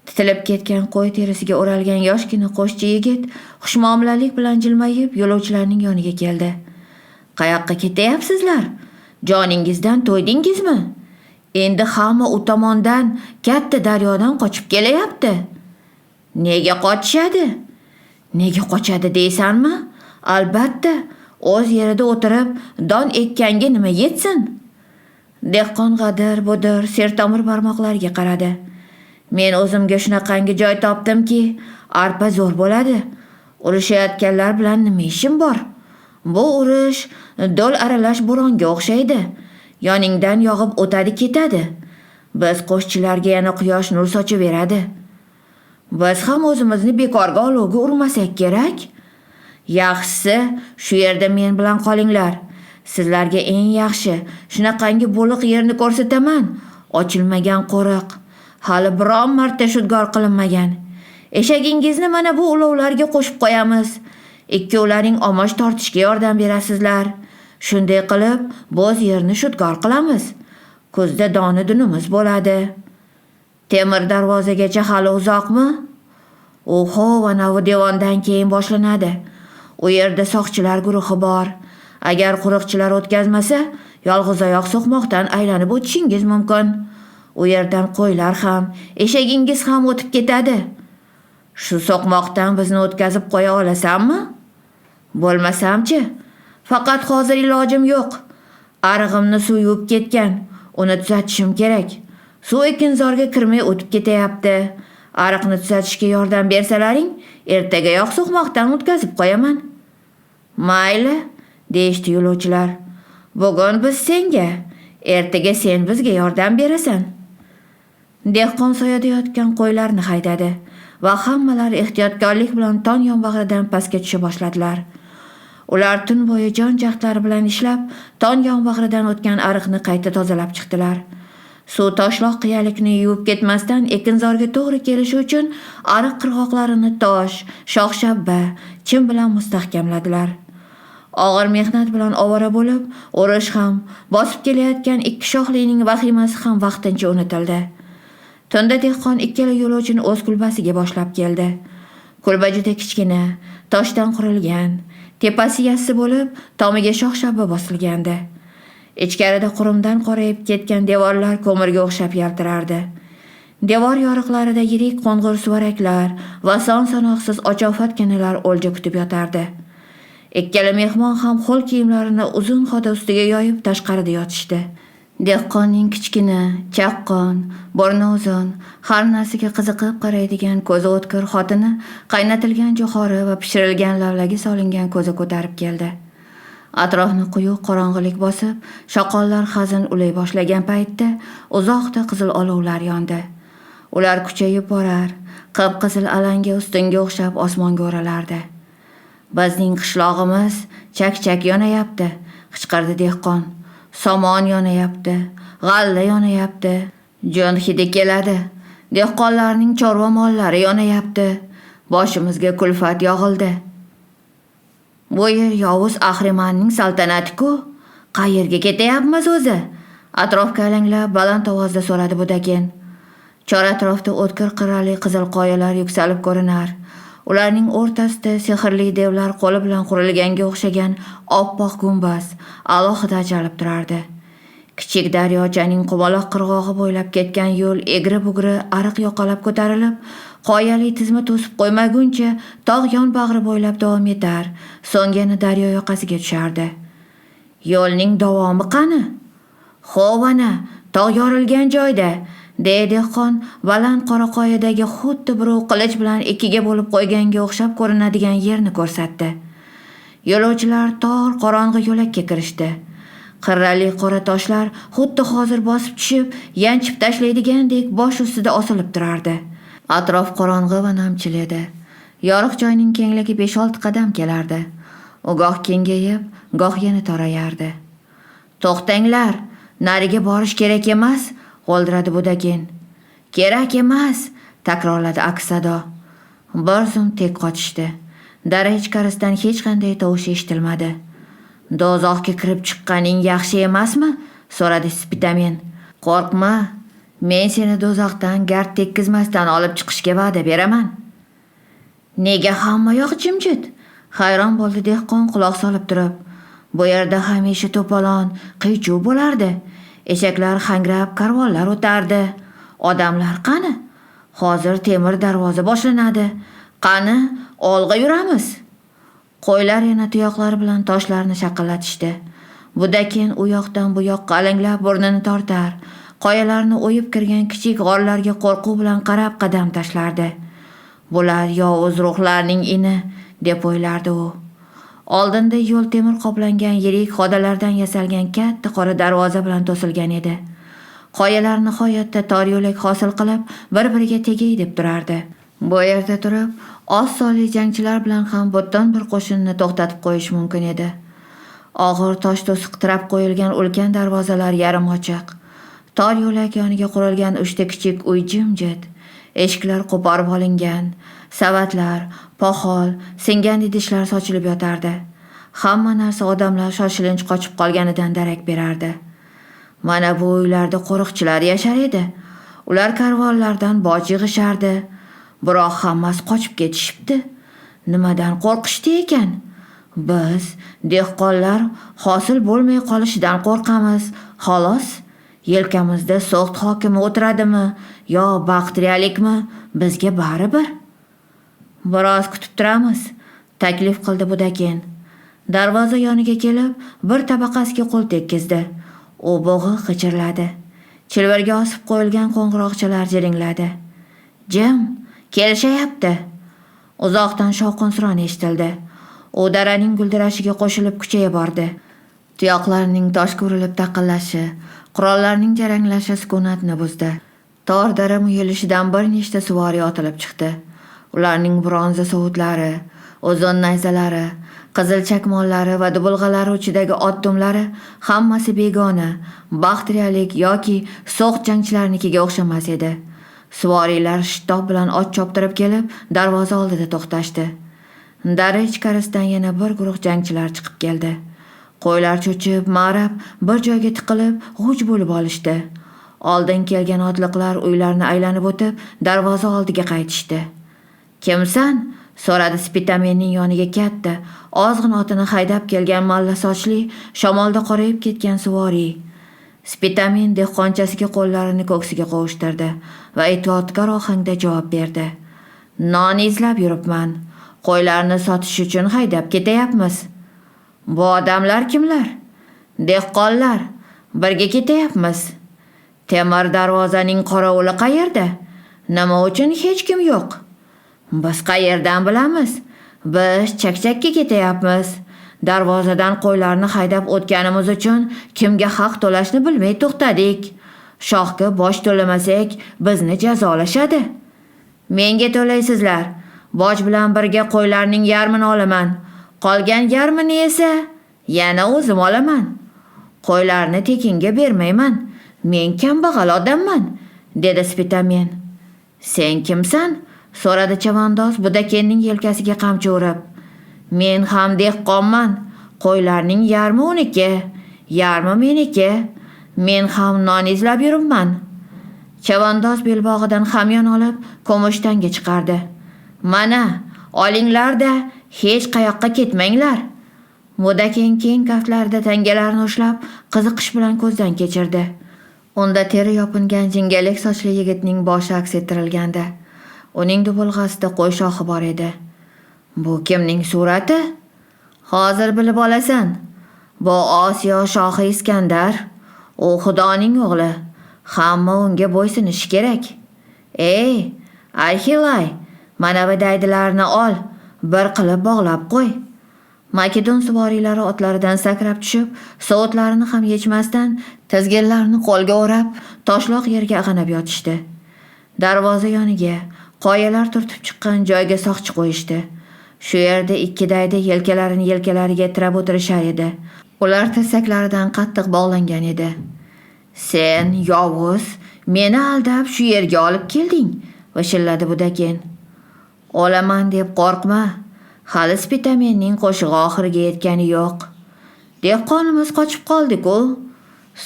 Titilib ketgan qo'y terisiga o'ralgan yoshgina qo'shchi yigit xushmuomalalik bilan jilmayib yo'lovchilarning yoniga keldi. Qayoqqa ketyapsizlar? Joningizdan to'ydingizmi? Endi hamma u tomondan katta daryodan qochib kelyapti. Nega qochishadi? Nega qochadi deysanmi? Albatta, o'z yerida o'tirib don ekkanga nima yetsin? Dehqon g'adir budir sertomir barmoqlariga qaradi. Men o'zimga shunaqangi joy topdimki, arpa zo'r bo'ladi. Urushayotganlar bilan nima ishim bor? Bu urush do'l aralash bo'ronga o'xshaydi. Yoningdan yog'ib o'tadi ketadi. Biz qo'shchilarga yana quyosh nur sochib beradi. Biz ham o'zimizni bekorga olovga urmasak kerak. Yaxshisi, shu yerda men bilan qolinglar. Sizlarga eng yaxshi shunaqangi bo'liq yerni ko'rsataman. Ochilmagan qo'riq. Hali biron marta shudgor qilinmagan. Eshagingizni mana bu ulovlarga qo'shib qo'yamiz. Ikkovlaring omoch tortishga yordam berasizlar. Shunday qilib, bo'z yerni shudgor qilamiz. Kuzda doni dunimiz bo'ladi. Temir darvozagacha hali uzoqmi? Oho, ana bu devondan keyin boshlanadi. U yerda soqchilar guruhi bor. Agar qo'riqchilar o'tkazmasa, yolg'iz oyoq so'qmoqdan aylanib o'tishingiz mumkin. U yerdan qo'ylar ham, eshagingiz ham o'tib ketadi. Shu so'qmoqdan bizni o'tkazib qo'ya olasanmi? Bo'lmasamchi? Faqat hozir ilojim yo'q. Arig'imni suv yuvib ketgan. Uni tuzatishim kerak. Suv ekinzorga kirmay o'tib ketayapti. Ariqni tuzatishga yordam bersalaring, ertagayoq so'qmoqdan o'tkazib qo'yaman. Mayli, deyishdi yo'lovchilar. Bugun biz senga, ertaga sen bizga yordam berasan. Dehqon soyada yotgan qo'ylarni haydadi va hammalari ehtiyotkorlik bilan tong yonbag'ridan pastga tusha boshladilar. Ular tun bo'yi jon-jahdlari bilan ishlab, tong yonbag'ridan o'tgan ariqni qayta tozalab chiqdilar. Suv toshloq qiyalikni yuvib ketmasdan ekinzorga to'g'ri kelishi uchun ariq qirg'oqlarini tosh, shox-shabba, chim bilan mustahkamladilar. Og'ir mehnat bilan ovora bo'lib, urush ham, bosib kelayotgan ikki shoxlining vahimasi ham vaqtincha unutildi. Tunda dehqon ikkala yo'lovchini o'z kulbasiga boshlab keldi. Kulba juda kichkina, toshdan qurilgan, tepasi yassi bo'lib, tomiga shox-shabba bosilgandi. Ichkarida qurumdan qorayib ketgan devorlar ko'mirga o'xshab yaltirardi. Devor yoriqlarida yirik qo'ng'ir suvaraklar va son-sanoqsiz ochofatginalar o'lja kutib yotardi. Ikkala mehmon ham qo'l kiyimlarini uzun xoda ustiga yoyib tashqarida yotishdi. Dehqonning kichkina, chaqqon, burni uzun, har narsaga qiziqib qaraydigan ko'zi o'tkir xotini qaynatilgan jo'xori va pishirilgan lavlagi solingan ko'za ko'tarib keldi. Atrofni quyuq qorong'ilik bosib, shoqollar hazin ulay boshlagan paytda uzoqda qizil olovlar yondi. Ular kuchayib borar, qip-qizil alanga ustunga o'xshab osmonga o'ralardi. Bizning qishlog'imiz chak-chak yonayapti, qichqirdi dehqon. Somon yonayapti, g'alla yonayapti, jon hidi keladi. Dehqonlarning chorva mollari yonayapti. Boshimizga kulfat yog'ildi. Bu yer Yovuz Ahrimanning saltanati-ku. Qayerga ketayapmiz o'zi? Atrofga alanglab baland ovozda so'radi Budakin. Chor atrofda o'tkir qirrali qizil qoyalar yuksalib ko'rinar. Ularning o'rtasida sehrli devlar qo'li bilan qurilganga o'xshagan oppoq gumbaz alohida ajralib turardi. Kichik daryochaning qumaloq qirg'og'i bo'ylab ketgan yo'l egri-bugri ariq yoqalab ko'tarilib, qoyali tizma to'sib qo'ymaguncha tog' yonbag'ri bo'ylab davom etar, so'ng yana daryo yoqasiga tushardi. Yo'lning davomi qani? Xovana, tog' yorilgan joyda, deydi dehqon baland qora qoyadagi xuddi birov qilich bilan ikkiga bo'lib qo'yganga o'xshab ko'rinadigan yerni ko'rsatdi. Yo'lovchilar tor qorong'i yo'lakka kirishdi. Qirrali qora toshlar xuddi hozir bosib tushib, yanchib tashlaydigandek bosh ustida osilib turardi. Atrof qorong'i va namchil edi. Yoriq joyning kengligi 5-6 qadam kelardi. U goh kengayib, goh yana torayardi. To'xtanglar, nariga borish kerak emas, g'o'ldiradi Budakin. Kerak emas, takrorladi aks sado. Bir zum tek qotishdi. Dara ichkarisidan hech qanday tovush eshitilmadi. Dozoqqa kirib chiqqaning yaxshi emasmi? So'radi Spitamen. Qo'rqma, men seni dozoqdan gard tekkizmasdan olib chiqishga va'da beraman. Nega hamma yoq jimjit? Hayron bo'ldi dehqon quloq solib turib. Bu yerda hamisha to'polon, qiy-chuv bo'lardi. Eshaklar hangrab, karvonlar o'tardi. Odamlar qani? Hozir temir darvoza boshlanadi. Qani, olg'a yuramiz. Qo'ylar yana tuyoqlari bilan toshlarni shaqillatishdi. Budakin u yoqdan bu yoqqa alanglab burnini tortar, qoyalarni o'yib kirgan kichik g'orlarga qo'rquv bilan qarab qadam tashlardi. Bular yovuz ruhlarning ini, deb o'ylardi u. Oldinda yo'l temir qoplangan yirik xodalardan yasalgan katta qora darvoza bilan to'silgan edi. Qoyalar nihoyatda tor yo'lak hosil qilib, bir-biriga tegay deb turardi. Bu yerda turib, oz sonli jangchilar bilan ham butun bir qo'shinni to'xtatib qo'yish mumkin edi. Og'ir tosh to'siq tirab qo'yilgan ulkan darvozalar yarim ochiq. Tor yo'lak yoniga qurilgan 3 ta kichik uy jimjit. Eshiklar qo'porib olingan, savatlar, poxol, singan idishlar sochilib yotardi. Hamma narsa odamlar shoshilinch qochib qolganidan darak berardi. Mana bu uylarda qo'riqchilar yashar edi. Ular karvonlardan boj yig'ishardi. Biroq hammasi qochib ketishibdi. Nimadan qo'rqishdi ekan? Biz dehqonlar hosil bo'lmay qolishidan qo'rqamiz. Xolos, yelkamizda so'xt hokimi o'tiradimi yo baxtriyalikmi, bizga baribir. Biroz kutib turamiz, taklif qildi Budakin. Darvoza yoniga kelib, bir tabaqasiga qo'l tekkizdi. U bo'g'i qichirladi. Chilvirga osib qo'yilgan qo'ng'iroqchalar jiringladi. Jim, kelishayapti. Uzoqdan shovqin-suron eshitildi. U daraning guldirashiga qo'shilib kuchaya bordi. Tuyoqlarning toshga urilib taqillashi, qurollarning jaranglashi sukunatni buzdi. Tor dara muyilishidan bir nechta suvori otilib chiqdi. Ularning bronza sovutlari, uzun nayzalari, qizil chakmonlari va dubulg'alari uchidagi ot dumlari hammasi begona, baxtriyalik yoki so'q jangchilarnikiga o'xshamas edi. Suvoriylar shitob bilan ot choptirib kelib, darvoza oldida to'xtashdi. Dara ichkarisidan yana bir guruh jangchilar chiqib keldi. Qo'ylar cho'chib, ma'rab, bir joyga tiqilib, g'uj bo'lib olishdi. Oldin kelgan otliqlar uylarni aylanib o'tib, darvoza oldiga qaytishdi. "Kimsan?" so'radi Spitamenning yoniga katta, ozg'in otini haydab kelgan malla sochli, shamolda qorayib ketgan suvoriy. Spitamen dehqonchasiga qo'llarini ko'ksiga qovushtirdi va itoatkor ohangda javob berdi. "Non izlab yuribman. Qo'ylarni sotish uchun haydab ketayapmiz." "Bu odamlar kimlar?" "Dehqonlar. Birga ketayapmiz." "Temir darvozaning qorovuli qayerda? Nima uchun hech kim yo'q?" "Biz qayerdan bilamiz? Biz chakchakka ketayapmiz. Darvozadan qo'ylarni haydab o'tganimiz uchun kimga haq to'lashni bilmay to'xtadik. Shohga boj to'lamasak bizni jazolashadi." "Menga to'laysizlar. Boj bilan birga qo'ylarning yarmini olaman. Qolgan yarmini esa yana o'zim olaman. Qo'ylarni tekinga bermayman. Men kambag'al odamman", dedi Spitamen. "Sen kimsan?" so'radi chavandoz Budakenning yelkasiga qamchi urib. "Men ham dehqonman. Qo'ylarning yarmi uniki, yarmi meniki. Men ham non izlab yuribman." Chavandoz belbog'idan hamyon olib, ko'mushtanga chiqardi. "Mana, olinglar-da, hech qayoqqa ketmanglar." Budaken keng kaftlarida tangalarni ushlab, qiziqish bilan ko'zdan kechirdi. Unda teri yopingan jingalak sochli yigitning boshi aks ettirilgandi. Uning dubulg'asida qo'y shoxi bor edi. "Bu kimning surati?" "Hozir bilib olasan. Bu Osiyo shohi Iskandar. U Xudoning o'g'li. Hamma unga bo'ysunishi kerak. Ey, Arxilay, mana bu daydilarni ol, bir qilib bog'lab qo'y." Makedon suvoriylari otlaridan sakrab tushib, sovutlarini ham yechmasdan tizginlarni qo'lga o'rab, toshloq yerga ag'anab yotishdi. Darvoza yoniga, qoyalar turtib chiqqan joyga soqchi qo'yishdi. Shu yerda ikki daydi yelkalarini yelkalariga tirab o'tirishar edi. Ular tirsaklaridan qattiq bog'langan edi. "Sen, yovuz, meni aldab shu yerga olib kelding", vashilladi Budaken. "Olaman deb qo'rqma. Hali Spitamenning qo'shig'i oxiriga yetgani yo'q. Dehqonimiz qochib qoldi-ku."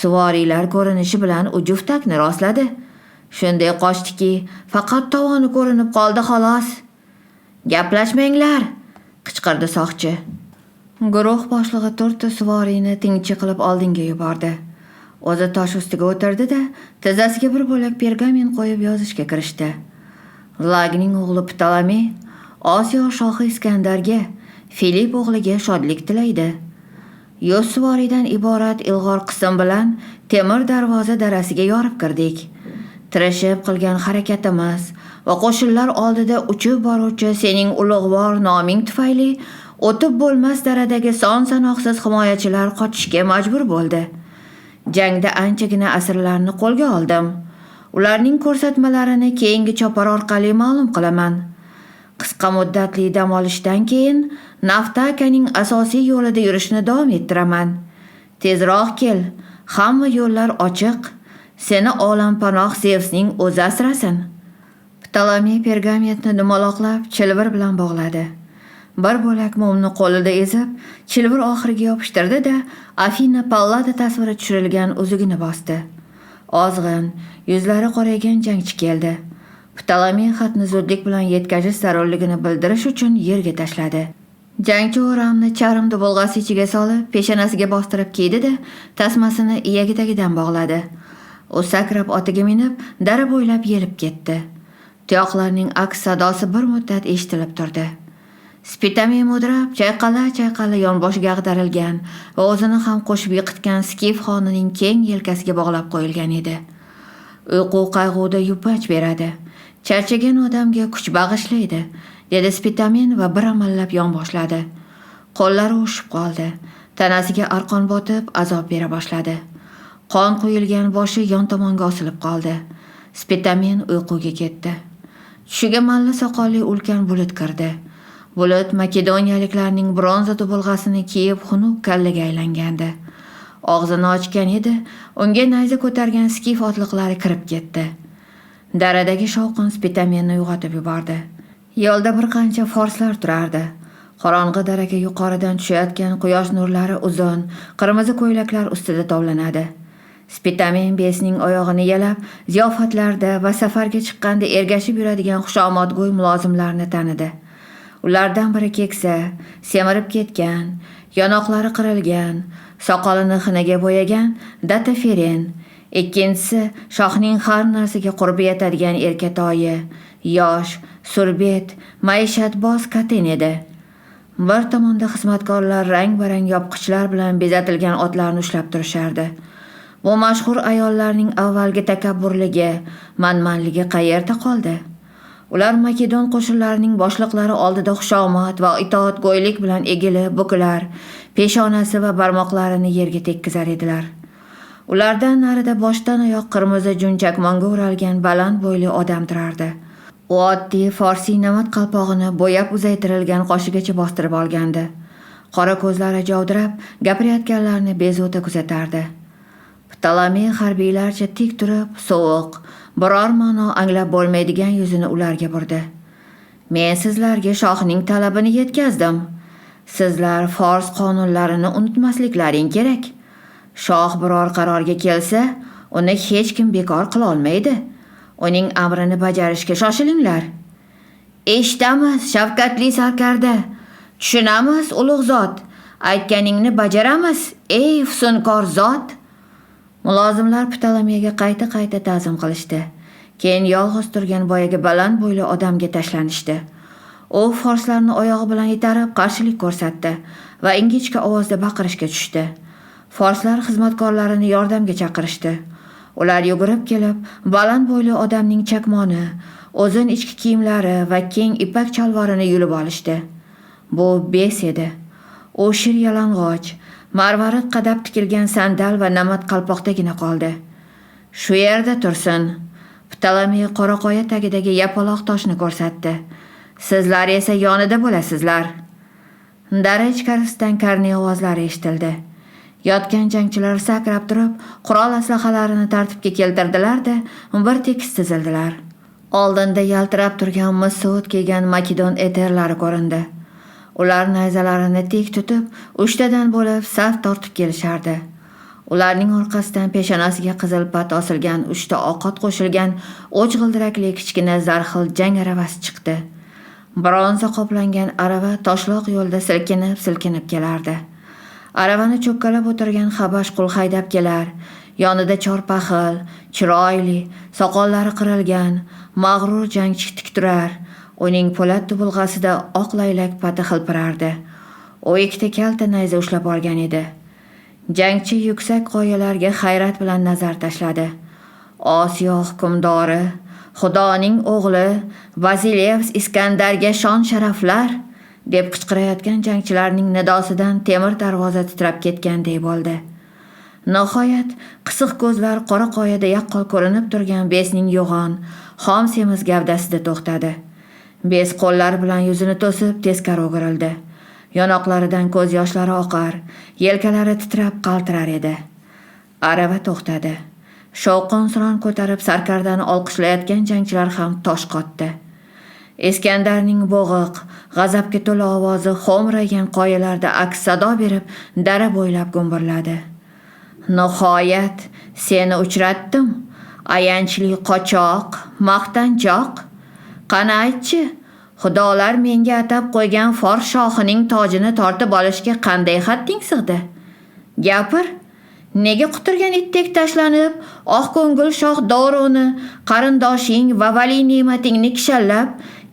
Suvoriylar ko'rinishi bilan u juftakni rostladi. Shunday qochdiki, faqat tovoni ko'rinib qoldi xolos. "Gaplashmanglar", qichqirdi soqchi. Guruh boshlig'i to'rtta suvoriyni tingchi qilib oldinga yubordi. O'zi tosh ustiga o'tirdi-da, tizzasiga bir bo'lak pergamen qo'yib yozishga kirishdi. Lagning o'g'li Ptolomey Osiyo shohi Iskandarga, Filip o'g'liga shodlik tilaydi. Yo'l suvoriydan iborat ilg'or qism bilan temir darvoza darasiga yorib kirdik. Tirishib qilgan harakatimiz va qo'shinlar oldida uchib boruvchi sening ulug'vor noming tufayli o'tib bo'lmas daradagi son sanoqsiz himoyachilar qochishga majbur bo'ldi. Jangda anchagina asirlarni qo'lga oldim. Ularning ko'rsatmalarini keyingi chopar orqali ma'lum qilaman. Qisqa muddatli dam olishdan keyin Naftakaning asosiy yo'lida yurishni davom ettiraman. Tezroq kel, hamma yo'llar ochiq. Seni olampanoh Zevsning o'zi asrasin. Ptolomey pergamentni dumaloqlab chilvir bilan bog'ladi. Bir bo'lak mumni qo'lida ezib, chilvir oxiriga yopishtirdi-da, Afina Pallada tasviri tushirilgan uzugini bosdi. Ozg'in, yuzlari qoraygan jangchi keldi. Ptolomey xatni zudlik bilan yetkazish zarurligini bildirish uchun yerga tashladi. Jangchi o'ramni charmdi bolg'asi ichiga solib, peshonasiga bostirib kiydi-da, tasmasini iyagidagidan bog'ladi. U sakrab otiga minib, dara bo'ylab yelib ketdi. Tuyoqlarning aks sadosi bir muddat eshitilib turdi. Spitamey mudrab, chayqala yonboshiga ag'darilgan va o'zini ham qo'shib yiqitgan Skif xonining keng yelkasiga bog'lab qo'yilgan edi. Uyqu qayg'uda yupach beradi. Charchagan odamga kuch bag'ishlaydi, dedi Spitamen va bir amallab yonboshladi. Qo'llari ushib qoldi. Tanasiga arqon botib, azob bera boshladi. Qon quyilgan boshi yon tomonga osilib qoldi. Spitamen uyquga ketdi. Tushiga malla soqolli ulkan bulut kirdi. Bulut makedoniyaliklarning bronza dubulg'asini kiyib xunuk kallaga aylangandi. Og'zini ochgan edi, unga nayza ko'targan Skif otliqlari kirib ketdi. Daradagi shovqin Spitamenni uyg'otib yubordi. Yo'lda bir qancha forslar turardi. Qorong'i daraga yuqoridan tushayotgan quyosh nurlari uzun, qirmizi ko'ylaklar ustida tovlanadi. Spitamen besining oyog'ini yalab, ziyofatlarda va safarga chiqqanda ergashib yuradigan xushomadgo'y mulozimlarni tanidi. Ulardan biri keksa, semirib ketgan, yonoqlari qirilgan, soqolini xinaga bo'yagan Dataferen. Ikkinchisi shohning har narsaga qurbi yetadigan erkatoyi, yosh, surbet, maishatboz Katen edi. Bir tomonda xizmatkorlar rang-barang yopqichlar bilan bezatilgan otlarni ushlab turishardi. Bu mashhur ayollarning avvalgi takabburligi, manmanligi qayerda qoldi? Ular Makedon qo'shinlarining boshliqlari oldida xushomad va itoatgo'ylik bilan egilib, bukilar, peshonasi va barmoqlarini yerga tekkizar edilar. Ulardan narida boshdan oyoq qirmizi junchakmonga o'ralgan baland bo'yli odam turardi. U oddiy forsiy namat qalpog'ini bo'yab uzaytirilgan qoshigacha bostirib olgandi. Qora ko'zlari jovdirab, gapirayotganlarni bezovta kuzatardi. Ptolomey harbiylarcha tik turib, sovuq, biror ma'no anglab bo'lmaydigan yuzini ularga burdi. Men sizlarga shohning talabini yetkazdim. Sizlar fors qonunlarini unutmasliklaring kerak. Shoh biror qarorga kelsa, uni hech kim bekor qila olmaydi. Uning amrini bajarishga shoshilinglar. Eshitamiz, shavkatli sarkarda. Tushunamiz, ulug' zot. Aytganingni bajaramiz, ey fusunkor zot. Mulozimlar Ptolomeyga qayta ta'zim qilishdi. Keyin yolg'iz turgan boyaga baland bo'yli odamga tashlanishdi. U forslarni oyog'i bilan itarib qarshilik ko'rsatdi va ingichka ovozda baqirishga tushdi. Forslar xizmatkorlarini yordamga chaqirishdi. Ular yugurib kelib, baland bo'yli odamning chakmoni, o'zin ichki kiyimlari va keng ipak chalvorini yulib olishdi. Bu bes edi. U shir yalang'och, marvarid qadab tikilgan sandal va namat qalpoqdagina qoldi. Shu yerda tursin. Ptolomey qoraqoya tagidagi yapaloq toshni ko'rsatdi. Sizlar esa yonida bo'lasizlar. Dara ichkarisidan karnay ovozlari eshitildi. Yotgan jangchilar sakrab turib, qurol aslahalarini tartibga keltirdilar-da, bir tekis tizildilar. Oldinda yaltirab turgan misut kiygan Makedon eterlari ko'rindi. Ular nayzalarini tik tutib, uchtadan bo'lib saf tortib kelishardi. Ularning orqasidan peshonasiga qizil pat osilgan 3 ta oqat qo'shilgan o'ch g'ildirakli kichkina zarxil jang aravasi chiqdi. Bronza qoplangan arava toshloq yo'lda silkinib kelardi. Aravani cho'kkalab o'tirgan Habash qul haydab kelar, Yonida chorpaxil, chiroyli, soqollari qirilgan, mag'rur jangchi tik turar. Uning po'lat tubulg'asida oq laylak pati hilpirardi. U ikkita kalta nayza ushlab olgan edi. Jangchi yuksak qoyalarga hayrat bilan nazar tashladi. Osiyo hukmdori, Xudoning o'g'li Vasilevs Iskandarga shon-sharaflar deb qichqirayotgan jangchilarning nidosidan temir darvoza titrab ketganday bo'ldi. Nihoyat qisiq ko'zlar qora qoyada yaqqol ko'rinib turgan besning yo'g'on, xom semiz gavdasida to'xtadi. Bes qo'llari bilan yuzini to'sib teskari o'girildi. Yonoqlaridan ko'z yoshlari oqar, yelkalari titrab qaltirar edi. Arava to'xtadi. Shovqin-suron ko'tarib sarkardani olqishlayotgan jangchilar ham tosh qotdi. Iskandarning bo'g'iq, g'azabga to'la ovozi xo'mraygan qoyalarda aks sado berib, dara bo'ylab gumburladi. Nihoyat seni uchratdim, ayanchli qochoq, maqtanchoq. Qani aytchi, xudolar menga atab qo'ygan Fors shohining tojini tortib olishga qanday hadding sig'di? Gapir. Nega quturgan itdek tashlanib, oq ko'ngil shoh Doroni, qarindoshing va vali ne'matingni kishallab,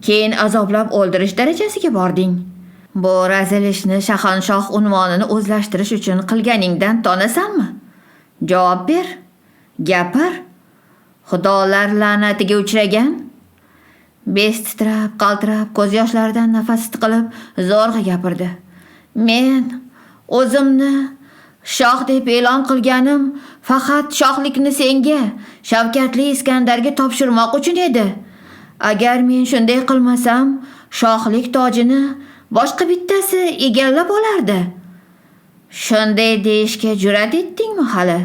keyin azoblab o'ldirish darajasiga bording? Bu razilishni shahanshoh unvonini o'zlashtirish uchun qilganingdan tonasanmi? Javob ber. Gapir. Xudolar la'natiga uchragan? Bes titrab, qaltirab, ko'z yoshlaridan nafasi tiqilib, zo'rg'a gapirdi. Men o'zimni shoh deb e'lon qilganim faqat shohlikni senga, Shavkatli Iskandarga topshirmoq uchun edi. Agar men shunday qilmasam, shohlik tojini boshqa bittasi egallab olardi. Shunday deyishga jur'at etdingmi hali?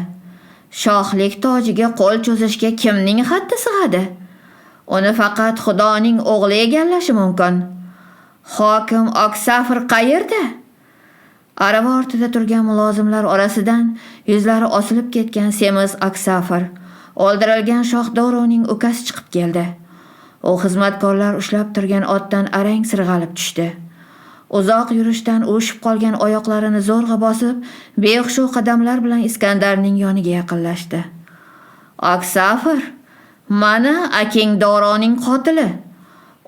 Shohlik tojiga qo'l cho'zishga kimning haddi sig'adi? Uni faqat Xudoning o'g'li egallashi mumkin. Hokim Oksafir qayerda? Arava ortida turgan mulozimlar orasidan yuzlari osilib ketgan semiz Oksafir, o'ldirilgan shoh Doroning ukasi chiqib keldi. U xizmatkorlar ushlab turgan otdan arang sirg'alib tushdi. Uzoq yurishdan o'shib qolgan oyoqlarini zo'rg'a bosib, behushli qadamlar bilan Iskandarning yoniga yaqinlashdi. Oksafir, mana aking Doroning qotili.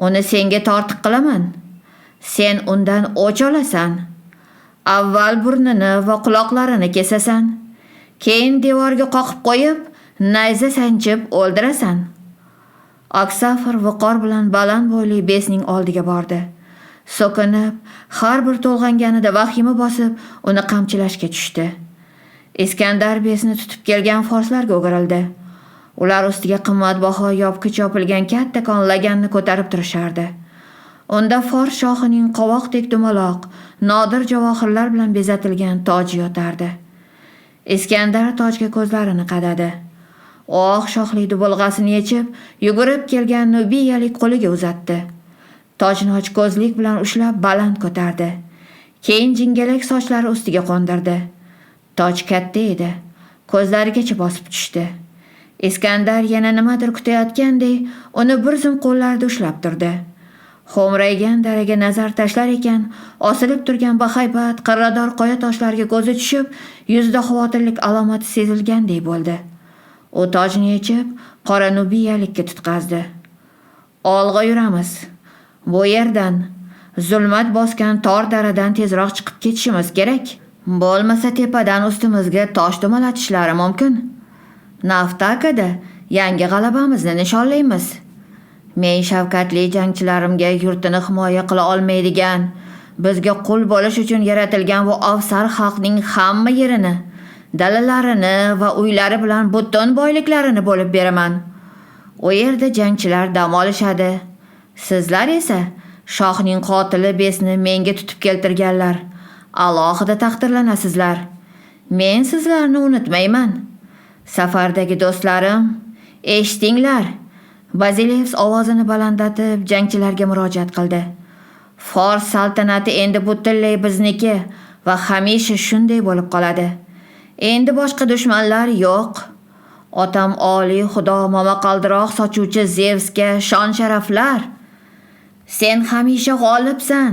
Uni senga tortiq qilaman. Sen undan o'ch olasan. Avval burnini va quloqlarini kesasan. Keyin devorga qoqib qo'yib, nayza sanchib o'ldirasan. Oksafir viqor bilan baland bo'yli besning oldiga bordi. So'kinib, har bir to'lg'anganida vahima bosib, uni qamchilashga tushdi. Iskandar besni tutib kelgan forslarga o'girildi. Ular ustiga qimmatbaho yopqich yopilgan kattakon laganni ko'tarib turishardi. Unda Fors shohining qovoqdek dumaloq, nodir javohirlar bilan bezatilgan toji yotardi. Iskandar tojga ko'zlarini qadadi. Oq shohli dubulg'asini yechib, yugurib kelgan nubiyalik qo'liga uzatdi. Tojni och ko'zlik bilan ushlab baland ko'tardi. Keyin jingalak sochlari ustiga qo'ndirdi. Toj katta edi, ko'zlarigacha bosib tushdi. Iskandar yana nimadir kutayotgandek, uni bir zum qo'llarida ushlab turdi. Xo'mraygan daraga nazar tashlar ekan, osilib turgan bahaybat qirrador qoya toshlarga ko'zi tushib, yuzda xavotirlik alomati sezilgandek bo'ldi. U tojni yechib, qora nubiyalikka tutqazdi. Olg'a yuramiz. Bu yerdan zulmat bosgan tor daradan tezroq chiqib ketishimiz kerak. Bo'lmasa tepadan ustimizga tosh dumalatishlari mumkin. Naftakada yangi g'alabamizni nishonlaymiz. Men shavkatli jangchilarimga yurtini himoya qila olmaydigan, bizga qul bo'lish uchun yaratilgan bu afsar xalqning hamma yerini, dalalarini va uylari bilan butun boyliklarini bo'lib beraman. U yerda jangchilar dam olishadi. Sizlar esa shohning qotili besni menga tutib keltirganlar. Alohida taqdirlanasizlar. Men sizlarni unutmayman. Safardagi do'stlarim, eshitinglar. Vasilevs ovozini balandlatib jangchilarga murojaat qildi. Fors saltanati endi butunlay bizniki va hamisha shunday bo'lib qoladi. Endi boshqa dushmanlar yo'q. Otam oliy xudo momaqaldiroq sochuvchi Zevsga shon-sharaflar. Sen hamisha g'olibsan.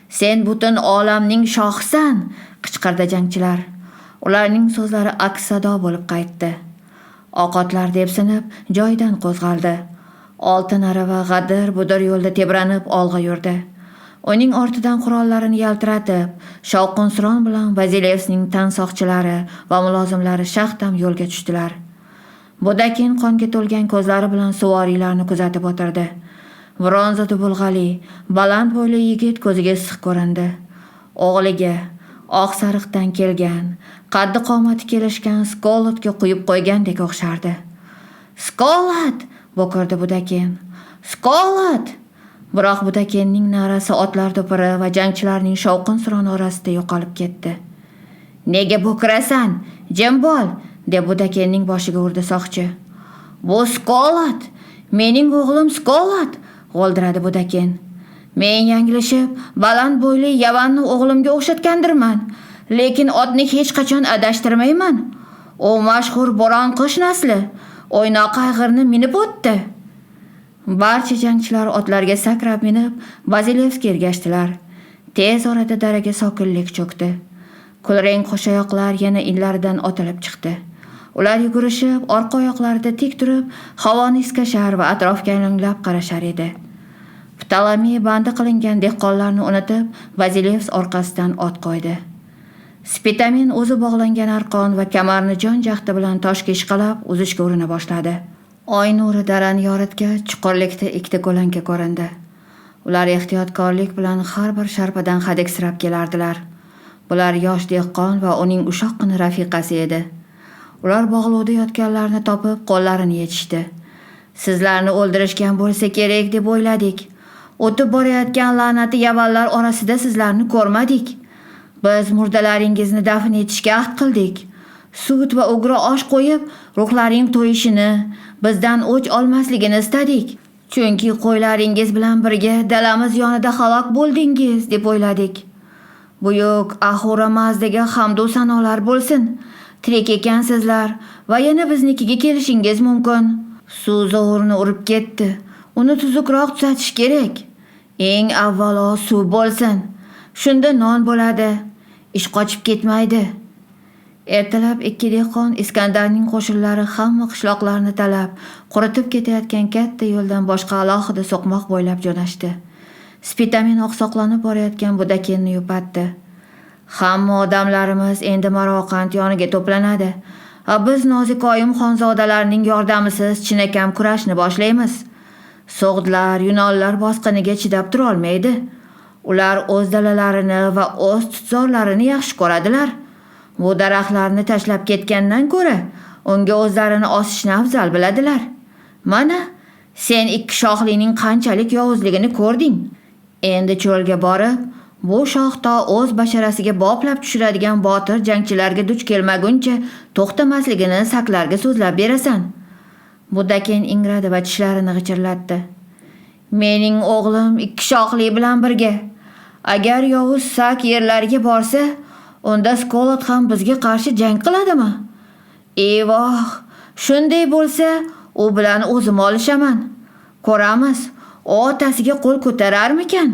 Sen butun olamning shohisan, qichqirdi jangchilar. Ularning so'zlari aks sado bo'lib qaytdi. Oqatlar depsinib, joyidan qo'zg'aldi. Oltin arava g'adir-budir yo'lda tebranib olg'a yurdi. Uning ortidan qurollarini yaltiratib, shovqin-suron bilan Bazilevsning tansoqchilari va mulozimlari shaxdam yo'lga tushdilar. Budakin qonga to'lgan ko'zlari bilan suvoriylarni kuzatib o'tirdi. Bronza dubulg'ali, baland bo'yli yigit ko'ziga issiq ko'rindi. O'g'liga oq sariqdan kelgan, qaddi qomati kelishgan Skolatga quyib qo'ygandek o'xshardi. "Skolat!" bo'kirdi Budakin. "Skolat!" Biroq Budakinning na'rasi otlar do'piri va jangchilarning shovqin-suroni orasida yo'qolib ketdi. "Nega bo'kirasan? Jim bo'l!" deb Budakinning boshiga urdi soqchi. "Bu Skolat! Mening o'g'lim Skolat!" g'o'ldiradi Budakin. "Men yanglishib, baland bo'yli Yavanni o'g'limga o'xshatgandirman, lekin otni hech qachon adashtirmayman. U mashhur bo'ron qish nasli, o'ynoq ayg'irni minib o'tdi." Barcha jangchilar otlarga sakrab minib, Bazilevga ergashdilar. Tez orada daraga sokinlik cho'kdi. Kulrang qo'shayoqlar yana inlaridan otilib chiqdi. Ular yugurishib, orqa oyoqlarida tik turib, havoni iskashar va atrofga aylanlab qarashar edi. Ptolomey bandi qilingan dehqonlarni unutib, Bazilevs orqasidan ot qo'ydi. Spitamin o'zi bog'langan arqon va kamarni jon jahdi bilan toshga ishqalab uzishga urina boshladi. Oy nuri darani yoritgach, chuqurlikda ikkita ko'lanka ko'rindi. Ular ehtiyotkorlik bilan har bir sharpadan hadiksirab kelardilar. Bular yosh dehqon va uning ushoqqina rafiqasi edi. Ular bog'lovda yotganlarni topib, qo'llarini yechishdi. "Sizlarni o'ldirishgan bo'lsa kerak deb o'yladik. O'tib borayotgan la'nati yavallar orasida sizlarni ko'rmadik. Biz murdalaringizni dafn etishga ahd qildik. Sut va ugra osh qo'yib, ruhlaring to'yishini, bizdan o'ch olmasligini istadik. Chunki qo'ylaringiz bilan birga dalamiz yonida halok bo'ldingiz deb o'yladik. Buyuk Ahura Mazdaga hamd va sanolar bo'lsin. Tirik ekansizlar va yana biznikiga kelishingiz mumkin. Suv zo'rni urib ketdi. Uni tuzukroq tuzatish kerak. Eng avvalo suv bo'lsin. Shunda non bo'ladi. Ish qochib ketmaydi." Ertalab ikki dehqon Iskandarning qo'shinlari hamma qishloqlarni talab, quritib ketayotgan katta yo'ldan boshqa alohida so'qmoq bo'ylab jo'nashdi. Spitamin oqsoqlanib borayotgan Budakinni yupatdi. "Hamma odamlarimiz endi Marokand yoniga to'planadi. Biz nozikoyim xonzodalarning yordamisiz chinakam kurashni boshlaymiz. So'g'dlar, Yunonlar bosqiniga chidab tura olmaydi. Ular o'z dalalarini va o'z tutzorlarini yaxshi ko'radilar. Bu daraxtlarni tashlab ketgandan ko'ra, unga o'zlarini osishni afzal biladilar. Mana, sen ikki shohlining qanchalik yovuzligini ko'rding. Endi cho'lga borib, bu shohda o'z basharasiga boplab tushiradigan botir jangchilarga duch kelmaguncha to'xtamasligini saklarga so'zlab berasan." Budakin ingradi va tishlarini g'ichirlatdi. "Mening o'g'lim ikki shohli bilan birga. Agar yovuz sak yerlariga borsa, unda Skolat ham bizga qarshi jang qiladimi? Evoh, shunday bo'lsa, u bilan o'zim olishaman. Ko'ramiz, u otasiga qo'l ko'tararmikan?"